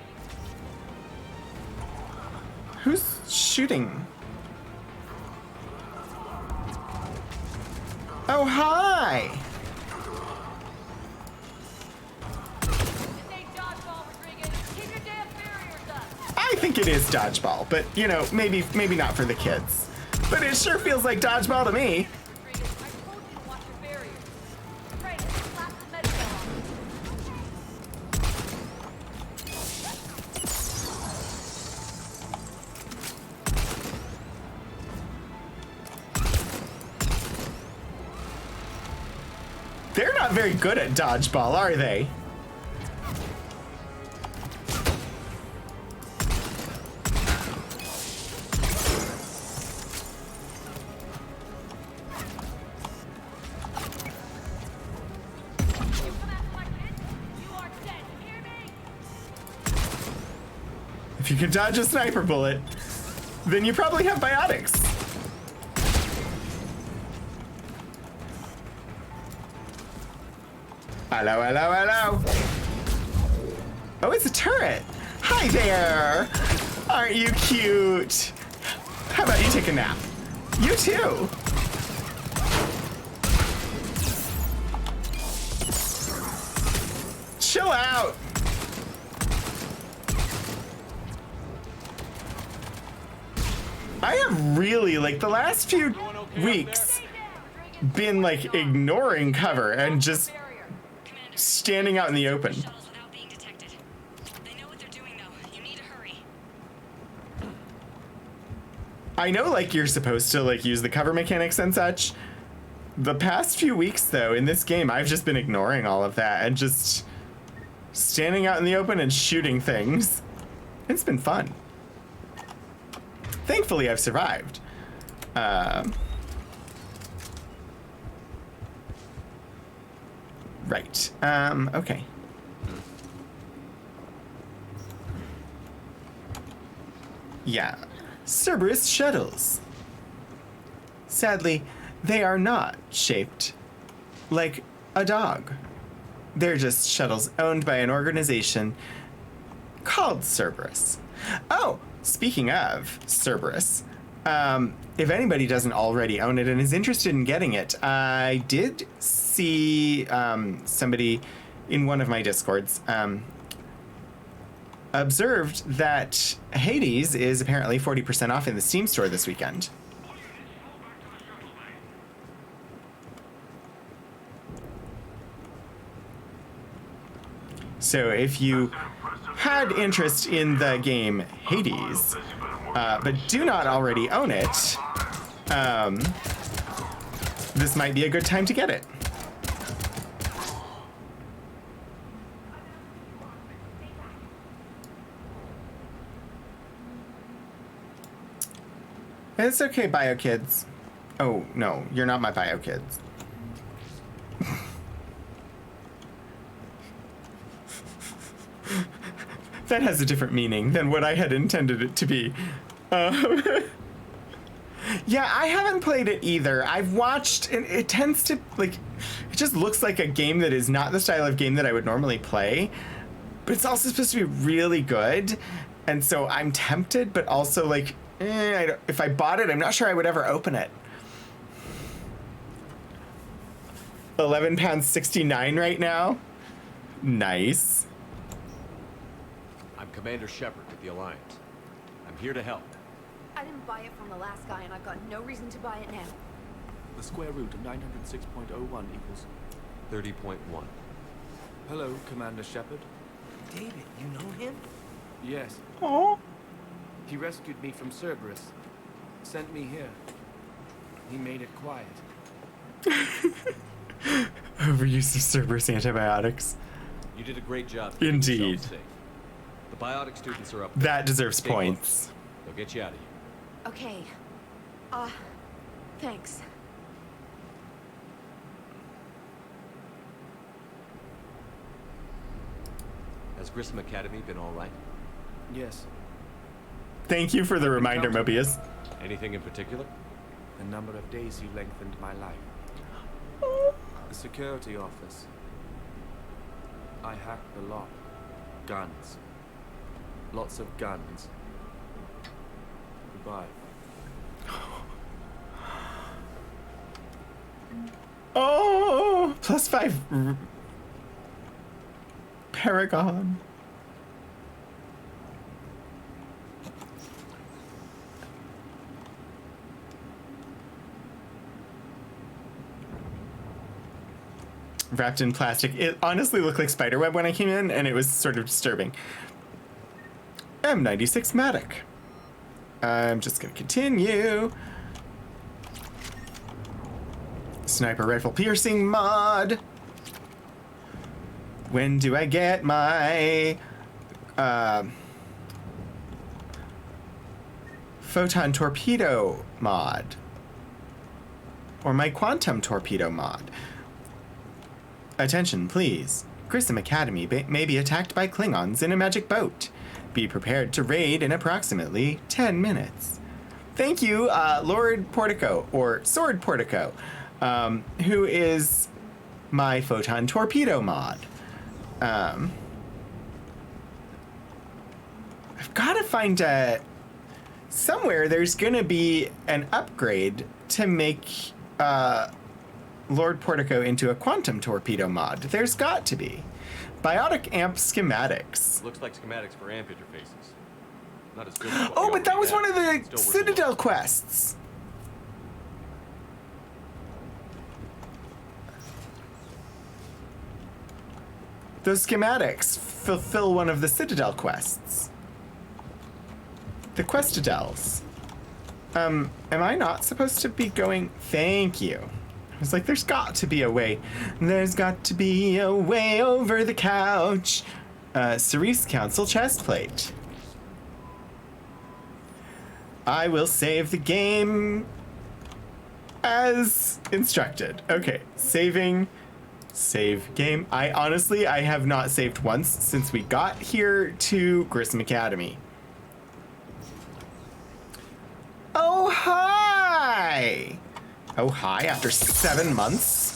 Who's shooting? Oh, hi! I think it is dodgeball, but you know, maybe not for the kids. But it sure feels like dodgeball to me. They're not very good at dodgeball, are they? If you can dodge a sniper bullet, then you probably have biotics. Hello, hello, hello. Oh, it's a turret. Hi there. Aren't you cute? How about you take a nap? You too. Chill out. I have really, like, the last few weeks been, like, ignoring cover and just standing out in the open. I know, like, you're supposed to, like, use the cover mechanics and such. The past few weeks, though, in this game, I've just been ignoring all of that and just standing out in the open and shooting things. It's been fun. Thankfully, I've survived. Right. Okay. Yeah. Cerberus shuttles. Sadly, they are not shaped like a dog. They're just shuttles owned by an organization called Cerberus. Oh, speaking of Cerberus, if anybody doesn't already own it and is interested in getting it, I did see somebody in one of my Discords observed that Hades is apparently 40% off in the Steam store this weekend. So if you had interest in the game Hades, but do not already own it, this might be a good time to get it. It's okay, Bio Kids. Oh, no, you're not my Bio Kids. That has a different meaning than what I had intended it to be. Yeah, I haven't played it either. I've watched, and it tends to, like, it just looks like a game that is not the style of game that I would normally play, but it's also supposed to be really good, and so I'm tempted, but also, like, if I bought it, I'm not sure I would ever open it. £11.69 right now? Nice. I'm Commander Shepard with the Alliance. I'm here to help. I didn't buy it from the last guy, and I've got no reason to buy it now. The square root of 906.01 equals 30.1. Hello, Commander Shepard. David, you know him? Yes. Oh. He rescued me from Cerberus. Sent me here. He made it quiet. Overuse of Cerberus antibiotics. You did a great job. Indeed. Safe. The biotic students are up. That deserves Stay points. close. They'll get you out of here. Okay. Thanks. Has Grissom Academy been all right? Yes. Thank you for the reminder, Mobius. Anything in particular? The number of days you lengthened my life. The security office. I hacked the lock. Guns. Lots of guns. Goodbye. Oh, +5 Paragon. Wrapped in plastic. It honestly looked like spiderweb when I came in, and it was sort of disturbing. M96 Matic. I'm just gonna continue. Sniper rifle piercing mod. When do I get my photon torpedo mod? Or my quantum torpedo mod? Attention, please. Grissom Academy may be attacked by Klingons in a magic boat. Be prepared to raid in approximately 10 minutes. Thank you, Lord Portico, or Sword Portico, who is my photon torpedo mod. I've got to find somewhere there's going to be an upgrade to make Lord Portico into a quantum torpedo mod. There's got to be. Biotic amp schematics. Looks like schematics for amp interfaces. Not as good as what Oh, we but that already was one of have. the Still worth a look. Citadel quests. Those schematics fulfill one of the Citadel quests. The Questadels. Am I not supposed to be going? Thank you. I was like, there's got to be a way. There's got to be a way over the couch. Cerise Council chestplate. I will save the game as instructed. Okay, saving Save game. I have not saved once since we got here to Grissom Academy. Oh, hi! Oh, hi, after 7 months.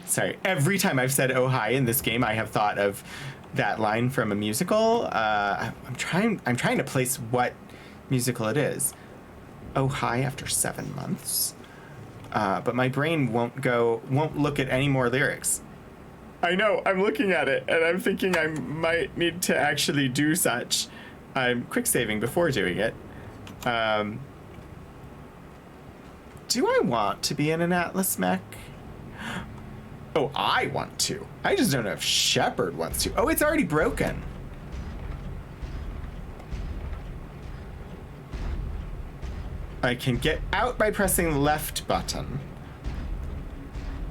Sorry, every time I've said oh hi in this game, I have thought of that line from a musical. I'm trying to place what musical it is. Oh hi after 7 months. But my brain won't look at any more lyrics. I know, I'm looking at it and I'm thinking I might need to actually do such. I'm quick saving before doing it. Do I want to be in an Atlas mech? Oh, I want to. I just don't know if Shepard wants to. Oh, it's already broken. I can get out by pressing the left button.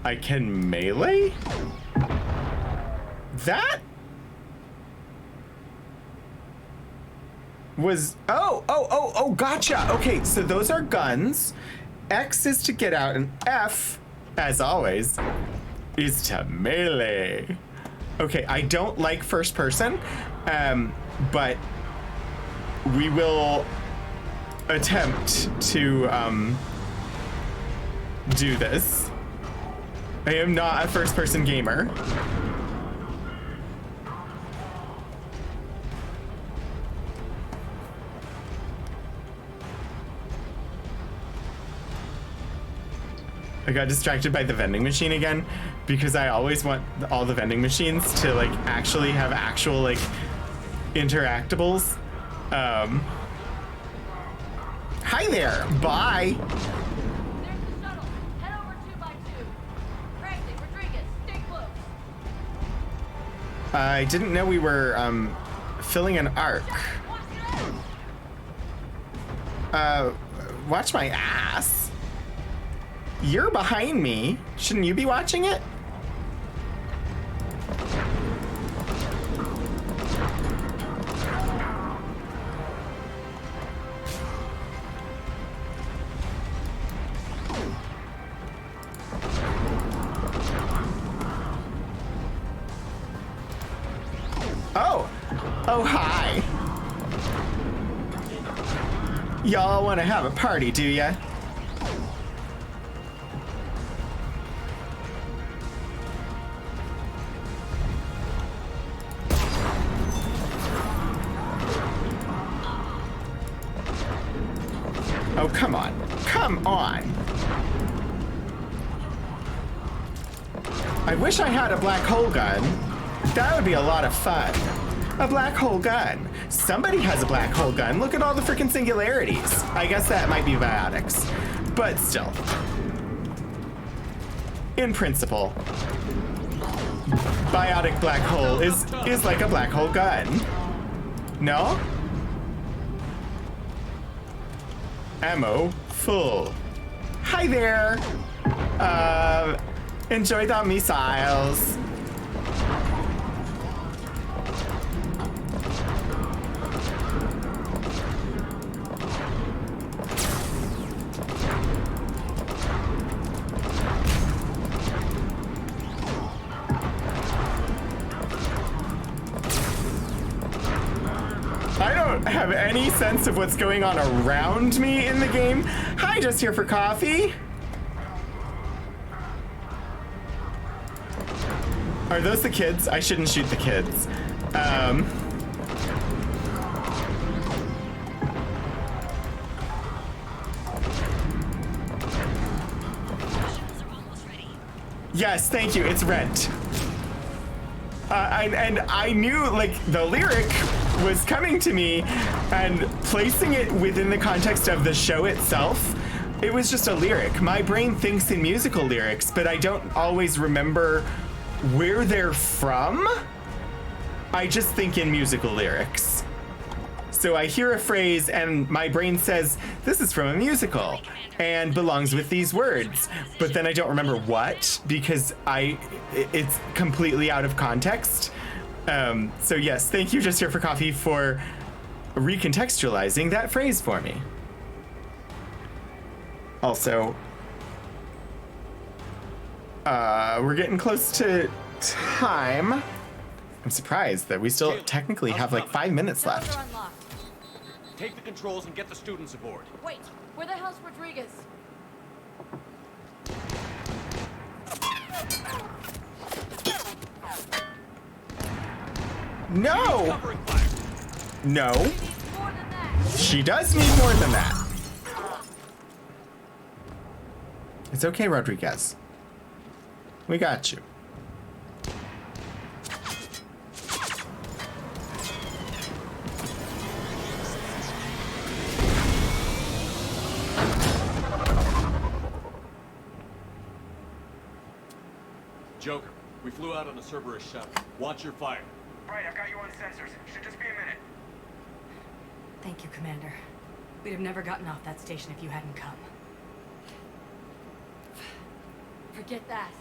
I can melee? That was, oh, gotcha. Okay, so those are guns. X is to get out, and F, as always, is to melee. Okay, I don't like first person, but we will attempt to do this. I am not a first person gamer. I got distracted by the vending machine again because I always want all the vending machines to like actually have actual like interactables. Hi there. Bye. There's the shuttle. Head over 2x2. Franklin, Rodriguez, stay close. I didn't know we were filling an arc. Watch my ass. You're behind me. Shouldn't you be watching it? Oh, hi. Y'all want to have a party, do ya? Oh, come on. Come on. I wish I had a black hole gun. That would be a lot of fun. A black hole gun. Somebody has a black hole gun. Look at all the freaking singularities. I guess that might be biotics. But still. In principle, biotic black hole is like a black hole gun. No? Ammo full. Hi there. Enjoy the missiles. I don't have any sense of what's going on around me in the game. Hi, just here for coffee. Are those the kids? I shouldn't shoot the kids. Yes, thank you. It's Rent. And I knew, like, the lyric was coming to me, and placing it within the context of the show itself, it was just a lyric. My brain thinks in musical lyrics, but I don't always remember where they're from. I just think in musical lyrics. So I hear a phrase and my brain says, this is from a musical and belongs with these words. But then I don't remember what, because it's completely out of context. So yes, thank you, Just Here for Coffee, for recontextualizing that phrase for me. Also, we're getting close to time. I'm surprised that we still technically have like 5 minutes left. Take the controls and get the students aboard. Wait, where the hell's Rodriguez? No! No. She does need more than that. It's okay, Rodriguez. We got you. Joker, we flew out on a Cerberus shuttle. Watch your fire. Right, I've got you on sensors. Should just be a minute. Thank you, Commander. We'd have never gotten off that station if you hadn't come. Forget that.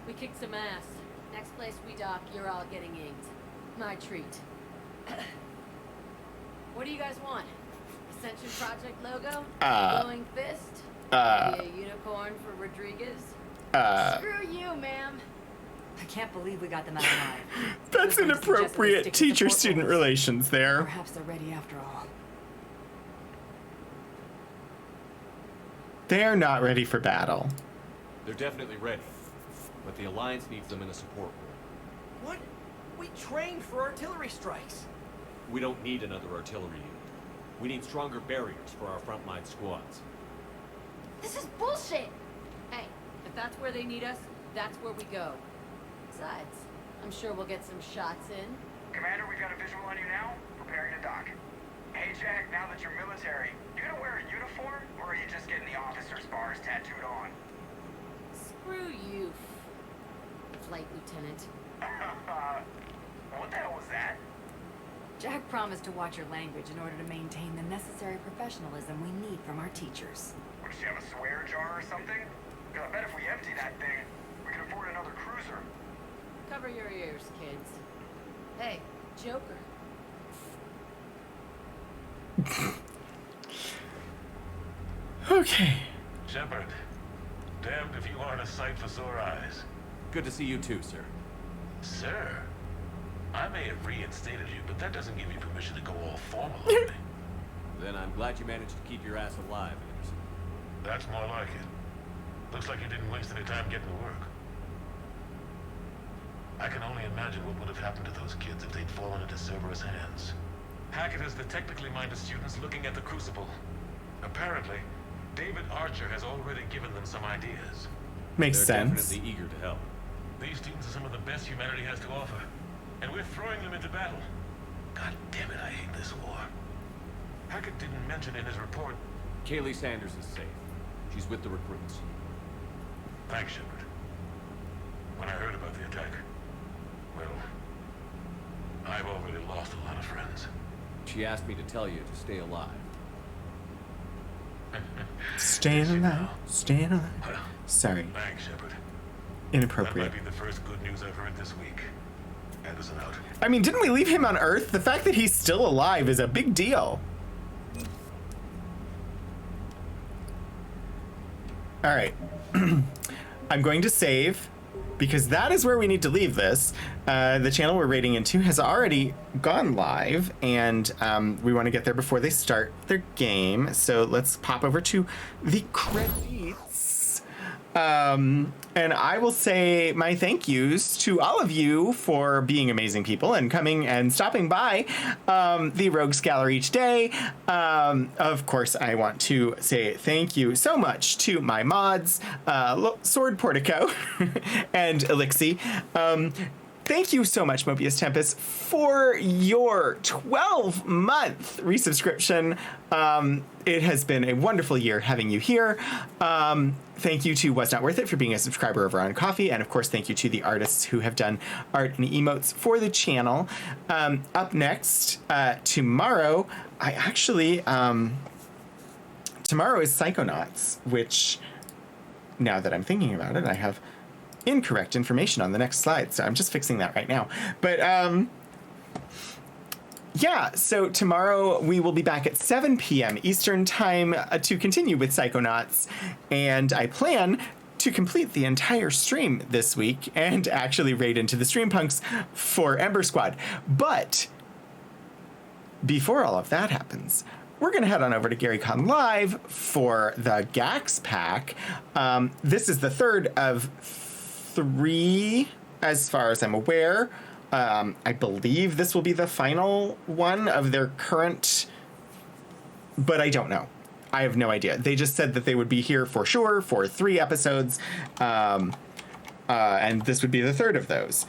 We kicked some ass. Next place we dock, you're all getting inked. My treat. What do you guys want? Ascension Project logo? Glowing fist? Maybe a unicorn for Rodriguez? Screw you, ma'am. I can't believe we got them out alive. That's inappropriate teacher-student relations there. Perhaps they're ready after all. They are not ready for battle. They're definitely ready, but the Alliance needs them in a support role. What? We trained for artillery strikes. We don't need another artillery unit. We need stronger barriers for our frontline squads. This is bullshit! Hey, if that's where they need us, that's where we go. Besides, I'm sure we'll get some shots in. Commander, we've got a visual on you now. Preparing to dock. Hey, Jack, now that you're military, you gonna wear a uniform, or are you just getting the officer's bars tattooed on? Screw you, Flight Lieutenant. What the hell was that? Jack promised to watch your language in order to maintain the necessary professionalism we need from our teachers. What, does she have a swear jar or something? Because I bet if we empty that thing, we can afford another cruiser. Cover your ears, kids. Hey, Joker. Okay. Shepard, damned if you aren't a sight for sore eyes. Good to see you too, sir. Sir, I may have reinstated you, but that doesn't give you permission to go all formal on me. Then I'm glad you managed to keep your ass alive, Anderson. That's more like it. Looks like you didn't waste any time getting to work. I can only imagine what would have happened to those kids if they'd fallen into Cerberus' hands. Hackett has the technically minded students looking at the Crucible. Apparently, David Archer has already given them some ideas. Makes They're sense. definitely eager to help. These students are some of the best humanity has to offer, and we're throwing them into battle. God damn it, I hate this war. Hackett didn't mention in his report. Kaylee Sanders is safe. She's with the recruits. Thanks, Shepard. When I heard about the attack, well, I've already lost a lot of friends. She asked me to tell you to stay alive. Staying alive. Staying alive. Sorry. Thanks, Shepard. Inappropriate. That might be the first good news I've heard this week. Anderson out. I mean, didn't we leave him on Earth? The fact that he's still alive is a big deal. All right. I'm going to save because that is where we need to leave this. The channel we're raiding into has already gone live, and we want to get there before they start their game. So let's pop over to the credits. And I will say my thank yous to all of you for being amazing people and coming and stopping by the Rogues Gallery today. Of course, I want to say thank you so much to my mods, Sword Portico and Elixir. Thank you so much, Mobius Tempest, for your 12-month resubscription. It has been a wonderful year having you here. Thank you to Was Not Worth It for being a subscriber over on Ko-fi. And of course, thank you to the artists who have done art and emotes for the channel. Up next, tomorrow, tomorrow is Psychonauts, which, now that I'm thinking about it, I have incorrect information on the next slide, so I'm just fixing that right now. But yeah, so tomorrow we will be back at 7 p.m. Eastern Time to continue with Psychonauts, and I plan to complete the entire stream this week and actually raid into the Stream Punks for Ember Squad. But before all of that happens, we're going to head on over to GaryCon Live for the Gax Pack. This is the third of 3, as far as I'm aware. I believe this will be the final one of their current, but I don't know. I have no idea. They just said that they would be here for sure for 3 episodes, and this would be the third of those.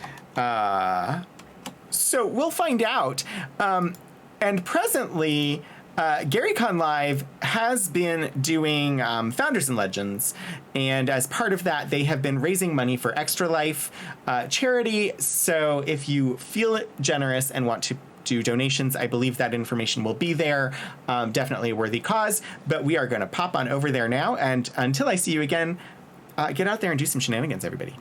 So we'll find out. And presently, GaryCon Live has been doing Founders and Legends, and as part of that, they have been raising money for Extra Life charity. So if you feel generous and want to do donations, I believe that information will be there. Definitely a worthy cause, but we are going to pop on over there now. And until I see you again, get out there and do some shenanigans, everybody.